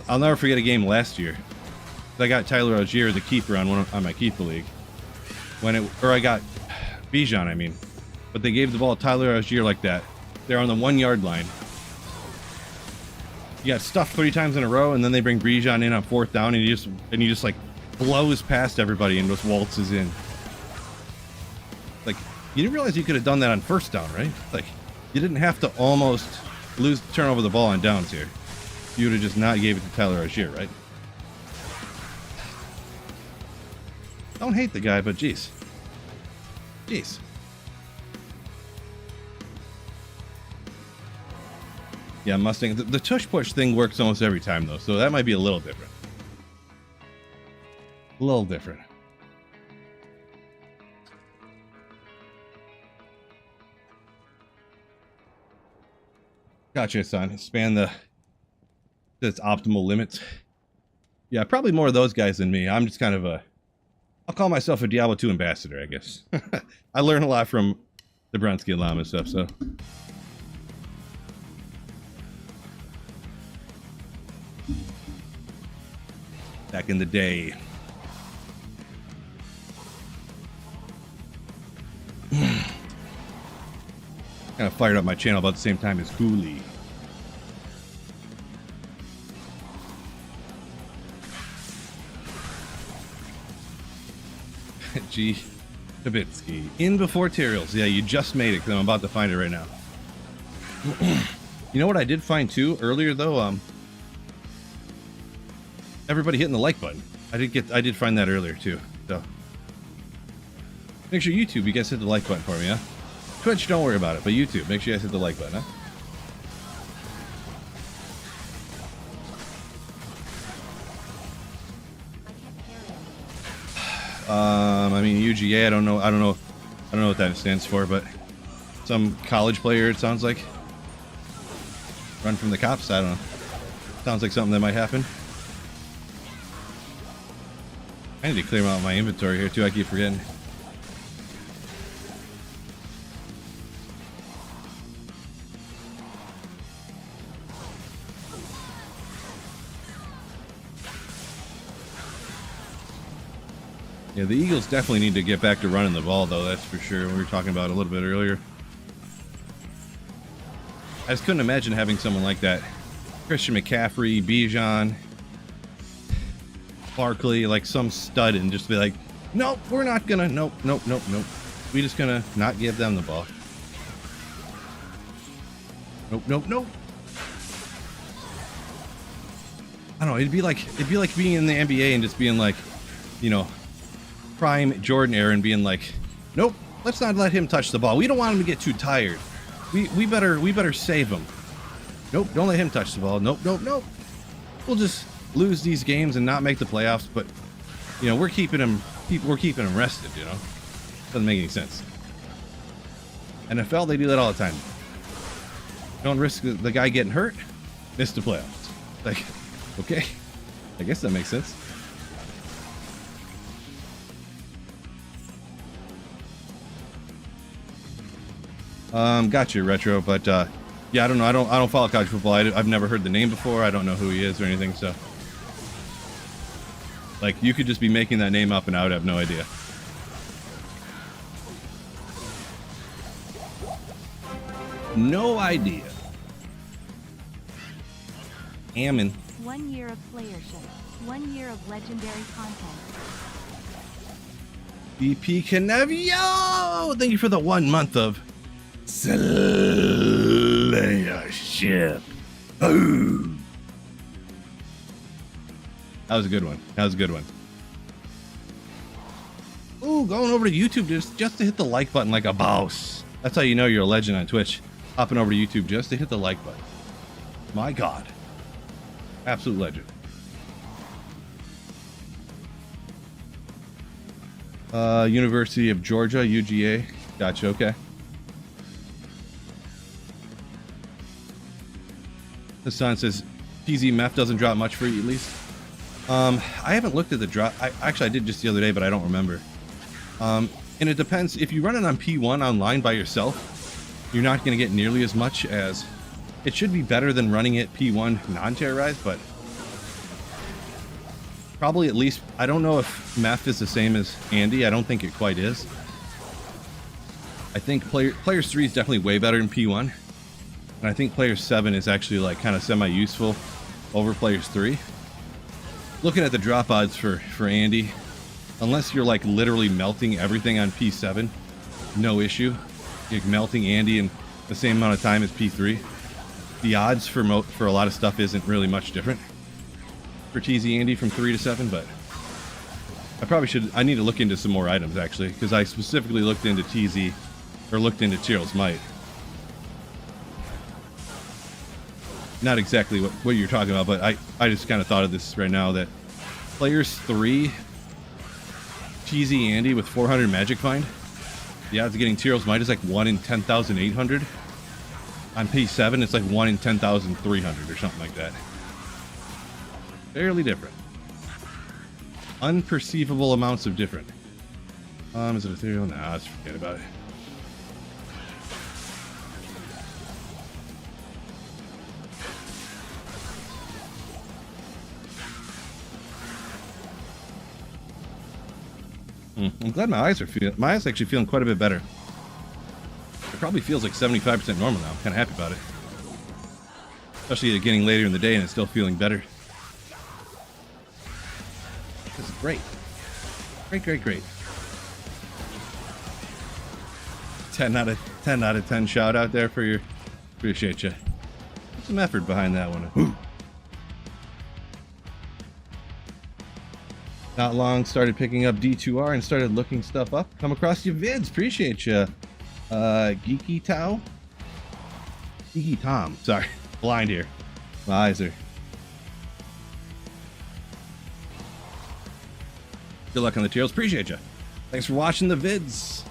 Speaker 1: I'll never forget a game last year. I got Tyler Algier as a keeper on my keeper league. I got Bijan, I mean. But they gave the ball to Tyler Algier like that. They're on the 1-yard line. You got stuffed 3 times in a row, and then they bring Bijan in on 4th down, and he just like blows past everybody and just waltzes in. Like, you didn't realize you could have done that on 1st down, right? Like, you didn't have to almost turn over the ball on downs here. You would have just not gave it to Tyler Algier, right? Don't hate the guy, but jeez. Yeah, Mustang. The tush push thing works almost every time, though, so that might be a little different. A little different. Gotcha, son. Span its optimal limits. Yeah, probably more of those guys than me. I'm just kind of I'll call myself a Diablo 2 ambassador, I guess. I learn a lot from the Brunsky Llama stuff, so. Back in the day. Kind of fired up my channel about the same time as Cooley. G. Tabitsky. In before Tyrrells. Yeah, you just made it because I'm about to find it right now. You know what I did find too earlier though? Everybody hitting the like button. I did find that earlier too. So make sure YouTube, you guys hit the like button for me, huh? Twitch, don't worry about it, but YouTube, make sure you guys hit the like button, huh? I mean UGA, I don't know what that stands for, but some college player it sounds like. Run from the cops, I don't know. Sounds like something that might happen. I need to clear out my inventory here too, I keep forgetting. Yeah, the Eagles definitely need to get back to running the ball, though, that's for sure. We were talking about it a little bit earlier. I just couldn't imagine having someone like that. Christian McCaffrey, Bijan, Barkley, like some stud, and just be like, nope, we're not gonna, nope. We just gonna not give them the ball. Nope. I don't know, it'd be like being in the NBA and just being like, you know, prime Jordan era and being like, nope, let's not let him touch the ball. We don't want him to get too tired. We better save him. Nope, don't let him touch the ball. Nope. We'll just lose these games and not make the playoffs, but you know, we're keeping him rested, you know. Doesn't make any sense. NFL, they do that all the time. Don't risk the guy getting hurt, miss the playoffs. Like, okay, I guess that makes sense. Gotcha, Retro, but yeah, I don't know. I don't follow college football. I've never heard the name before. I don't know who he is or anything, so like you could just be making that name up and I would have no idea. No idea. Ammon.
Speaker 2: 1 year of playership. 1 year of legendary content.
Speaker 1: BP Canavio! Thank you for the 1 month of Slayership. Oh. That was a good one. Ooh, going over to YouTube just to hit the like button like a boss. That's how you know you're a legend on Twitch. Hopping over to YouTube just to hit the like button. My God. Absolute legend. University of Georgia, UGA. Gotcha, okay. The son says PZ Meth doesn't drop much for you at least. I haven't looked at the drop. I did just the other day, but I don't remember. And it depends. If you run it on P1 online by yourself, you're not going to get nearly as much as... It should be better than running it P1 non-terrorized, but probably at least... I don't know if Meth is the same as Andy. I don't think it quite is. I think Players 3 is definitely way better than P1. And I think Players 7 is actually like kind of semi-useful over Players 3. Looking at the drop odds for Andy, unless you're like literally melting everything on P7, no issue. You're melting Andy in the same amount of time as P3. The odds for a lot of stuff isn't really much different for TZ Andy from 3 to 7, but I need to look into some more items actually, because I specifically looked into TZ, or looked into Tyrrell's Might. Not exactly what you're talking about, but I just kind of thought of this right now, that Players 3 TZ Andy with 400 Magic Find. The odds of getting Tyro's Might is like 1 in 10,800. On P7, it's like 1 in 10,300 or something like that. Fairly different. Unperceivable amounts of different. Is it ethereal? Nah, let's forget about it. I'm glad my eyes actually feeling quite a bit better. It probably feels like 75% normal now. I'm kind of happy about it. Especially getting later in the day and it's still feeling better. This is great. Great. 10 out of 10 shout out there for your, appreciate you. Put some effort behind that one. Whew. Not long, started picking up D2R and started looking stuff up. Come across your vids, appreciate you. Geeky Tom, sorry, blind here. My eyes are. Good luck on the trails, appreciate you. Thanks for watching the vids.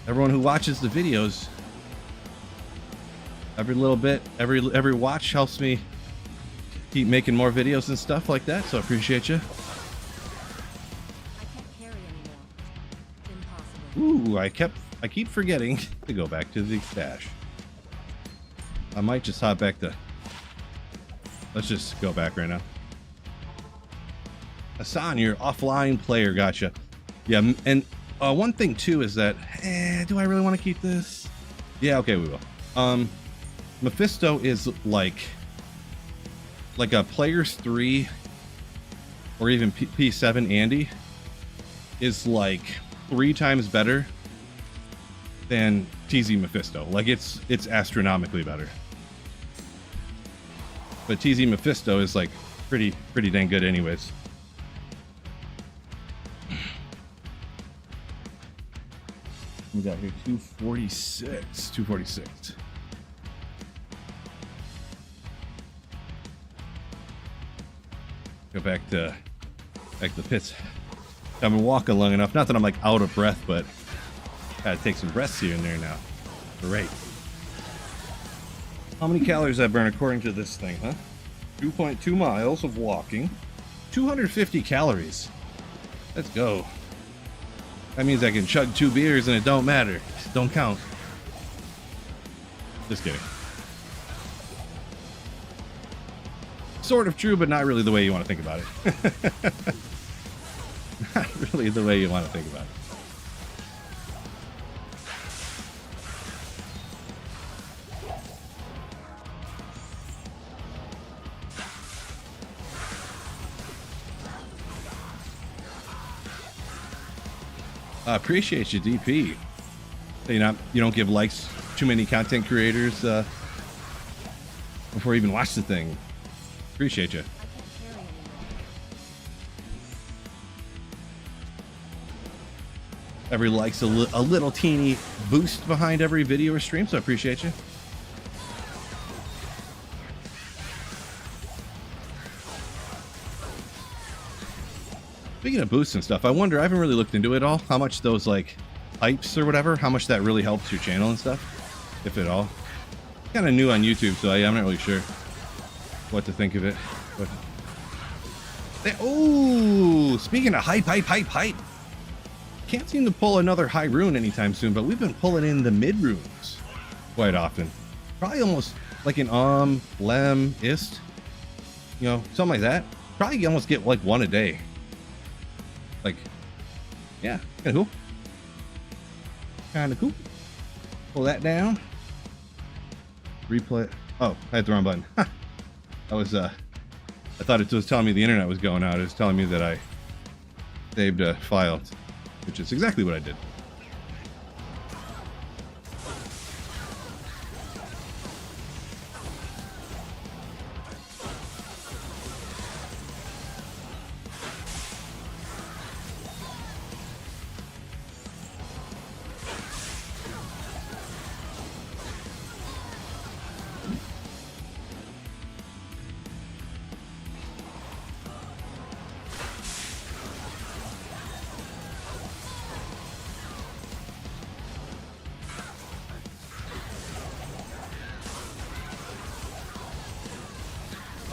Speaker 1: Everyone who watches the videos, every little bit, every watch helps me keep making more videos and stuff like that, so I appreciate you.
Speaker 3: I can't carry anymore. Impossible.
Speaker 1: Ooh, I keep forgetting to go back to the stash. I might just hop back to. Let's just go back right now. Hassan, you're offline player, gotcha. Yeah, and one thing too is that, do I really want to keep this? Yeah, okay, we will. Mephisto is like a Players 3 or even P7 Andy is like 3 times better than TZ Mephisto. Like it's astronomically better. But TZ Mephisto is like pretty dang good anyways. We got here 246. Go back to the pits. I've been walking long enough. Not that I'm like out of breath, but gotta take some breaths here and there now. Great. How many calories I burn according to this thing, huh? 2.2 miles of walking. 250 calories. Let's go. That means I can chug 2 beers and it don't matter. Don't count. Just kidding. Sort of true, but not really the way you want to think about it. Not really the way you want to think about it. I appreciate you, DP. You don't give likes too many content creators before you even watch the thing. Appreciate you. Every like's a little teeny boost behind every video or stream, so I appreciate you. Speaking of boosts and stuff, I wonder, I haven't really looked into it all, how much those like hypes or whatever, how much that really helps your channel and stuff, if at all. Kind of new on YouTube, so I'm not really sure what to think of it. But oh, speaking of hype. Can't seem to pull another high rune anytime soon, but we've been pulling in the mid runes quite often. Probably almost like an lem, ist, something like that. Probably almost get like 1 a day. Like, yeah, kind of cool. Pull that down. Replay. Oh, I hit the wrong button. I thought it was telling me the internet was going out. It was telling me that I saved a file, which is exactly what I did.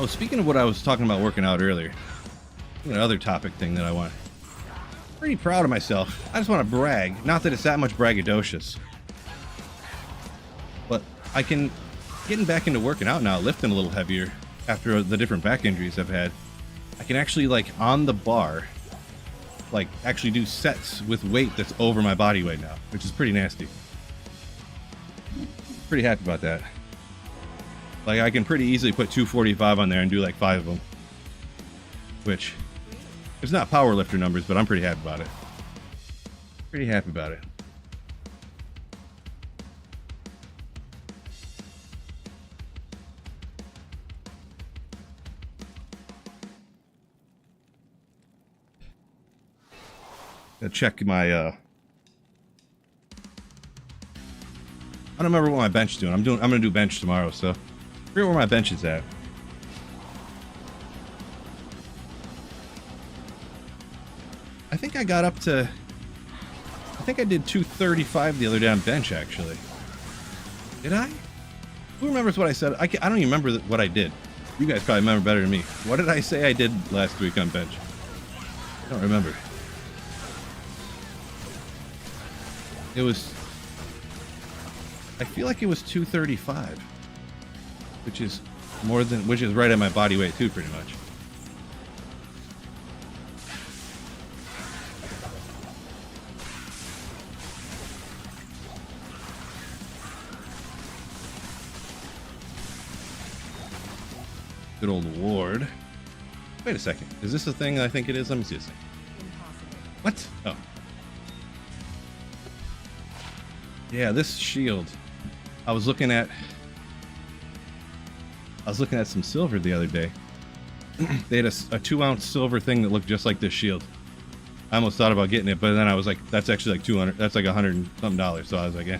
Speaker 1: Oh, speaking of what I was talking about working out earlier, another topic thing that I want. Pretty proud of myself. I just want to brag. Not that it's that much braggadocious, but I can getting back into working out now, lifting a little heavier after the different back injuries I've had. I can actually, like, on the bar, like, actually do sets with weight that's over my body weight now, which is pretty nasty. Pretty happy about that. Like, I can pretty easily put 245 on there and do like 5 of them, which it's not power lifter numbers, but I'm pretty happy about it. Pretty happy about it. Gotta check my I don't remember what my bench is doing. I'm gonna do bench tomorrow, so I forget where my bench is at. I think I got up to, I think I did 235 the other day on bench, actually. Did I? Who remembers what I said? I don't even remember what I did. You guys probably remember better than me. What did I say I did last week on bench? I don't remember. It was, I feel like it was 235, which is more than, which is right at my body weight too, pretty much. Good old Ward. Wait a second. Is this the thing I think it is? Let me see this thing. What? Oh. Yeah, this shield. I was looking at some silver the other day. They had a 2-ounce silver thing that looked just like this shield. I almost thought about getting it, but then I was like, that's actually like 200. That's like $100 and something. So I was like, yeah.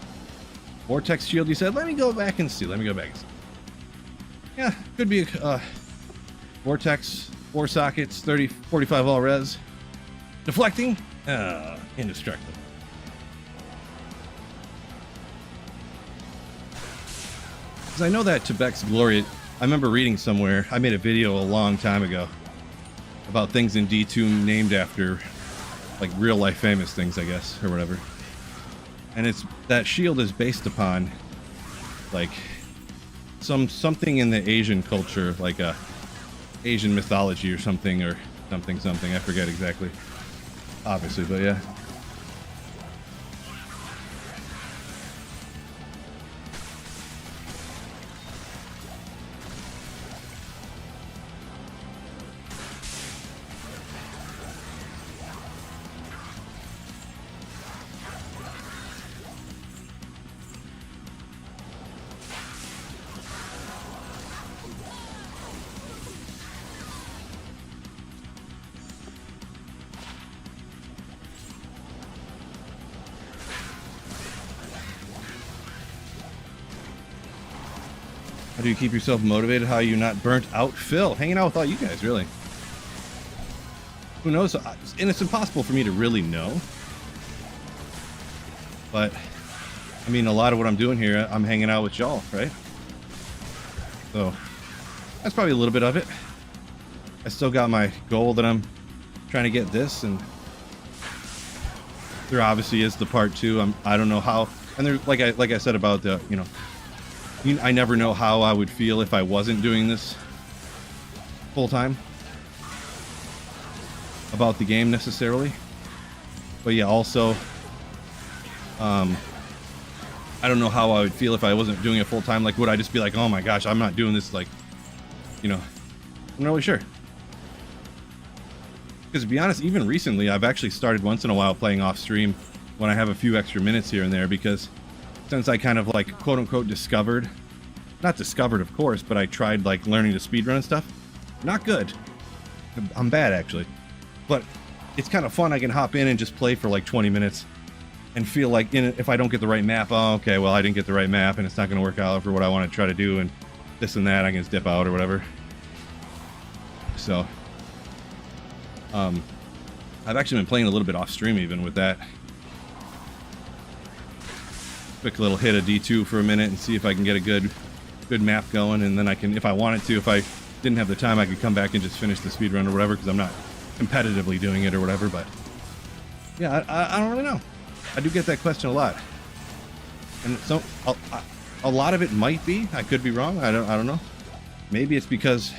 Speaker 1: Vortex shield. You said, let me go back and see. Let me go back and see. Yeah, could be a Vortex, 4 sockets, 45 all res. Deflecting? Indestructible. Because I know that Tibet's Glory, I remember reading somewhere, I made a video a long time ago about things in D2 named after, like, real life famous things, I guess, or whatever. And it's, that shield is based upon, like, something in the Asian culture, like a Asian mythology or something, I forget exactly, obviously, but yeah. How do you keep yourself motivated? How are you not burnt out? Phil, hanging out with all you guys, really. Who knows? And it's impossible for me to really know. But, I mean, a lot of what I'm doing here, I'm hanging out with y'all, right? So, that's probably a little bit of it. I still got my goal that I'm trying to get this, and there obviously is the part 2. I don't know how, and there's, like I said about the, you know, I never know how I would feel if I wasn't doing this full time about the game necessarily. But yeah, also, I don't know how I would feel if I wasn't doing it full time. Like, would I just be like, oh my gosh, I'm not doing this? Like, you know, I'm not really sure. Because to be honest, even recently, I've actually started once in a while playing off stream when I have a few extra minutes here and there, because since I kind of, like, quote unquote discovered, not discovered of course, but I tried, like, learning to speedrun and stuff. Not good. I'm bad, actually. But it's kind of fun. I can hop in and just play for like 20 minutes and feel like, if I don't get the right map, oh, okay, well, I didn't get the right map and it's not going to work out for what I want to try to do, and this and that, I can just dip out or whatever. So, I've actually been playing a little bit off stream even with that. Quick little hit of D2 for a minute and see if I can get a good map going, and then I can, if I wanted to, if I
Speaker 3: didn't have the time, I could come back and just finish the speed run or whatever, because I'm not competitively doing it or whatever. But yeah, I don't really know. I do get that question a lot, and so a lot of it might be, I could be wrong. I don't know. Maybe it's because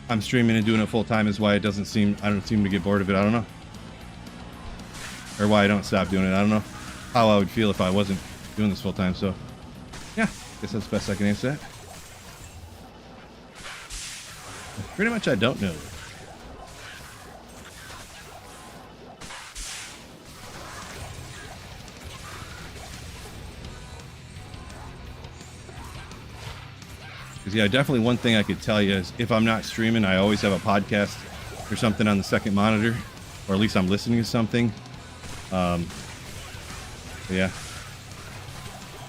Speaker 3: I'm streaming and doing it full time is why I don't seem to get bored of it. I don't know. Or why I don't stop doing it. I don't know how I would feel if I wasn't doing this full time. So yeah, guess that's the best I can answer that. Pretty much I don't know. Because yeah, definitely one thing I could tell you is if I'm not streaming, I always have a podcast or something on the second monitor, or at least I'm listening to something. Yeah,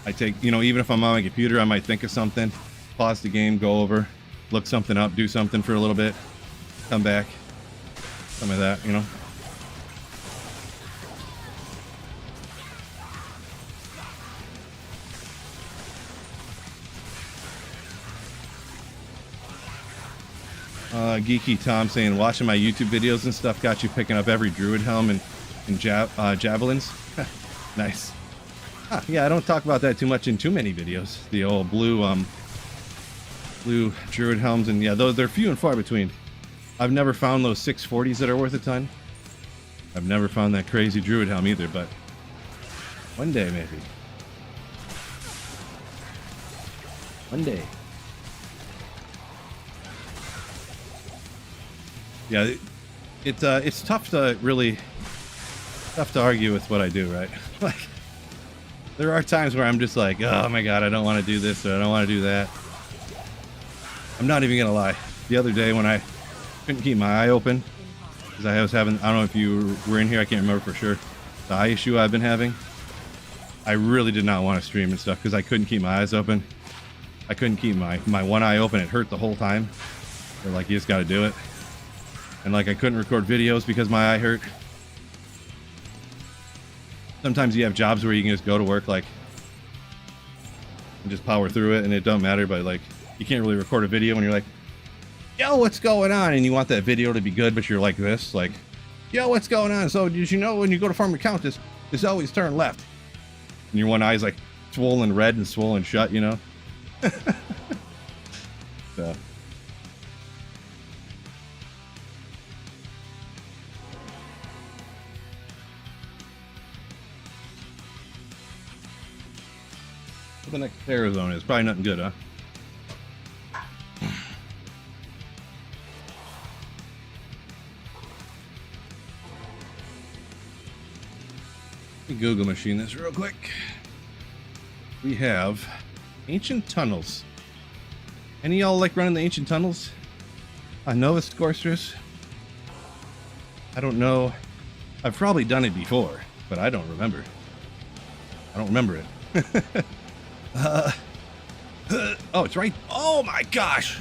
Speaker 3: I take, even if I'm on my computer, I might think of something, pause the game, go over, look something up, do something for a little bit, come back, some of that, Geeky Tom saying, watching my YouTube videos and stuff got you picking up every druid helm and javelins. Nice. Yeah, I don't talk about that too much in too many videos. The old blue druid helms, and yeah, they're few and far between. I've never found those 640s that are worth a ton. I've never found that crazy druid helm either, but one day maybe. One day. Yeah, it's tough to argue with what I do, right? Like, there are times where I'm just like, oh my god, I don't want to do this or I don't want to do that. I'm not even gonna lie. The other day when I couldn't keep my eye open because I was having, I don't know if you were in here, I can't remember for sure, the eye issue I've been having. I really did not want to stream and stuff because I couldn't keep my eyes open. I couldn't keep my one eye open. It hurt the whole time. They're like, you just got to do it. And like I couldn't record videos because my eye hurt. Sometimes you have jobs where you can just go to work like and just power through it and it don't matter, but like you can't really record a video when you're like, yo, what's going on? And you want that video to be good, but you're like this, like, yo, what's going on? So did you know when you go to Farm Account, this always turn left? And your one eye's like swollen red and swollen shut, So the next terror zone is probably nothing good, huh? Let me Google machine this real quick. We have ancient tunnels. Any of y'all like running the ancient tunnels? I know it's Scorstress. I don't know. I've probably done it before, but I don't remember. I don't remember it. Oh, it's right. Oh my gosh.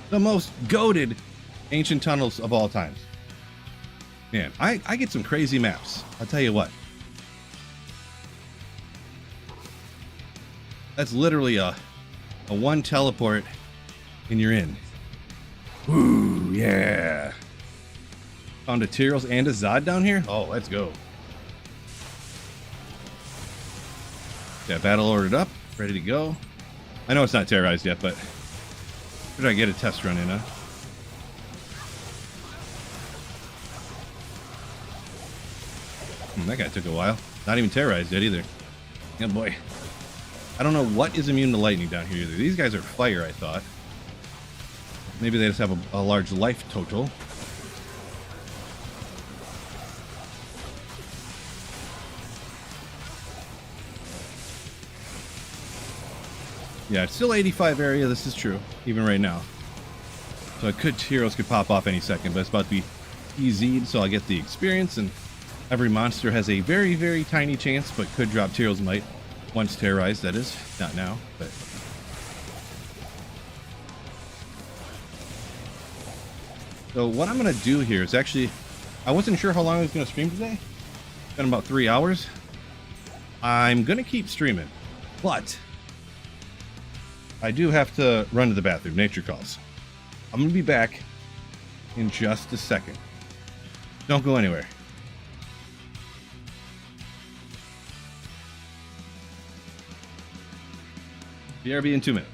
Speaker 3: The most goated ancient tunnels of all times. Man, I get some crazy maps. I'll tell you what. That's literally a one teleport and you're in. Ooh, yeah. Found a Tyrells and a Zod down here? Oh, let's go. Got battle ordered up, ready to go. I know it's not terrorized yet, but should I get a test run in, huh? That guy took a while. Not even terrorized yet either. Yeah, boy. I don't know what is immune to lightning down here either. These guys are fire, I thought. Maybe they just have a large life total. Yeah, it's still 85 area. This is true, even right now. So heroes could pop off any second, but it's about to be EZ'd, so I'll get the experience, and every monster has a very, very tiny chance, but could drop Tyrell's Might once terrorized, that is. Not now, but... So what I'm going to do here is actually... I wasn't sure how long I was going to stream today. It's been about 3 hours. I'm going to keep streaming, but... I do have to run to the bathroom. Nature calls. I'm going to be back in just a second. Don't go anywhere. BRB in 2 minutes.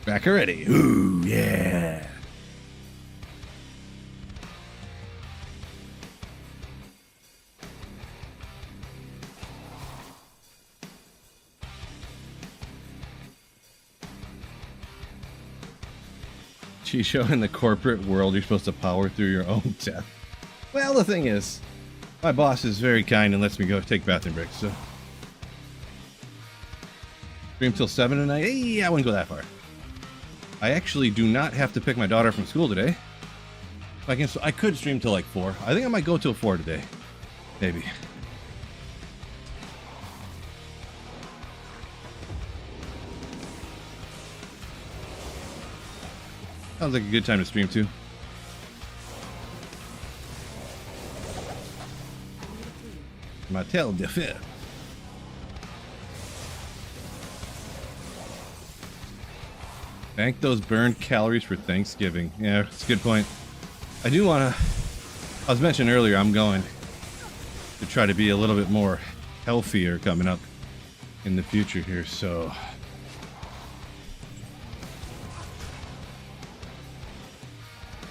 Speaker 3: Back already. Ooh, yeah. Chisho, in the corporate world, you're supposed to power through your own death. Well, the thing is, my boss is very kind and lets me go take bathroom breaks, so. Stream till 7 tonight? Hey, I wouldn't go that far. I actually do not have to pick my daughter from school today. I could stream till like 4. I think I might go till 4 today. Maybe. Sounds like a good time to stream too. Mattel de Fifth. Thank those burned calories for Thanksgiving. Yeah, that's a good point. I do want to... I was mentioning earlier, I'm going to try to be a little bit more healthier coming up in the future here, so...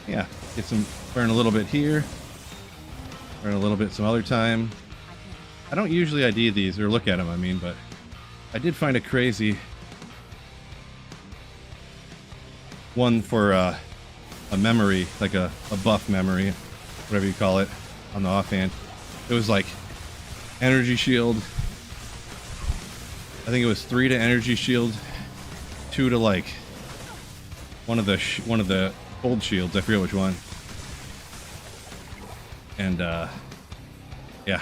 Speaker 3: Yeah, get some... burn a little bit here. Burn a little bit some other time. I don't usually ID these, or look at them, I mean, but... I did find a crazy... one for a memory, like a buff memory, whatever you call it, on the offhand. It was like energy shield. I think it was 3 to energy shield, 2 to like one of the cold shields. I forget which one. And yeah.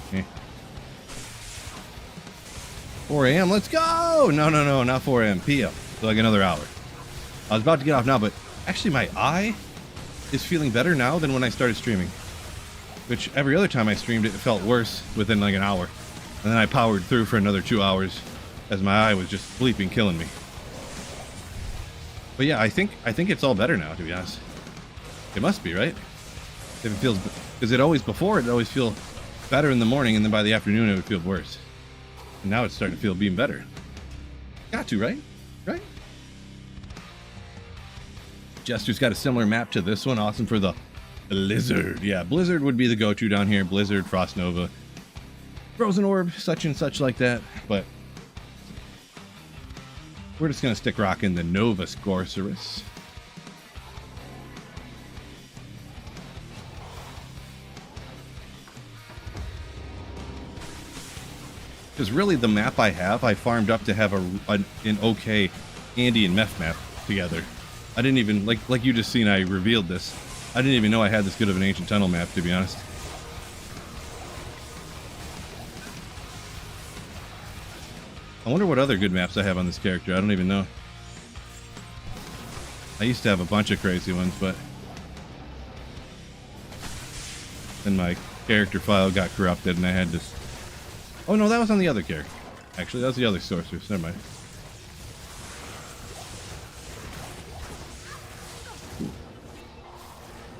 Speaker 3: Okay. 4 a.m. Let's go! No, not 4 a.m. p.m. So like another hour. I was about to get off now, but actually my eye is feeling better now than when I started streaming. Which every other time I streamed it felt worse within like an hour. And then I powered through for another 2 hours as my eye was just sleeping, killing me. But yeah, I think it's all better now, to be honest. It must be, right? If it feels, because it always feel better in the morning, and then by the afternoon it would feel worse. And now it's starting to feel being better. Got to, right? Right? Jester's got a similar map to this one. Awesome for the Blizzard. Yeah, Blizzard would be the go-to down here. Blizzard, Frost Nova, Frozen Orb, such and such like that. But We're just going to stick rocking the Nova Scorcerus. Because really the map I have, I farmed up to have an okay Andy and Meth map together. I didn't even, like you just seen, I revealed this. I didn't even know I had this good of an Ancient Tunnel map, to be honest. I wonder what other good maps I have on this character. I don't even know. I used to have a bunch of crazy ones, but then my character file got corrupted and I had to... Oh no, that was on the other character. Actually, that was the other sorceress. Never mind.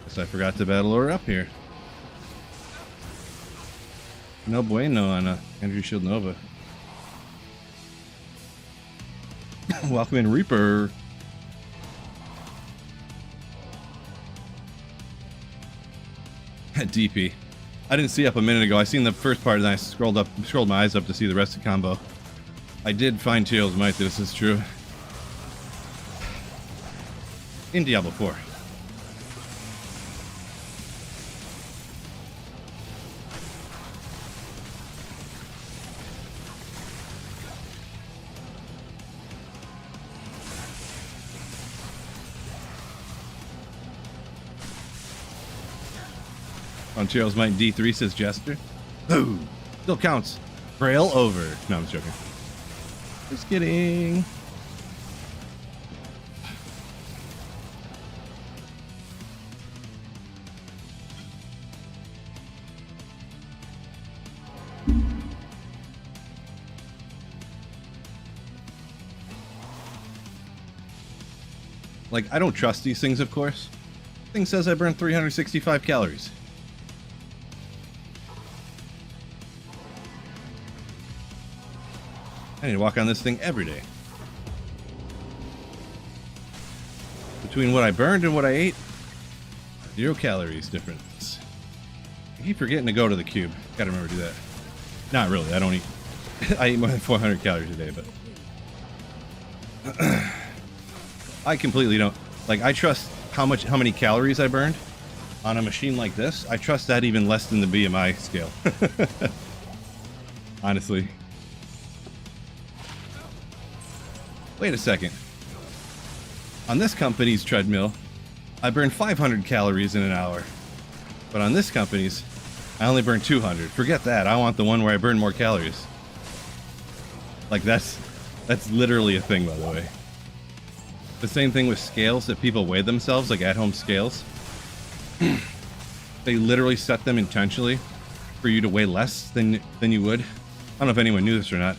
Speaker 3: Guess I forgot to battle her up here. No bueno on Energy Shield Nova. Welcome in, Reaper. DP. I didn't see up a minute ago. I seen the first part and I scrolled my eyes up to see the rest of the combo. I did find Tails Might, this is true. In Diablo 4. On Tails Might D3 says Jester. Ooh, still counts. Braille over. No, I'm joking. Just kidding. Like, I don't trust these things, of course. Thing says I burned 365 calories. I need to walk on this thing every day. Between what I burned and what I ate, 0 calories difference. I keep forgetting to go to the cube. Gotta remember to do that. Not really, I don't eat. I eat more than 400 calories a day, but... I completely don't... Like, I trust how many calories I burned on a machine like this. I trust that even less than the BMI scale. Honestly. Wait a second. On this company's treadmill, I burn 500 calories in an hour. But on this company's, I only burn 200. Forget that. I want the one where I burn more calories. Like, that's literally a thing, by the way. The same thing with scales that people weigh themselves, like at-home scales. They literally set them intentionally for you to weigh less than you would. I don't know if anyone knew this or not.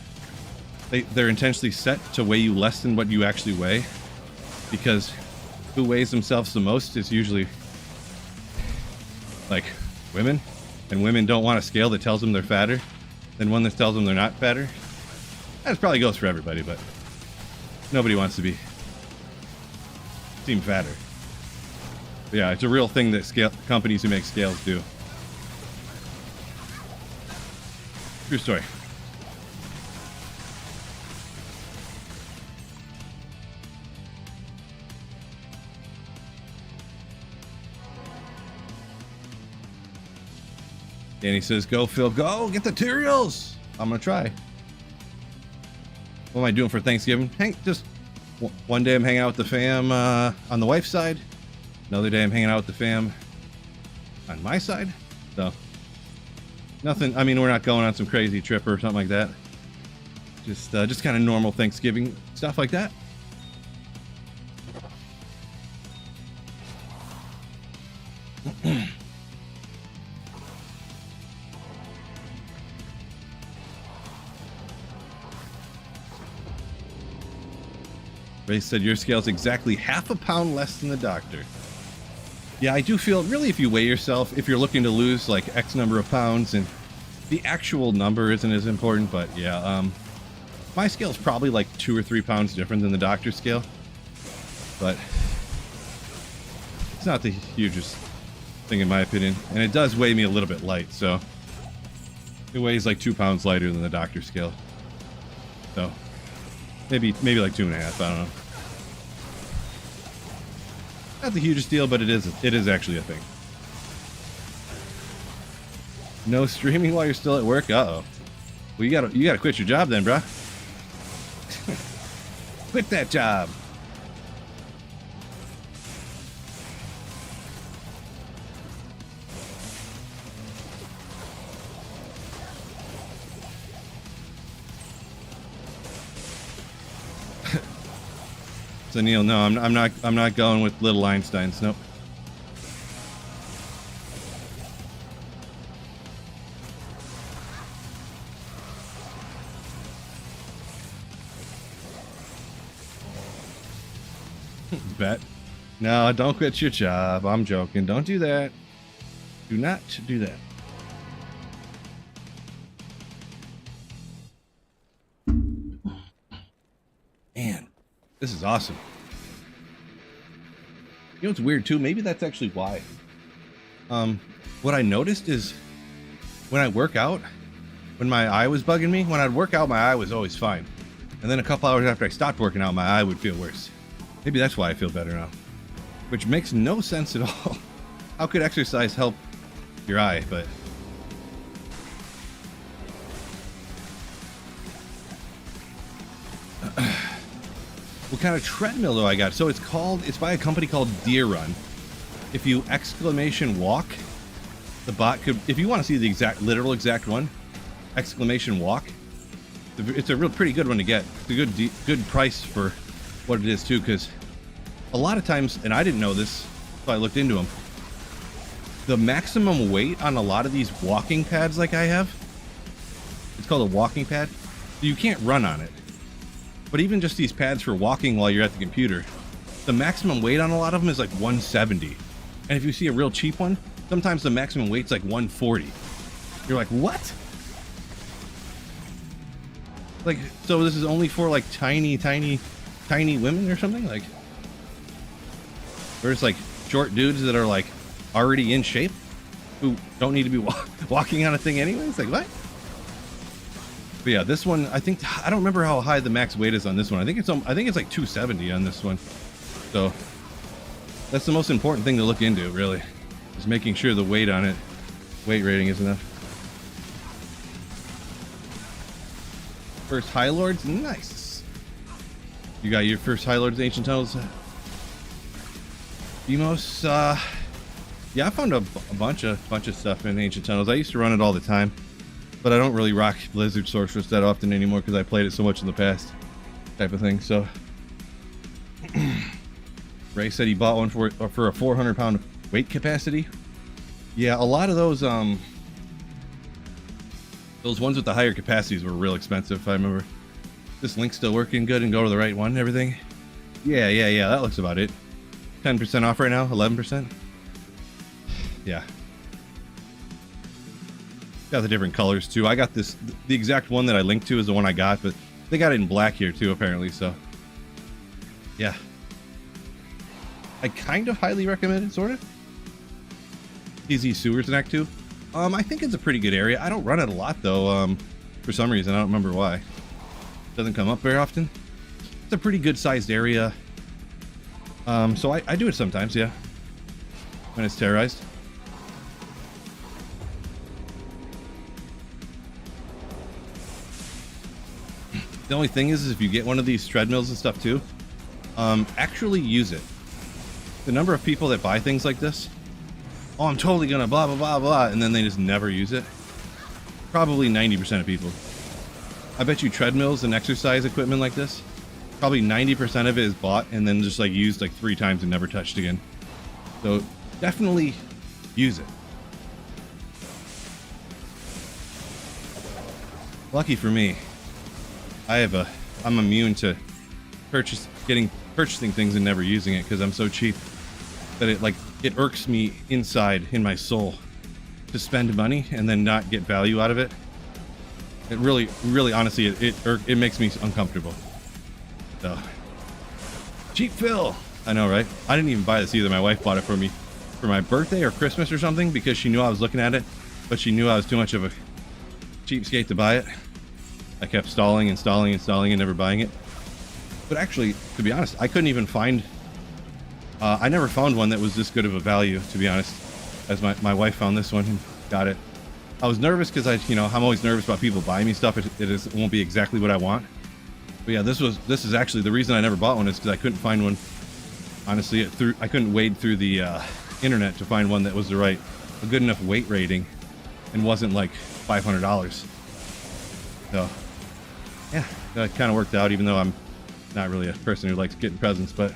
Speaker 3: They're intentionally set to weigh you less than what you actually weigh, because who weighs themselves the most is usually like women, and women don't want a scale that tells them they're fatter than one that tells them they're not fatter. That probably goes for everybody, but nobody wants to seem fatter. But yeah, it's a real thing that companies who make scales do. True story. Danny says, go, Phil, go! Get the materials! I'm gonna try. What am I doing for Thanksgiving? Just one day I'm hanging out with the fam on the wife's side. Another day I'm hanging out with the fam on my side. So, nothing, I mean, we're not going on some crazy trip or something like that. Just kind of normal Thanksgiving stuff like that. Ray said your scale's exactly half a pound less than the doctor. Yeah, I do feel, really, if you weigh yourself, if you're looking to lose like X number of pounds, and the actual number isn't as important, but yeah, my scale's probably like 2 or 3 pounds different than the doctor's scale, but it's not the hugest thing in my opinion, and it does weigh me a little bit light, so it weighs like 2 pounds lighter than the doctor's scale, so Maybe like 2.5. I don't know. Not the hugest deal, but it is actually a thing. No streaming while you're still at work? Uh-oh. Well, you gotta quit your job then, bruh. Quit that job. So Neil, no, I'm not going with little Einsteins. Nope. Bet. No, don't quit your job. I'm joking. Don't do that. Do not do that. Man, this is awesome. You know what's weird too? Maybe that's actually why. What I noticed is when I work out, when my eye was bugging me, when I'd work out, my eye was always fine. And then a couple hours after I stopped working out, my eye would feel worse. Maybe that's why I feel better now. Which makes no sense at all. How could exercise help your eye? But what kind of treadmill do I got? So it's by a company called Deer Run. If you exclamation walk, the bot could, if you want to see the literal exact one, exclamation walk, it's a real pretty good one to get. It's a good price for what it is too, because a lot of times, and I didn't know this, so I looked into them, the maximum weight on a lot of these walking pads like I have, it's called a walking pad, so you can't run on it. But even just these pads for walking while you're at the computer, the maximum weight on a lot of them is like 170. And if you see a real cheap one, sometimes the maximum weight's like 140. You're like, what? Like, so this is only for like tiny women or something? Like, there's like short dudes that are like already in shape who don't need to be walking on a thing anyway. It's like, what? But yeah, this one, I don't remember how high the max weight is on this one. I think it's like 270 on this one. So that's the most important thing to look into, really, is making sure the weight on it, weight rating is enough. First High Lords, nice. You got your first High Lords Ancient Tunnels. Demos, yeah, I found a bunch of stuff in Ancient Tunnels. I used to run it all the time, but I don't really rock Blizzard Sorceress that often anymore because I played it so much in the past, type of thing. So Ray said he bought one for a 400-pound weight capacity. Yeah, a lot of those ones with the higher capacities were real expensive, if I remember. This link's still working good and go to the right one and everything. Yeah, that looks about it. 10% off right now, 11%. Yeah. Got the different colors too. I got the exact one that I linked to is the one I got, but they got it in black here too, apparently, so. Yeah. I kind of highly recommend it, sort of. Easy Sewers Neck too. I think it's a pretty good area. I don't run it a lot though, for some reason. I don't remember why. Doesn't come up very often. It's a pretty good sized area. So I do it sometimes, yeah. When it's terrorized. The only thing is if you get one of these treadmills and stuff too, actually use it. The number of people that buy things like this, oh, I'm totally gonna blah, blah, blah, blah, and then they just never use it. Probably 90% of people. I bet you treadmills and exercise equipment like this, probably 90% of it is bought and then just like used like 3 times and never touched again. So definitely use it. Lucky for me, I'm immune to purchasing things and never using it because I'm so cheap that it irks me inside in my soul to spend money and then not get value out of it. It really honestly it makes me uncomfortable. So cheap Phil. I know, right? I didn't even buy this either. My wife bought it for me for my birthday or Christmas or something because she knew I was looking at it, but she knew I was too much of a cheapskate to buy it. I kept stalling and never buying it. But actually, to be honest, I couldn't even find. I never found one that was this good of a value, to be honest. As my wife found this one and got it. I was nervous because I'm always nervous about people buying me stuff. It won't be exactly what I want. But yeah, this is actually the reason I never bought one is because I couldn't find one. Honestly, I couldn't wade through the internet to find one that was a good enough weight rating, and wasn't like $500. So yeah, that kind of worked out. Even though I'm not really a person who likes getting presents, but.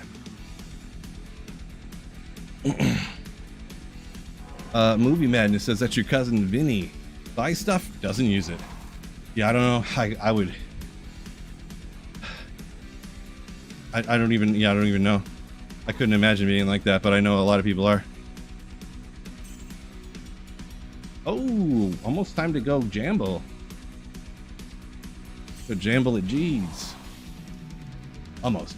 Speaker 3: Movie Madness says that's your cousin Vinny. Buy stuff, doesn't use it. Yeah, I don't know. I don't even know. I couldn't imagine being like that, but I know a lot of people are. Oh, almost time to go Jamble. Go Jamble at G's. Almost.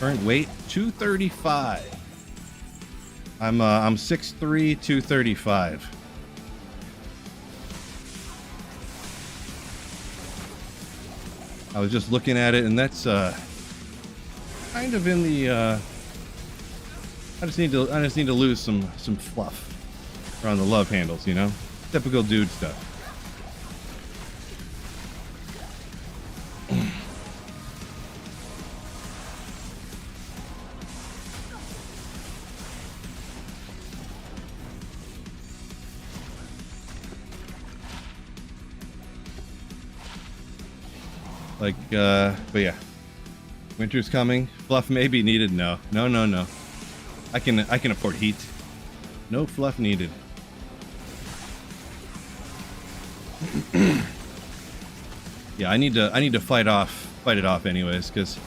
Speaker 3: Current weight 235. I'm 6'3", 235. I was just looking at it, and that's kind of in the. I just need to lose some fluff around the love handles, you know, typical dude stuff. But yeah, winter's coming. Fluff may be needed. No. I can afford heat. No fluff needed. Yeah, I need to fight it off anyways, because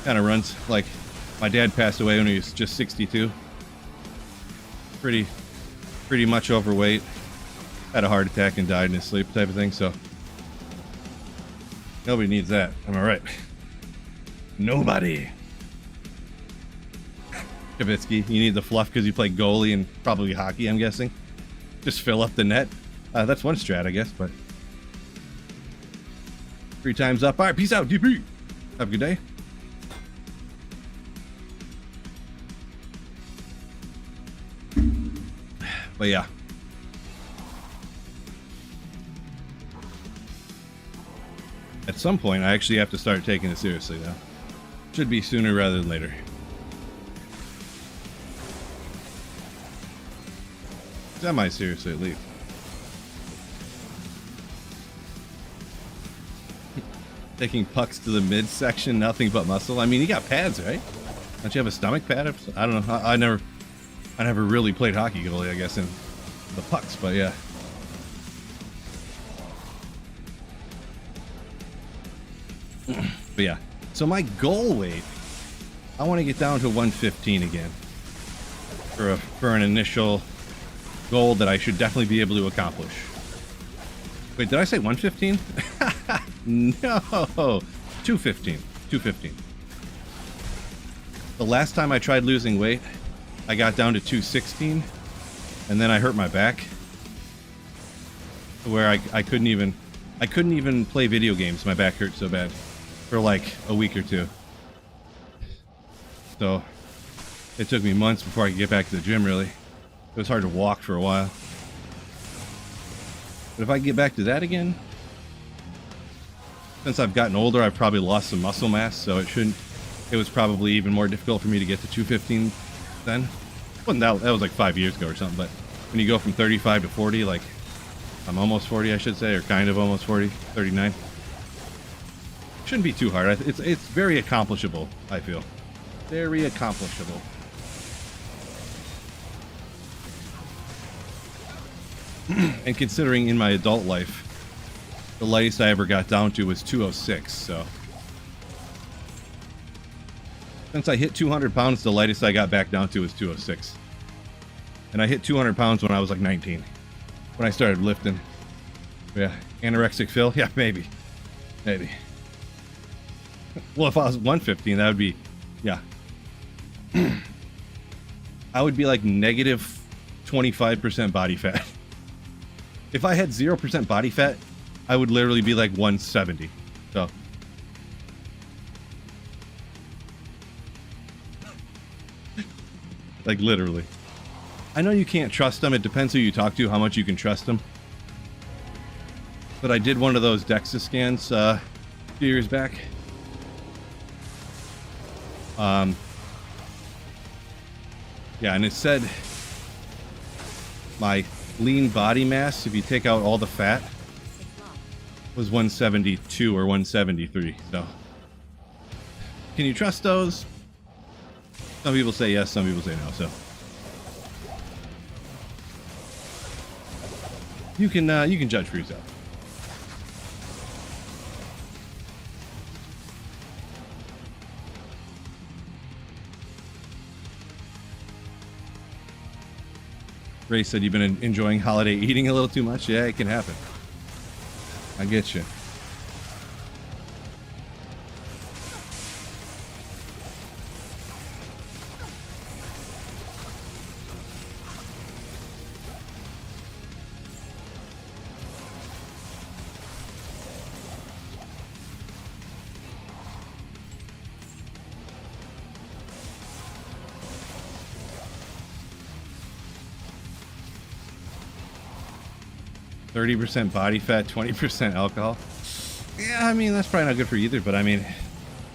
Speaker 3: kind of runs like my dad passed away when he was just 62. Pretty much overweight. Had a heart attack and died in his sleep type of thing. So. Nobody needs that. Am I right? Nobody. Kavitsky, you need the fluff because you play goalie and probably hockey, I'm guessing. Just fill up the net. That's one strat, I guess, but... 3 times up. All right, peace out, DP. Have a good day. But yeah. At some point, I actually have to start taking it seriously, though. Should be sooner rather than later. Semi-seriously, at least. Taking pucks to the midsection, nothing but muscle. I mean, you got pads, right? Don't you have a stomach pad? I don't know. I never really played hockey goalie, I guess, in the pucks, but yeah. But yeah, so my goal weight, I want to get down to 115 again for an initial goal that I should definitely be able to accomplish. Wait, did I say 115? No, 215. The last time I tried losing weight, I got down to 216, and then I hurt my back, where I couldn't even play video games. My back hurt so bad. For like a week or two. So it took me months before I could get back to the gym, really. It was hard to walk for a while. But if I can get back to that again, since I've gotten older, I've probably lost some muscle mass, so it was probably even more difficult for me to get to 215 then. Well, that was like 5 years ago or something, but when you go from 35 to 40, like I'm almost 40, I should say, or kind of almost 40, 39. Shouldn't be too hard. It's very accomplishable, I feel. Very accomplishable. And considering in my adult life, the lightest I ever got down to was 206, so. Since I hit 200 pounds, the lightest I got back down to was 206. And I hit 200 pounds when I was like 19, when I started lifting. Yeah, anorexic Phil? Yeah, maybe. Well, if I was 115, that would be, Yeah. I would be like negative 25% body fat. If I had 0% body fat, I would literally be like 170. So. Like literally. I know you can't trust them. It depends who you talk to, how much you can trust them. But I did one of those DEXA scans a few years back. Yeah, and it said my lean body mass, if you take out all the fat, was 172 or 173. So, can you trust those? Some people say yes, some people say no. So, you can judge for yourself. Ray said you've been enjoying holiday eating a little too much. Yeah, it can happen. I get you. %30 body fat, 20% alcohol. Yeah, I mean, that's probably not good for either, but I mean,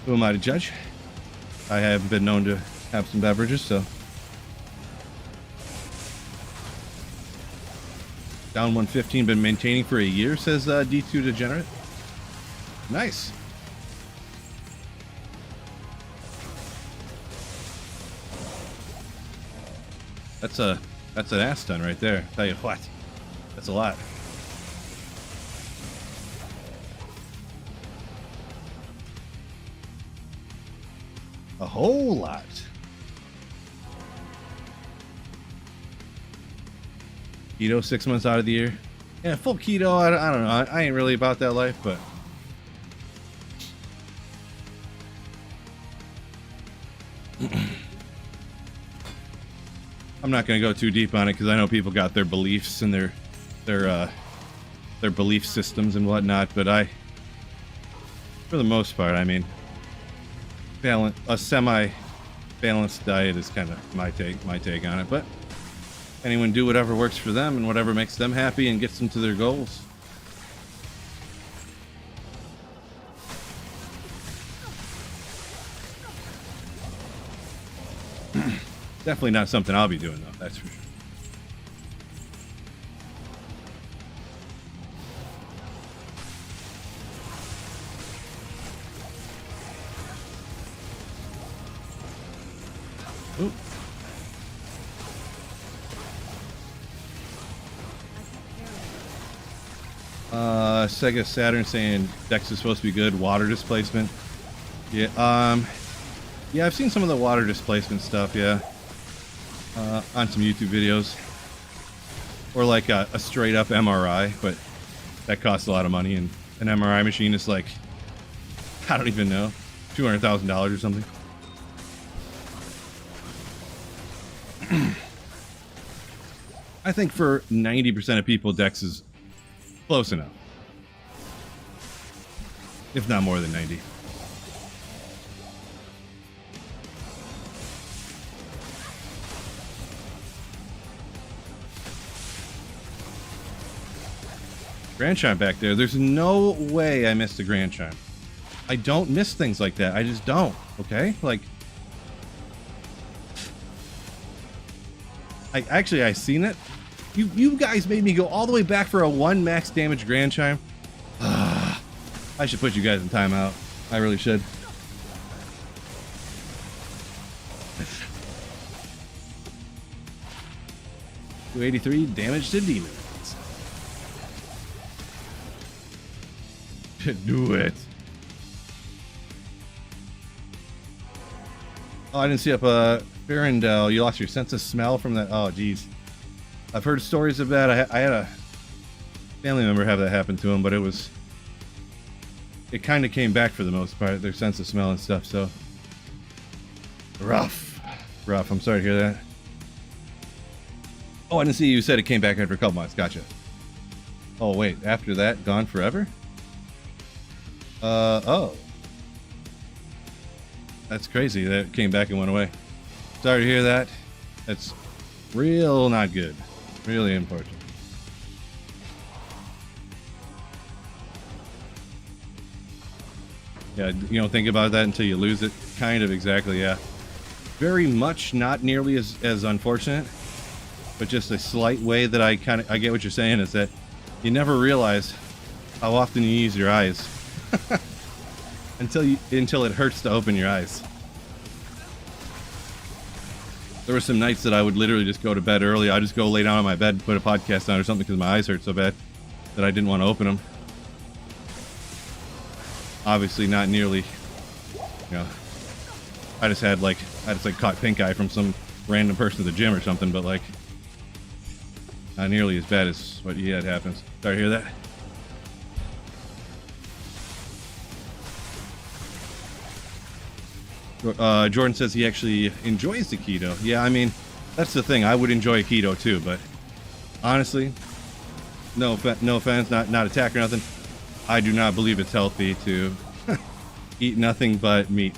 Speaker 3: who am I to judge? I have been known to have some beverages, so. Down 115, been maintaining for a year, says D2 Degenerate. Nice. That's an ass ton right there. Tell you what, that's a lot. A whole lot. Keto 6 months out of the year. Yeah, full keto. I don't know. I ain't really about that life, but I'm not going to go too deep on it because I know people got their beliefs and their belief systems and whatnot. But for the most part, I mean, a semi-balanced diet is kind of my take on it. But anyone do whatever works for them and whatever makes them happy and gets them to their goals. Definitely not something I'll be doing though, that's for sure. Ooh. Sega Saturn saying Dex is supposed to be good. Water displacement. Yeah. Yeah, I've seen some of the water displacement stuff. Yeah. On some YouTube videos. Or like a straight up MRI, but that costs a lot of money, and an MRI machine is like, I don't even know, $200,000 or something. I think for 90% of people, Dex is close enough. If not more than 90. Grand Chime back there. There's no way I missed a Grand Chime. I don't miss things like that. I just don't. Okay? Like, I seen it. You guys made me go all the way back for a 1 max damage Grand Chime. I should put you guys in timeout. I really should. $283 damage to demons. Do it. Oh, I didn't see up Farendell. You lost your sense of smell from that. Oh, geez. I've heard stories of that. I had a family member have that happen to him, but it kind of came back for the most part, their sense of smell and stuff, so. Rough. Rough. I'm sorry to hear that. Oh, I didn't see you said it came back after a couple months. Gotcha. Oh, wait. After that, gone forever? Oh. That's crazy. That came back and went away. Sorry to hear that. That's real not good. Really important. Yeah, you don't think about that until you lose it. Kind of, exactly, yeah. Very much not nearly as unfortunate, but just a slight way that I get what you're saying is that you never realize how often you use your eyes until it hurts to open your eyes. There were some nights that I would literally just go to bed early. I'd just go lay down on my bed and put a podcast on or something because my eyes hurt so bad that I didn't want to open them. Obviously not nearly, you know, I just caught pink eye from some random person at the gym or something, but like not nearly as bad as what you had happens. Sorry to hear that. Jordan says he actually enjoys the keto. Yeah, I mean, that's the thing. I would enjoy keto too, but honestly, no offense, not attack or nothing. I do not believe it's healthy to eat nothing but meat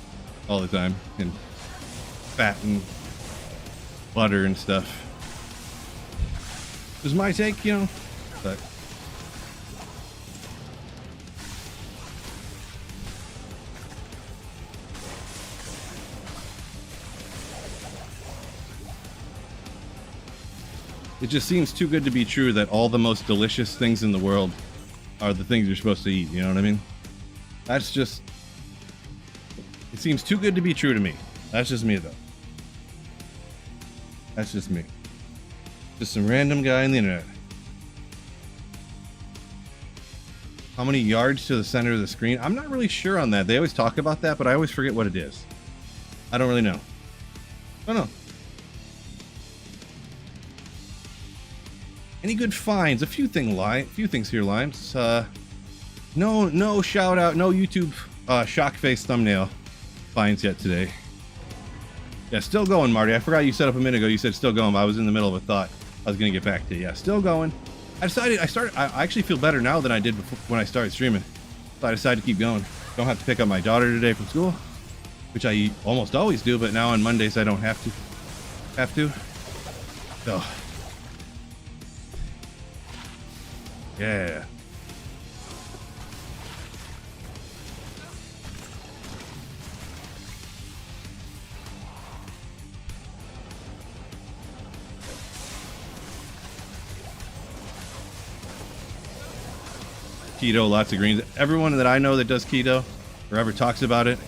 Speaker 3: all the time and fat and butter and stuff. This is my take, you know, but it just seems too good to be true that all the most delicious things in the world are the things you're supposed to eat, you know what I mean? That's just, it seems too good to be true to me. That's just me, though. That's just me. Just some random guy on the internet. How many yards to the center of the screen? I'm not really sure on that. They always talk about that, but I always forget what it is. I don't really know. I don't know. Any good finds? A few things here, Limes. No shout out, no YouTube shock face thumbnail finds yet today. Yeah, still going, Marty. I forgot you set up a minute ago. You said still going, but I was in the middle of a thought. I was gonna get back to you. Yeah, still going. I actually feel better now than I did before when I started streaming. So I decided to keep going. Don't have to pick up my daughter today from school, which I almost always do, but now on Mondays I don't have to. So. Yeah. Keto, lots of greens. Everyone that I know that does keto or ever talks about it,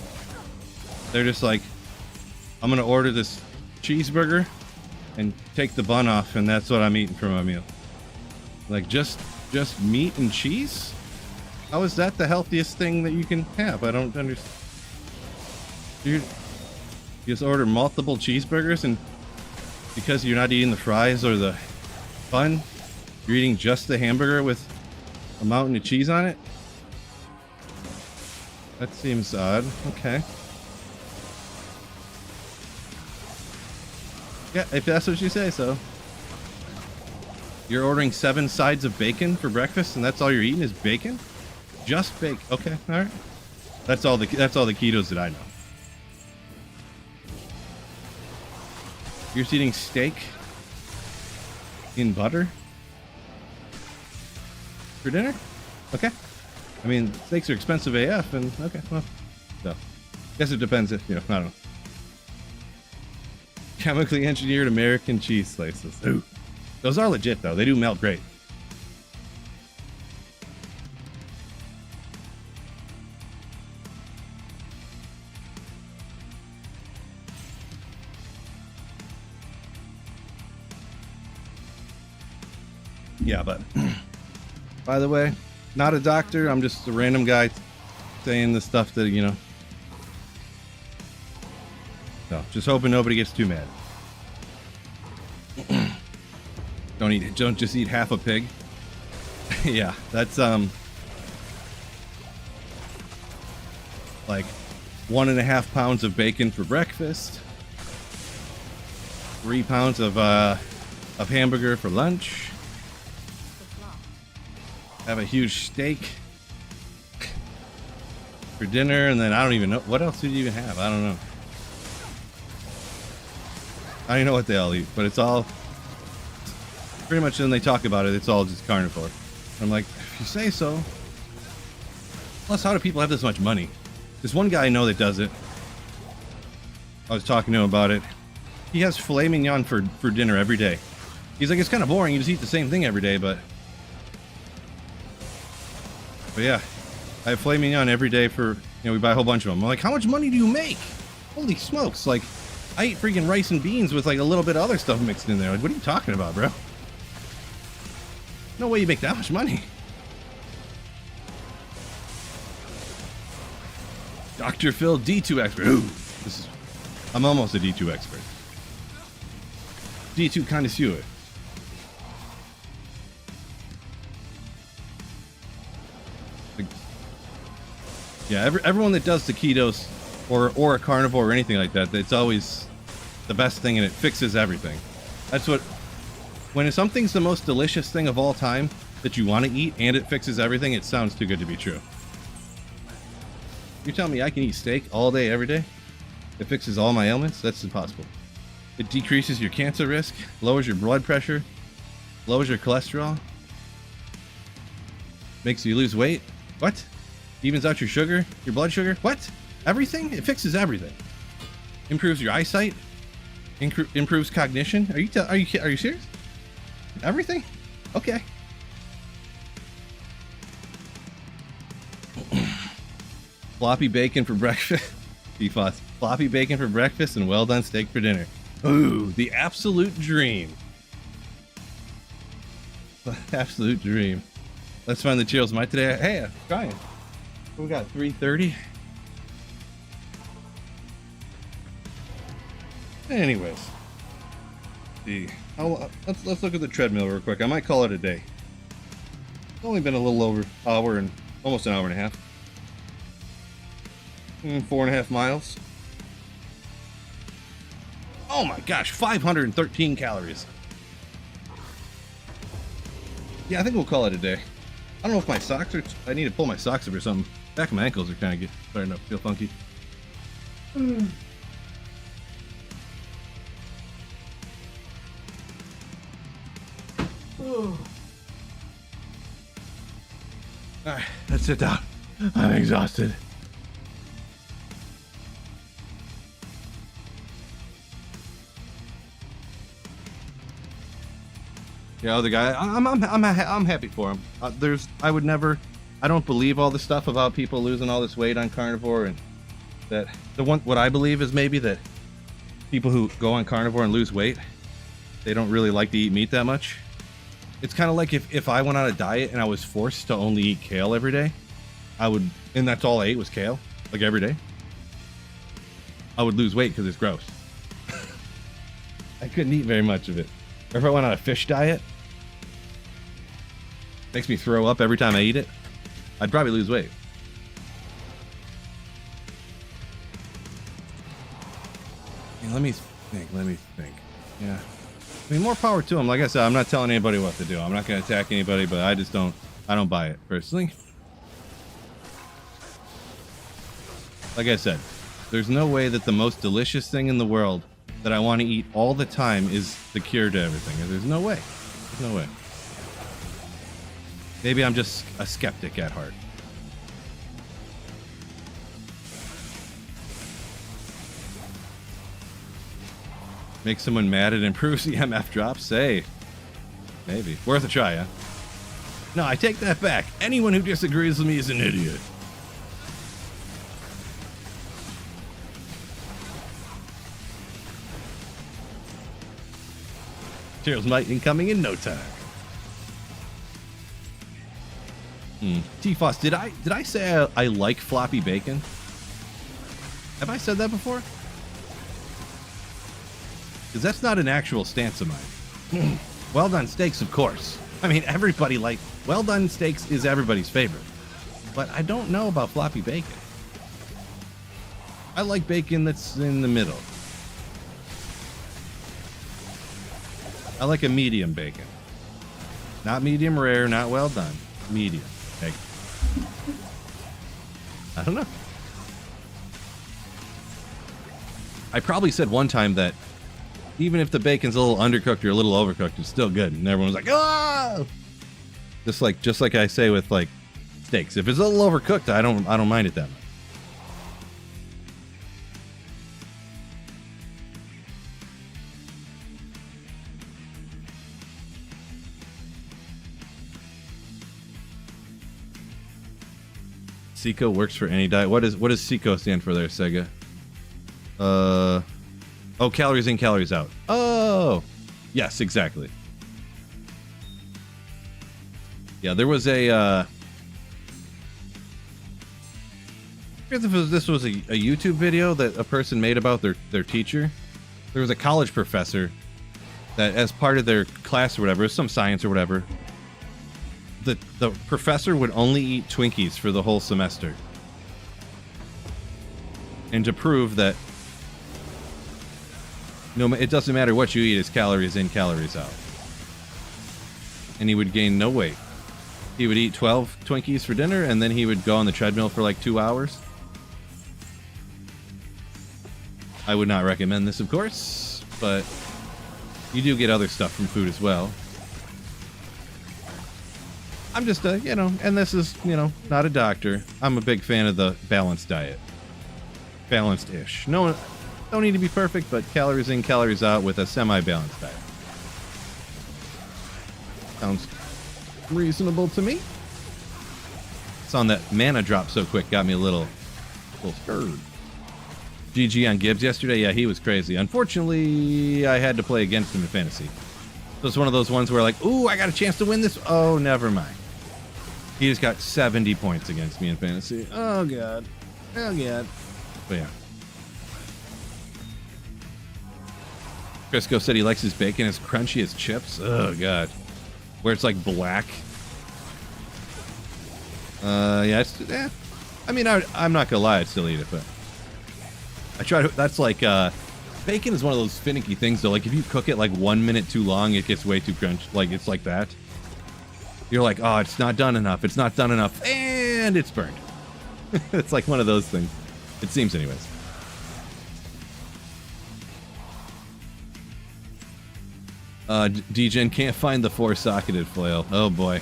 Speaker 3: they're just like, I'm gonna order this cheeseburger and take the bun off, and that's what I'm eating for my meal. Like just meat and cheese? How is that the healthiest thing that you can have? I don't understand. You just order multiple cheeseburgers, and because you're not eating the fries or the bun, you're eating just the hamburger with a mountain of cheese on it? That seems odd. Okay. Yeah, if that's what you say so. You're ordering 7 sides of bacon for breakfast, and that's all you're eating is bacon? Just bacon. Okay, all right. That's all the ketos that I know. You're just eating steak in butter for dinner? Okay. I mean, steaks are expensive AF, and okay, well, so guess it depends if, you know, I don't know. Chemically engineered American cheese slices. Ooh. Those are legit, though. They do melt great. Yeah, but by the way, not a doctor. I'm just a random guy saying the stuff that, you know. So, just hoping nobody gets too mad. Don't just eat half a pig. Yeah, that's like 1.5 pounds of bacon for breakfast, 3 pounds of hamburger for lunch. Have a huge steak for dinner, and then I don't even know what else did you even have. I don't know. I don't even know what they all eat, but it's all pretty much when they talk about it, it's all just carnivore. I'm like, if you say so. Plus, how do people have this much money? There's one guy I know that does it. I was talking to him about it. He has filet mignon for dinner every day. He's like, it's kind of boring. You just eat the same thing every day, but yeah, I have filet mignon every day for, you know, we buy a whole bunch of them. I'm like, how much money do you make? Holy smokes. Like, I eat freaking rice and beans with like a little bit of other stuff mixed in there. Like, what are you talking about, bro? No way you make that much money. Dr. Phil, D2 expert. Ooh, I'm almost a D2 expert. D2 connoisseur. Like, yeah, everyone that does the ketos or a carnivore or anything like that, it's always the best thing and it fixes everything. That's what, when something's the most delicious thing of all time that you want to eat and it fixes everything, it sounds too good to be true. You're telling me I can eat steak all day, every day? It fixes all my ailments? That's impossible. It decreases your cancer risk, lowers your blood pressure, lowers your cholesterol, makes you lose weight. What? Evens out your sugar, your blood sugar. What? Everything? It fixes everything. Improves your eyesight. Improves cognition. Are you serious? Everything? Okay. Floppy bacon for breakfast. PFAS. Floppy bacon for breakfast and well done steak for dinner. Ooh, the absolute dream. The absolute dream. Let's find the Cheerios Mite today. Hey, I'm trying. We got 3:30. Anyways, let's look at the treadmill real quick. I might call it a day. It's only been a little over hour and almost an hour and a half. 4.5 miles. Oh my gosh, 513 calories. Yeah, I think we'll call it a day. I don't know if my socks are... I need to pull my socks up or something. Back of my ankles are kind of starting to feel funky. Alright, let's sit down. I'm exhausted. Yeah, other guy, I'm happy for him. I don't believe all the stuff about people losing all this weight on carnivore, and that what I believe is maybe that people who go on carnivore and lose weight, they don't really like to eat meat that much. It's kind of like if I went on a diet and I was forced to only eat kale every day, and that's all I ate was kale, like every day, I would lose weight because it's gross. I couldn't eat very much of it. Or if I went on a fish diet, makes me throw up every time I eat it, I'd probably lose weight. Yeah, let me think. Yeah. I mean, more power to them. Like I said, I'm not telling anybody what to do. I'm not going to attack anybody, but I don't buy it personally. Like I said, there's no way that the most delicious thing in the world that I want to eat all the time is the cure to everything. There's no way. There's no way. Maybe I'm just a skeptic at heart. Make someone mad and improves the MF drops? Hey, maybe. Worth a try, huh? No, I take that back. Anyone who disagrees with me is an idiot. Cheerios Mite incoming in no time. T-Foss, did I say I like floppy bacon? Have I said that before? Because that's not an actual stance of mine. Well done steaks, of course. I mean, well done steaks is everybody's favorite. But I don't know about floppy bacon. I like bacon that's in the middle. I like a medium bacon. Not medium rare, not well done. Medium bacon. I don't know. I probably said one time that even if the bacon's a little undercooked or a little overcooked, it's still good. And everyone's like, oh! Just like I say with like steaks. If it's a little overcooked, I don't mind it that much. Seco works for any diet. What does Seco stand for there, Sega? Oh, calories in, calories out. Oh, yes, exactly. Yeah, there was a, I forget if this was a YouTube video that a person made about their teacher. There was a college professor that as part of their class or whatever, some science or whatever, the professor would only eat Twinkies for the whole semester. And to prove that no, it doesn't matter what you eat, it's calories in, calories out. And he would gain no weight. He would eat 12 Twinkies for dinner, and then he would go on the treadmill for like 2 hours. I would not recommend this, of course, but you do get other stuff from food as well. I'm just and this is, not a doctor. I'm a big fan of the balanced diet. Balanced-ish. No, don't need to be perfect, but calories in, calories out with a semi-balanced diet. Sounds reasonable to me. It's on that mana drop so quick, got me a little scared. GG on Gibbs yesterday. Yeah, he was crazy. Unfortunately, I had to play against him in fantasy. So it's one of those ones where like, ooh, I got a chance to win this. Oh, never mind. He just got 70 points against me in fantasy. Oh, God. Oh, God. But yeah. Crisco said he likes his bacon as crunchy as chips. Oh, God. Where it's like black. Yeah, I mean, I'm not gonna lie, I'd still eat it, but I try to. That's like bacon is one of those finicky things though. Like if you cook it like 1 minute too long, it gets way too crunchy. Like it's like that. You're like, oh, it's not done enough. It's not done enough, and it's burned. It's like one of those things. It seems, anyways. DGen can't find the 4-socketed flail. Oh boy.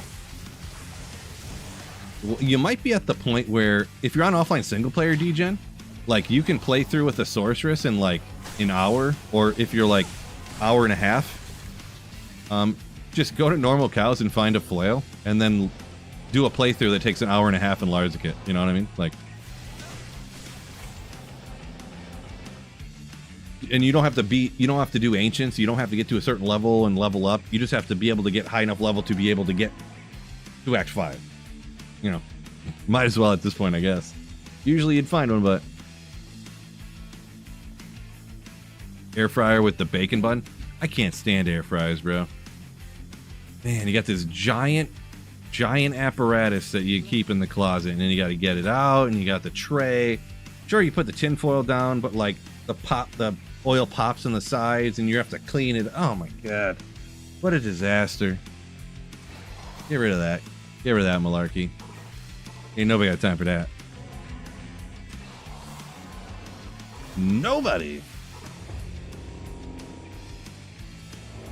Speaker 3: You might be at the point where if you're on offline single player DGen, like you can play through with a sorceress in like an hour, or if you're like hour and a half, just go to normal cows and find a flail, and then do a playthrough that takes an hour and a half in Larzakit. You know what I mean? Like, and you don't have to do ancients. You don't have to get to a certain level and level up. You just have to be able to get high enough level to be able to get to Act 5. You know, might as well at this point, I guess. Usually you'd find one, but air fryer with the bacon bun. I can't stand air fryers, bro. Man, you got this giant apparatus that you keep in the closet, and then you got to get it out, and you got the tray. Sure, you put the tin foil down, but like the oil pops on the sides, and you have to clean it. Oh my god, what a disaster! Get rid of that. Get rid of that malarkey. Ain't nobody got time for that. Nobody.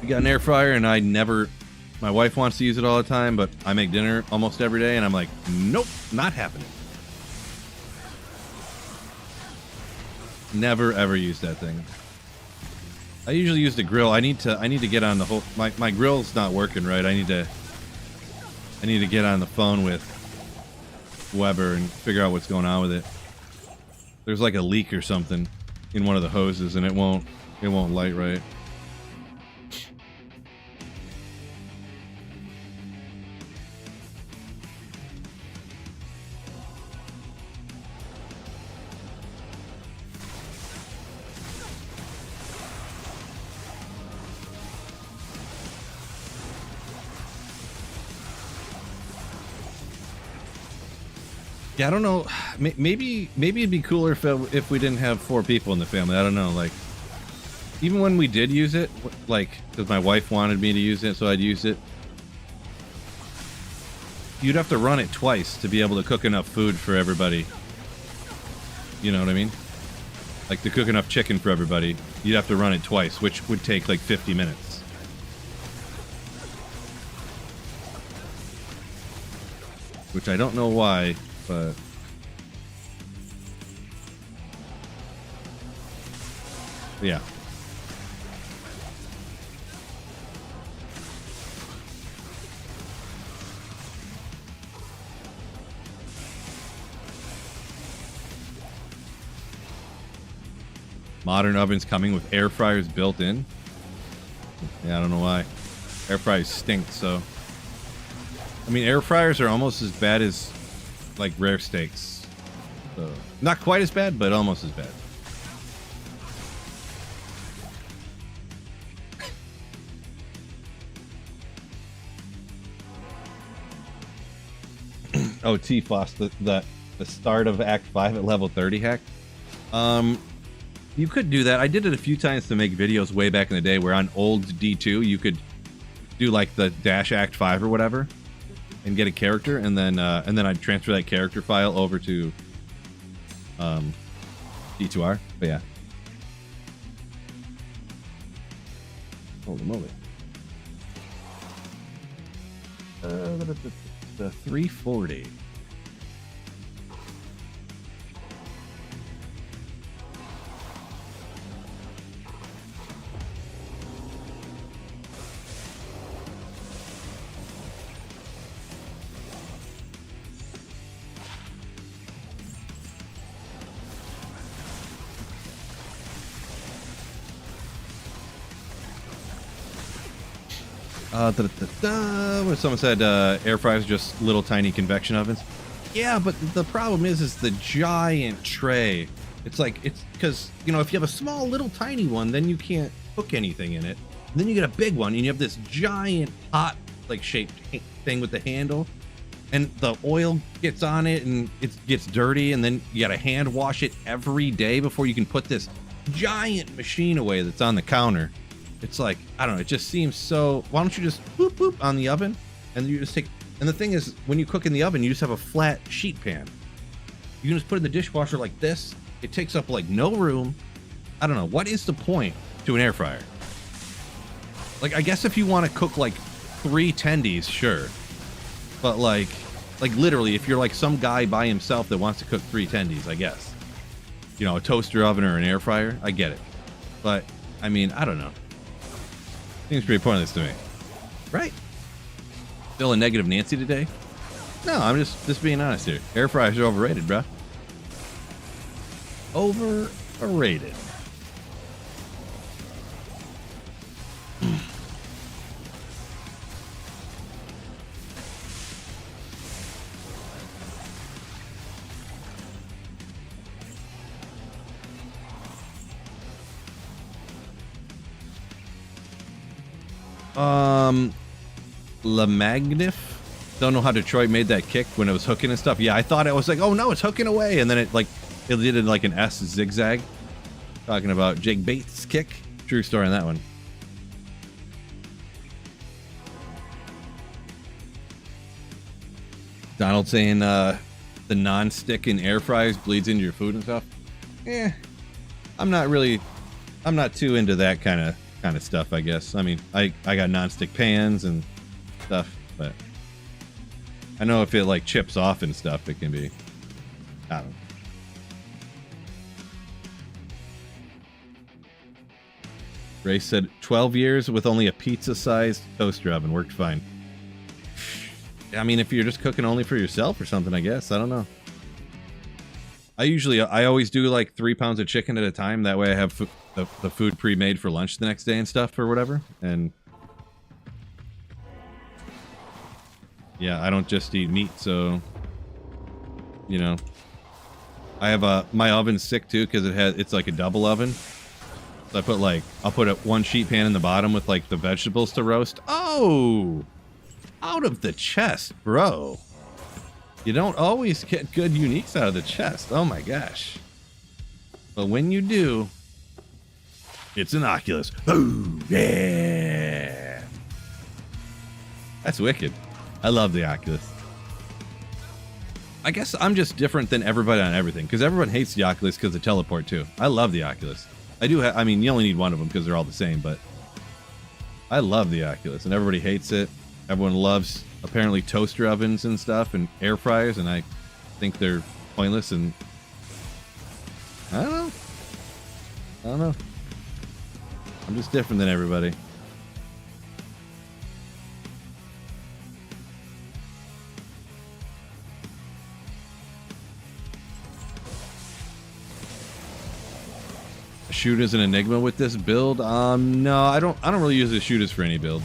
Speaker 3: We got an air fryer, and my wife wants to use it all the time, but I make dinner almost every day, and I'm like, nope, not happening. Never ever use that thing. I usually use the grill. I need to get on the whole. My grill's not working right. I need to get on the phone with Weber and figure out what's going on with it. There's like a leak or something in one of the hoses, and it won't light right. Yeah, I don't know. Maybe it'd be cooler if we didn't have 4 people in the family. I don't know. Like, even when we did use it, like, because my wife wanted me to use it, so I'd use it. You'd have to run it twice to be able to cook enough food for everybody. You know what I mean? Like, to cook enough chicken for everybody, you'd have to run it twice, which would take like 50 minutes. Which I don't know why, but... yeah. Modern ovens coming with air fryers built in. Yeah, I don't know why. Air fryers stink, so... I mean, air fryers are almost as bad as, like, rare steaks. So, not quite as bad, but almost as bad. Oh, T-Foss, the start of Act 5 at level 30 hack. You could do that. I did it a few times to make videos way back in the day where on old D2 you could do like the dash Act 5 or whatever and get a character, and then I'd transfer that character file over to D2R. But yeah. Holy moly. The 340. When someone said air fryers are just little tiny convection ovens. Yeah, but the problem is the giant tray. It's like, it's because, you know, if you have a small little tiny one, then you can't cook anything in it. And then you get a big one and you have this giant hot like shaped thing with the handle, and the oil gets on it and it gets dirty, and then you gotta hand wash it every day before you can put this giant machine away that's on the counter. It's like, I don't know, it just seems so... Why don't you just boop boop on the oven, and you just take... And the thing is, when you cook in the oven, you just have a flat sheet pan. You can just put it in the dishwasher like this. It takes up like no room. I don't know, what is the point to an air fryer? Like, I guess if you want to cook like 3 tendies, sure. But like literally, if you're like some guy by himself that wants to cook 3 tendies, I guess. You know, a toaster oven or an air fryer, I get it. But, I mean, I don't know. Seems pretty pointless to me. Right? Still a negative Nancy today? No, I'm just being honest here. Air fryers are overrated, bruh. Overrated. Lamagnif? Don't know how Detroit made that kick when it was hooking and stuff. Yeah, I thought it was like, oh no, it's hooking away, and then it did it like an S zigzag. Talking about Jake Bates' kick. True story on that one. Donald saying the non-stick in air fryers bleeds into your food and stuff. Yeah, I'm not too into that kind of stuff, I guess. I mean, I got non-stick pans and stuff, but I know if it like chips off and stuff, it can be, I don't know. Ray said 12 years with only a pizza-sized toaster oven worked fine. I mean, if you're just cooking only for yourself or something, I guess. I don't know. I always do like 3 pounds of chicken at a time. That way I have the food pre-made for lunch the next day and stuff or whatever. And yeah, I don't just eat meat, so you know. I have my oven's sick too because it's like a double oven. So I'll put one sheet pan in the bottom with like the vegetables to roast. Oh, out of the chest, bro. You don't always get good uniques out of the chest. Oh my gosh. But when you do,
Speaker 1: It's an Oculus. Oh, yeah. That's wicked. I love the Oculus. I guess I'm just different than everybody on everything, because everyone hates the Oculus because of teleport too. I love the Oculus. I do I mean, you only need one of them because they're all the same, but I love the Oculus, and everybody hates it. Everyone loves, apparently, toaster ovens and stuff, and air fryers, and I think they're pointless, and I don't know. I'm just different than everybody. Shoot as an Enigma with this build? No, I don't really use the shooters for any build.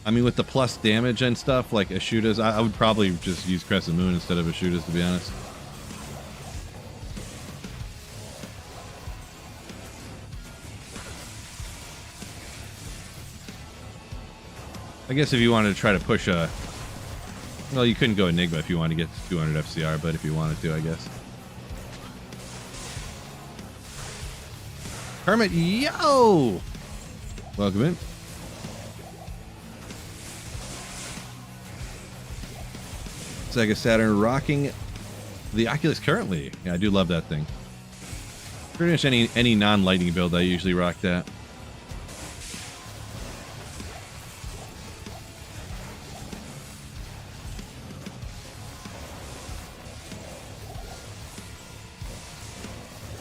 Speaker 1: I mean, with the plus damage and stuff, like a shooters, I would probably just use Crescent Moon instead of a shooters, to be honest. I guess if you wanted to try to push a... Well, you couldn't go Enigma if you wanted to get to 200 FCR, but if you wanted to, I guess. Hermit, yo! Welcome in. Sega Saturn rocking the Oculus currently. Yeah, I do love that thing. Pretty much any non-lightning build, I usually rock that.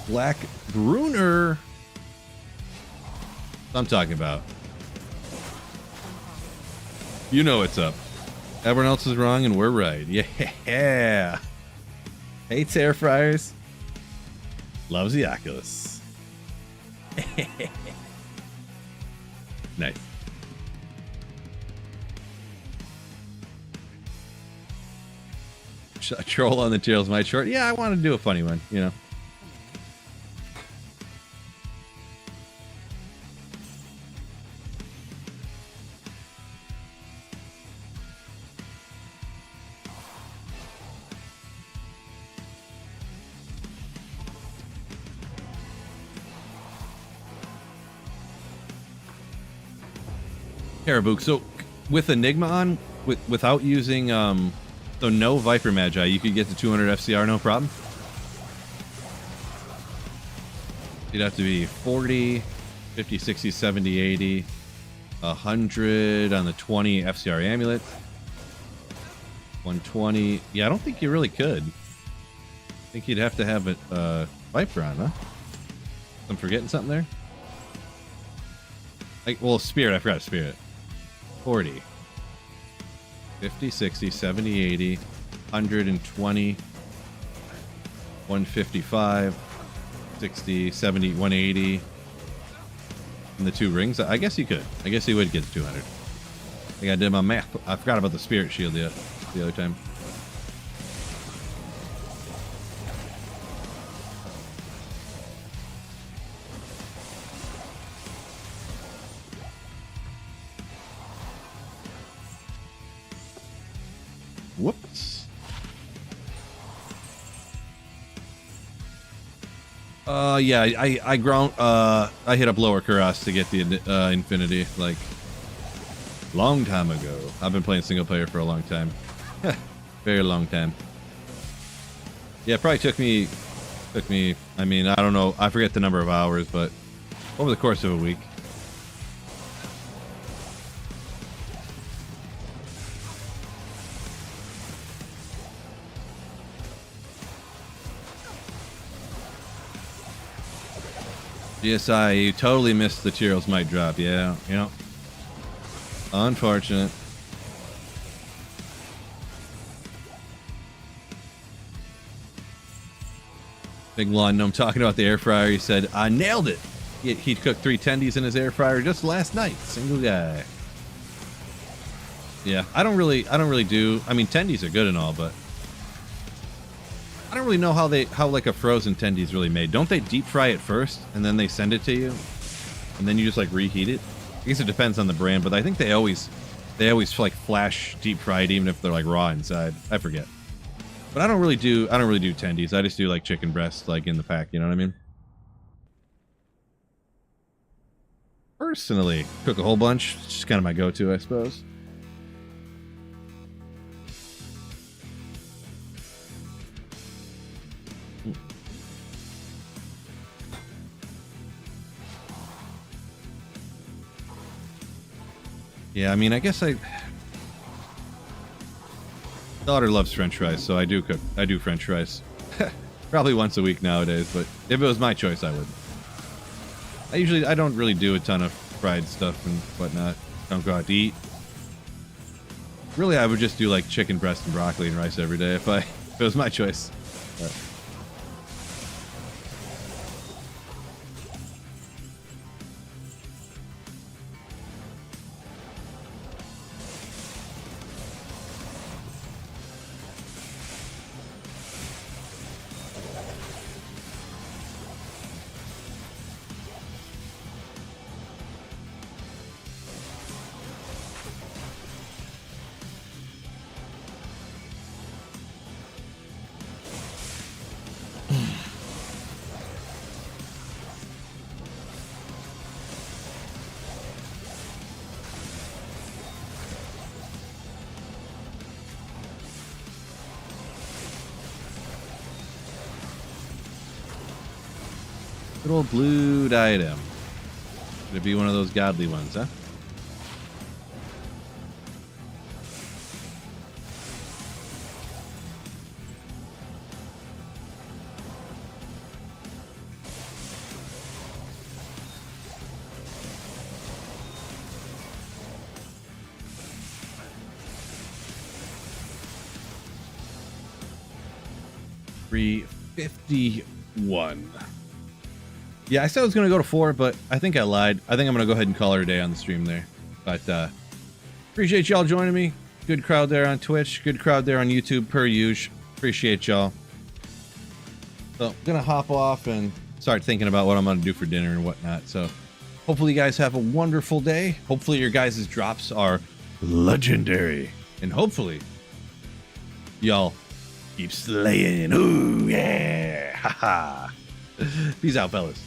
Speaker 1: Black Bruner. I'm talking about. You know what's up. Everyone else is wrong and we're right. Yeah. Hates air fryers. Loves the Oculus. Nice. A troll on the tails might short. Yeah, I want to do a funny one, you know. Carabook. So with Enigma on, without using so no Viper Magi, you could get to 200 FCR no problem. You'd have to be 40, 50, 60, 70, 80, 100 on the 20 FCR amulet, 120. Yeah, I don't think you really could. I think you'd have to have a Viper on, huh? I'm forgetting something there. Well, Spirit. I forgot Spirit. 40, 50, 60, 70, 80, 120, 155, 60, 70, 180. And the 2 rings. I guess you could. I guess you would get to 200. I think I did my math. I forgot about the Spirit Shield the other time. Whoops. Yeah, I ground. I hit up Lower Kuras to get the Infinity, like, long time ago. I've been playing single player for a long time. Very long time. Yeah, it probably took me, I mean, I don't know, I forget the number of hours, but over the course of a week. GSI, you totally missed the Tyros might drop. Yeah, you know. Unfortunate. Big Lawn Gnome talking about the air fryer. He said, I nailed it. He'd cooked 3 tendies in his air fryer just last night. Single guy. Yeah, I don't really do. I mean, tendies are good and all, but I don't really know how like a frozen tendy is really made. Don't they deep fry it first and then they send it to you, and then you just like reheat it? I guess it depends on the brand, but I think they always like flash deep fried even if they're like raw inside. I forget.
Speaker 3: But I don't really do tendies. I just do like chicken breast, like in the pack. You know what I mean? Personally, cook a whole bunch. It's just kind of my go-to, I suppose. Yeah, I mean, I guess daughter loves French fries, so I do French fries. Probably once a week nowadays, but if it was my choice, I would. I don't really do a ton of fried stuff and whatnot. Don't go out to eat. Really, I would just do like chicken breast and broccoli and rice every day if it was my choice. But. Good old blue item. Gonna be one of those godly ones, huh? $351. Yeah, I said I was going to go to 4, but I think I lied. I think I'm going to go ahead and call it a day on the stream there. But appreciate y'all joining me. Good crowd there on Twitch. Good crowd there on YouTube, per usual. Appreciate y'all. So I'm going to hop off and start thinking about what I'm going to do for dinner and whatnot. So hopefully you guys have a wonderful day. Hopefully your guys' drops are legendary. And hopefully y'all keep slaying. Ooh, yeah. Haha. Peace out, fellas.